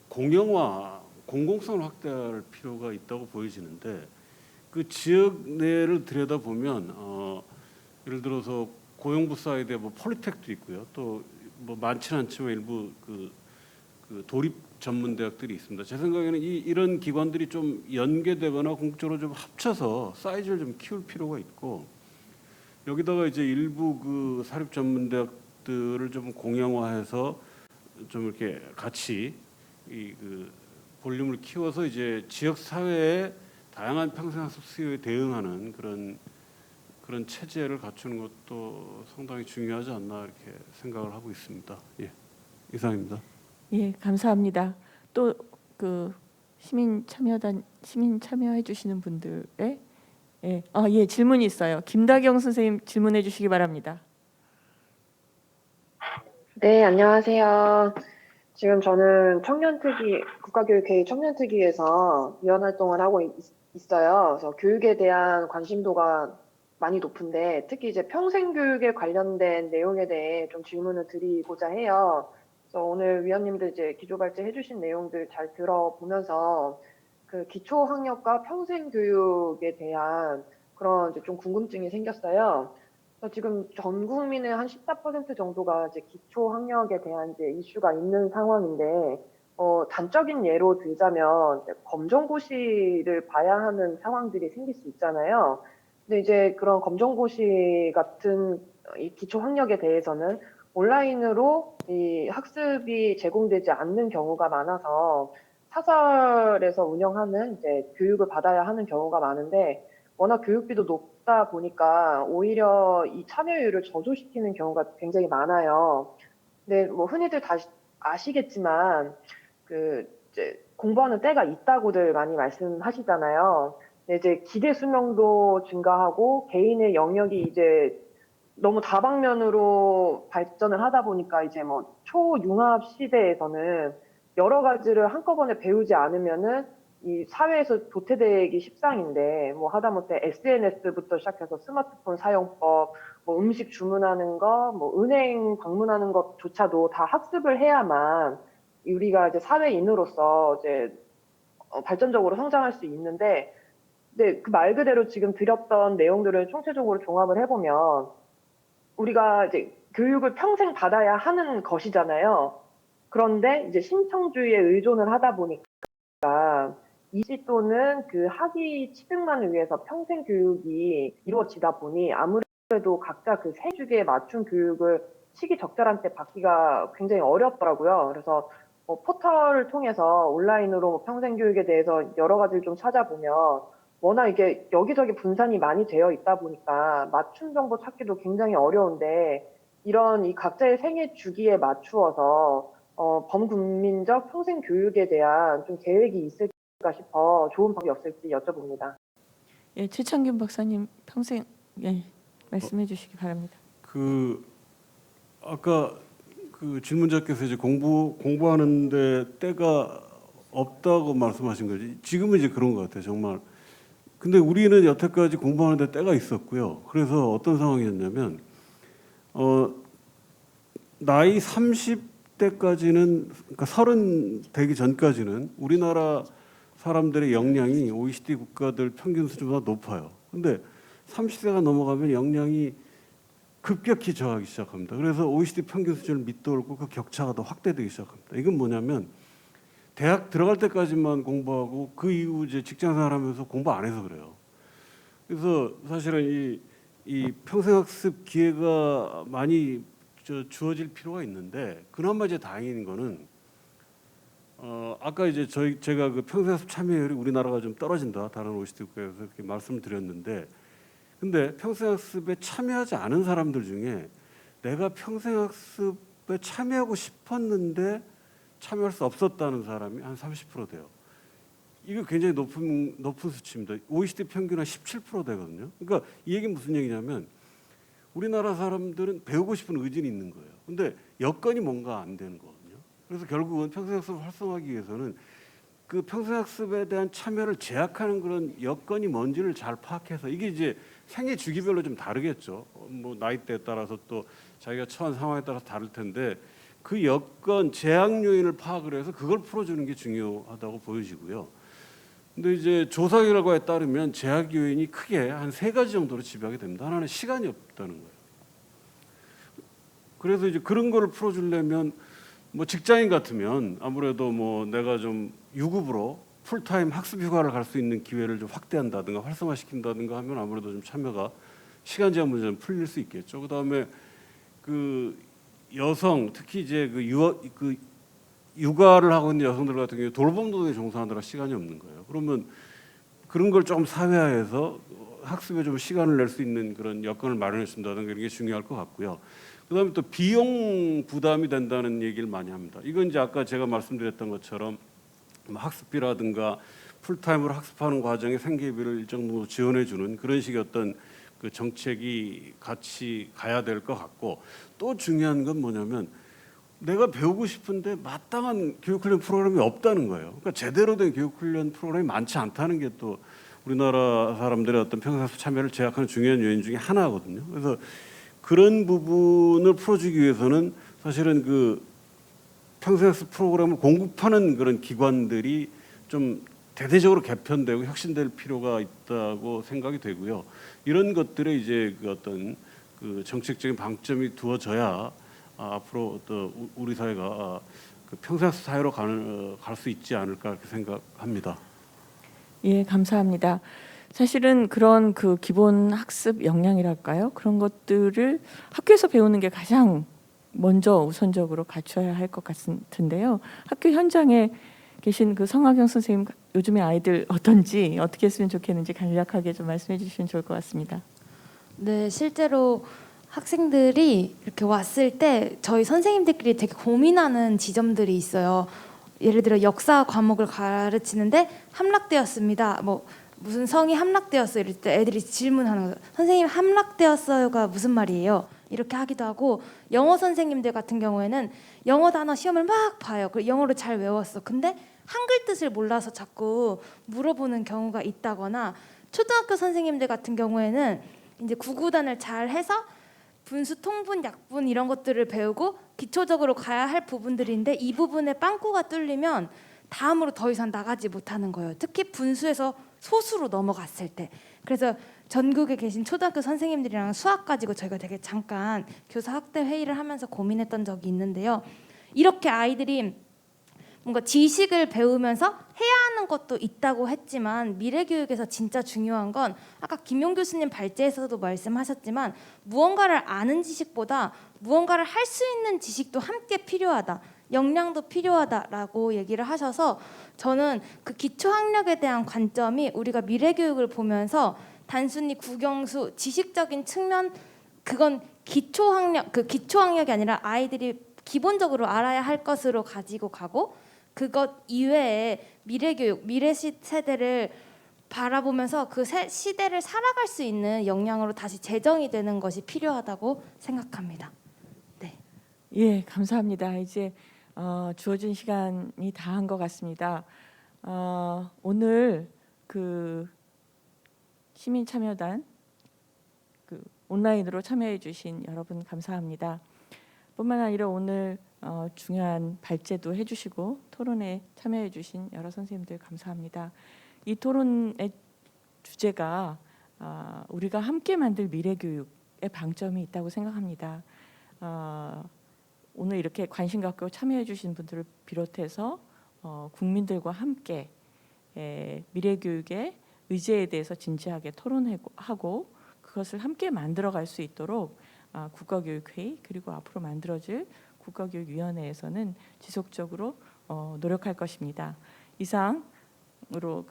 공영화, 공공성을 확대할 필요가 있다고 보여지는데 그 지역 내를 들여다보면 예를 들어서 고용부 사이드에 뭐 폴리텍도 있고요. 또 뭐 많지는 않지만 일부 그 도립 전문 대학들이 있습니다. 제 생각에는 이런 기관들이 좀 연계되거나 공적으로 좀 합쳐서 사이즈를 좀 키울 필요가 있고 여기다가 이제 일부 그 사립 전문 대학들을 좀 공영화해서 좀 이렇게 같이 그 볼륨을 키워서 이제 지역 사회의 다양한 평생학습 수요에 대응하는 그런 체제를 갖추는 것도 상당히 중요하지 않나 이렇게 생각을 하고 있습니다. 예, 이상입니다. 예, 감사합니다. 또 그 시민 참여해 주시는 분들의 예, 질문이 있어요. 김다경 선생님 질문해 주시기 바랍니다. 네, 안녕하세요. 지금 저는 국가교육회의 청년특위에서 위원 활동을 하고 있어요. 그래서 교육에 대한 관심도가 많이 높은데 특히 이제 평생교육에 관련된 내용에 대해 좀 질문을 드리고자 해요. 그래서 오늘 위원님들 이제 기조발제 해주신 내용들 잘 들어보면서 그 기초학력과 평생교육에 대한 그런 이제 좀 궁금증이 생겼어요. 그래서 지금 전 국민의 한 14% 정도가 이제 기초학력에 대한 이제 이슈가 있는 상황인데, 단적인 예로 들자면 이제 검정고시를 봐야 하는 상황들이 생길 수 있잖아요. 근데 이제 그런 검정고시 같은 이 기초학력에 대해서는 온라인으로 이 학습이 제공되지 않는 경우가 많아서 사설에서 운영하는 이제 교육을 받아야 하는 경우가 많은데 워낙 교육비도 높다 보니까 오히려 이 참여율을 저조시키는 경우가 굉장히 많아요. 근데 뭐 흔히들 다 아시겠지만 이제 공부하는 때가 있다고들 많이 말씀하시잖아요. 근데 이제 기대 수명도 증가하고 개인의 영역이 이제 너무 다방면으로 발전을 하다 보니까 이제 뭐 초융합 시대에서는 여러 가지를 한꺼번에 배우지 않으면은 이 사회에서 도태되기 십상인데 뭐 하다못해 SNS부터 시작해서 스마트폰 사용법, 뭐 음식 주문하는 거, 뭐 은행 방문하는 것조차도 다 학습을 해야만 우리가 이제 사회인으로서 이제 발전적으로 성장할 수 있는데, 근데 그 말 그대로 지금 드렸던 내용들을 총체적으로 종합을 해보면 우리가 이제 교육을 평생 받아야 하는 것이잖아요. 그런데 이제 신청주의에 의존을 하다 보니까 이시 또는 그 학위 취득만을 위해서 평생 교육이 이루어지다 보니 아무래도 각자 그 세주기에 맞춘 교육을 시기적절한 때 받기가 굉장히 어렵더라고요. 그래서 포털을 통해서 온라인으로 평생 교육에 대해서 여러 가지를 좀 찾아보면 워낙 이게 여기저기 분산이 많이 되어 있다 보니까 맞춤 정보 찾기도 굉장히 어려운데 이런 이 각자의 생애 주기에 맞추어서 범국민적 평생 교육에 대한 좀 계획이 있을까 싶어 좋은 방법이 없을지 여쭤봅니다. 예, 최창균 박사님 평생 말씀해 주시기 바랍니다. 아까 그 질문자께서 이제 공부하는데 때가 없다고 말씀하신 거지. 지금은 이제 그런 것 같아요, 정말. 근데 우리는 여태까지 공부하는데 때가 있었고요. 그래서 어떤 상황이었냐면 나이 30대까지는 그러니까 30 되기 전까지는 우리나라 사람들의 역량이 OECD 국가들 평균 수준보다 높아요. 근데 30세가 넘어가면 역량이 급격히 저하기 시작합니다. 그래서 OECD 평균 수준을 밑돌고 그 격차가 더 확대되기 시작합니다. 이건 뭐냐면 대학 들어갈 때까지만 공부하고 그 이후 이제 직장생활하면서 공부 안 해서 그래요. 그래서 사실은 이 평생학습 기회가 많이 주어질 필요가 있는데 그나마 이제 다행인 거는 아까 이제 제가 그 평생학습 참여율이 우리나라가 좀 떨어진다 다른 OECD 국가에서 그렇게 말씀을 드렸는데 근데 평생학습에 참여하지 않은 사람들 중에 내가 평생학습에 참여하고 싶었는데 참여할 수 없었다는 사람이 한 30% 돼요. 이거 굉장히 높은 수치입니다. OECD 평균 한 17% 되거든요. 그러니까 이 얘기는 무슨 얘기냐면 우리나라 사람들은 배우고 싶은 의지는 있는 거예요. 근데 여건이 뭔가 안 되는 거거든요. 그래서 결국은 평생학습을 활성화하기 위해서는 그 평생학습에 대한 참여를 제약하는 그런 여건이 뭔지를 잘 파악해서 이게 이제 생애 주기별로 좀 다르겠죠. 뭐 나이대에 따라서 또 자기가 처한 상황에 따라서 다를 텐데 그 여건 제약 요인을 파악을 해서 그걸 풀어주는 게 중요하다고 보여지고요. 근데 이제 조사 결과에 따르면 제약 요인이 크게 한 3가지 정도로 지배하게 됩니다. 하나는 시간이 없다는 거예요. 그래서 이제 그런 거를 풀어주려면 뭐 직장인 같으면 아무래도 뭐 내가 좀 유급으로 풀타임 학습 휴가를 갈 수 있는 기회를 좀 확대한다든가 활성화시킨다든가 하면 아무래도 좀 참여가 시간 제한 문제는 풀릴 수 있겠죠. 그다음에 그 여성 특히 이제 그 육아를 하고 있는 여성들 같은 경우에 돌봄 노동에 종사하느라 시간이 없는 거예요. 그러면 그런 걸 조금 사회화해서 학습에 좀 시간을 낼 수 있는 그런 여건을 마련해 준다든가 이런 게 중요할 것 같고요. 그다음에 또 비용 부담이 된다는 얘기를 많이 합니다. 이건 이제 아까 제가 말씀드렸던 것처럼 학습비라든가 풀타임으로 학습하는 과정에 생계비를 일정 정도 지원해 주는 그런 식의 어떤 그 정책이 같이 가야 될 것 같고 또 중요한 건 뭐냐면 내가 배우고 싶은데 마땅한 교육훈련 프로그램이 없다는 거예요. 그러니까 제대로 된 교육훈련 프로그램이 많지 않다는 게 또 우리나라 사람들의 어떤 평생학습 참여를 제약하는 중요한 요인 중에 하나거든요. 그래서 그런 부분을 풀어주기 위해서는 사실은 그 평생학습 프로그램을 공급하는 그런 기관들이 좀 대대적으로 개편되고 혁신될 필요가 있다고 생각이 되고요. 이런 것들에 이제 그 어떤 그 정책적인 방점이 두어져야 앞으로 또 우리 사회가 그 평생학습 사회로 갈 수 있지 않을까 이렇게 생각합니다. 예, 감사합니다. 사실은 그런 그 기본 학습 역량이랄까요? 그런 것들을 학교에서 배우는 게 가장 먼저 우선적으로 갖춰야 할 것 같은데요. 학교 현장에 계신 그 성학영 선생님, 요즘에 아이들 어떤지 어떻게 했으면 좋겠는지 간략하게 좀 말씀해 주시면 좋을 것 같습니다. 네, 실제로 학생들이 이렇게 왔을 때 저희 선생님들끼리 되게 고민하는 지점들이 있어요. 예를 들어 역사 과목을 가르치는데 함락되었습니다. 뭐 무슨 성이 함락되었어요. 이럴 때 애들이 질문하는 거예요. 선생님 함락되었어요가 무슨 말이에요? 이렇게 하기도 하고 영어 선생님들 같은 경우에는 영어 단어 시험을 막 봐요. 그리고 영어를 잘 외웠어. 근데 한글 뜻을 몰라서 자꾸 물어보는 경우가 있다거나 초등학교 선생님들 같은 경우에는 이제 구구단을 잘 해서 분수, 통분, 약분 이런 것들을 배우고 기초적으로 가야 할 부분들인데 이 부분에 빵꾸가 뚫리면 다음으로 더 이상 나가지 못하는 거예요. 특히 분수에서 소수로 넘어갔을 때. 그래서 전국에 계신 초등학교 선생님들이랑 수학 가지고 저희가 되게 잠깐 교사 학대 회의를 하면서 고민했던 적이 있는데요. 이렇게 아이들이 뭔가 지식을 배우면서 해야 하는 것도 있다고 했지만 미래 교육에서 진짜 중요한 건 아까 김용 교수님 발제에서도 말씀하셨지만 무언가를 아는 지식보다 무언가를 할 수 있는 지식도 함께 필요하다. 역량도 필요하다라고 얘기를 하셔서 저는 그 기초학력에 대한 관점이 우리가 미래 교육을 보면서 단순히 국영수 지식적인 측면 그건 기초학력 그 기초학력이 아니라 아이들이 기본적으로 알아야 할 것으로 가지고 가고 그것 이외에 미래교육, 미래 세대를 바라보면서 그 시대를 살아갈 수 있는 역량으로 다시 재정이 되는 것이 필요하다고 생각합니다. 네. 예, 감사합니다. 이제 주어진 시간이 다 한 것 같습니다. 오늘 그 시민참여단 그 온라인으로 참여해 주신 여러분 감사합니다. 뿐만 아니라 오늘 중요한 발제도 해주시고 토론에 참여해주신 여러 선생님들 감사합니다. 이 토론의 주제가 우리가 함께 만들 미래교육의 방점이 있다고 생각합니다. 오늘 이렇게 관심 갖고 참여해주신 분들을 비롯해서 국민들과 함께 미래교육의 의제에 대해서 진지하게 토론하고 그것을 함께 만들어갈 수 있도록 국가교육회의 그리고 앞으로 만들어질 국가교육위원회에서는 지속적으로 노력할 것입니다. 이상으로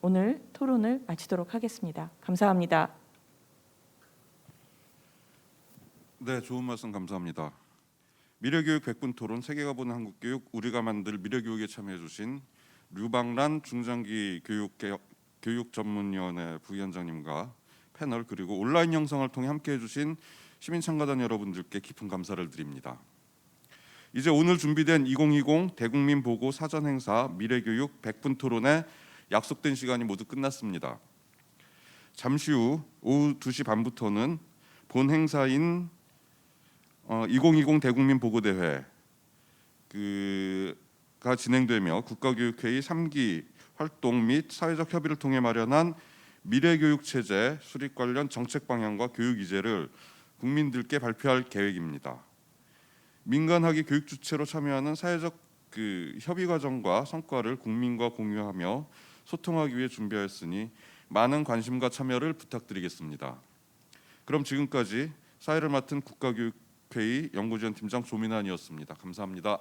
오늘 토론을 마치도록 하겠습니다. 감사합니다. 네, 좋은 말씀 감사합니다. 미래교육 100분 토론 세계가 보는 한국교육 우리가 만들 미래교육에 참여해주신 류방란 중장기 교육 전문위원회 부위원장님과 패널 그리고 온라인 영상을 통해 함께해주신 시민참가단 여러분들께 깊은 감사를 드립니다. 이제 오늘 준비된 2020 대국민 보고 사전 행사 미래교육 100분 토론의 약속된 시간이 모두 끝났습니다. 잠시 후 오후 2시 반부터는 본 행사인 2020 대국민 보고대회가 진행되며 국가교육회의 3기 활동 및 사회적 협의를 통해 마련한 미래교육 체제 수립 관련 정책 방향과 교육 이제를 국민들께 발표할 계획입니다. 민간학위 교육 주체로 참여하는 사회적 협의 과정과 성과를 국민과 공유하며 소통하기 위해 준비하였으니 많은 관심과 참여를 부탁드리겠습니다. 그럼 지금까지 사회를 맡은 국가교육회의 연구지원팀장 조민환이었습니다. 감사합니다.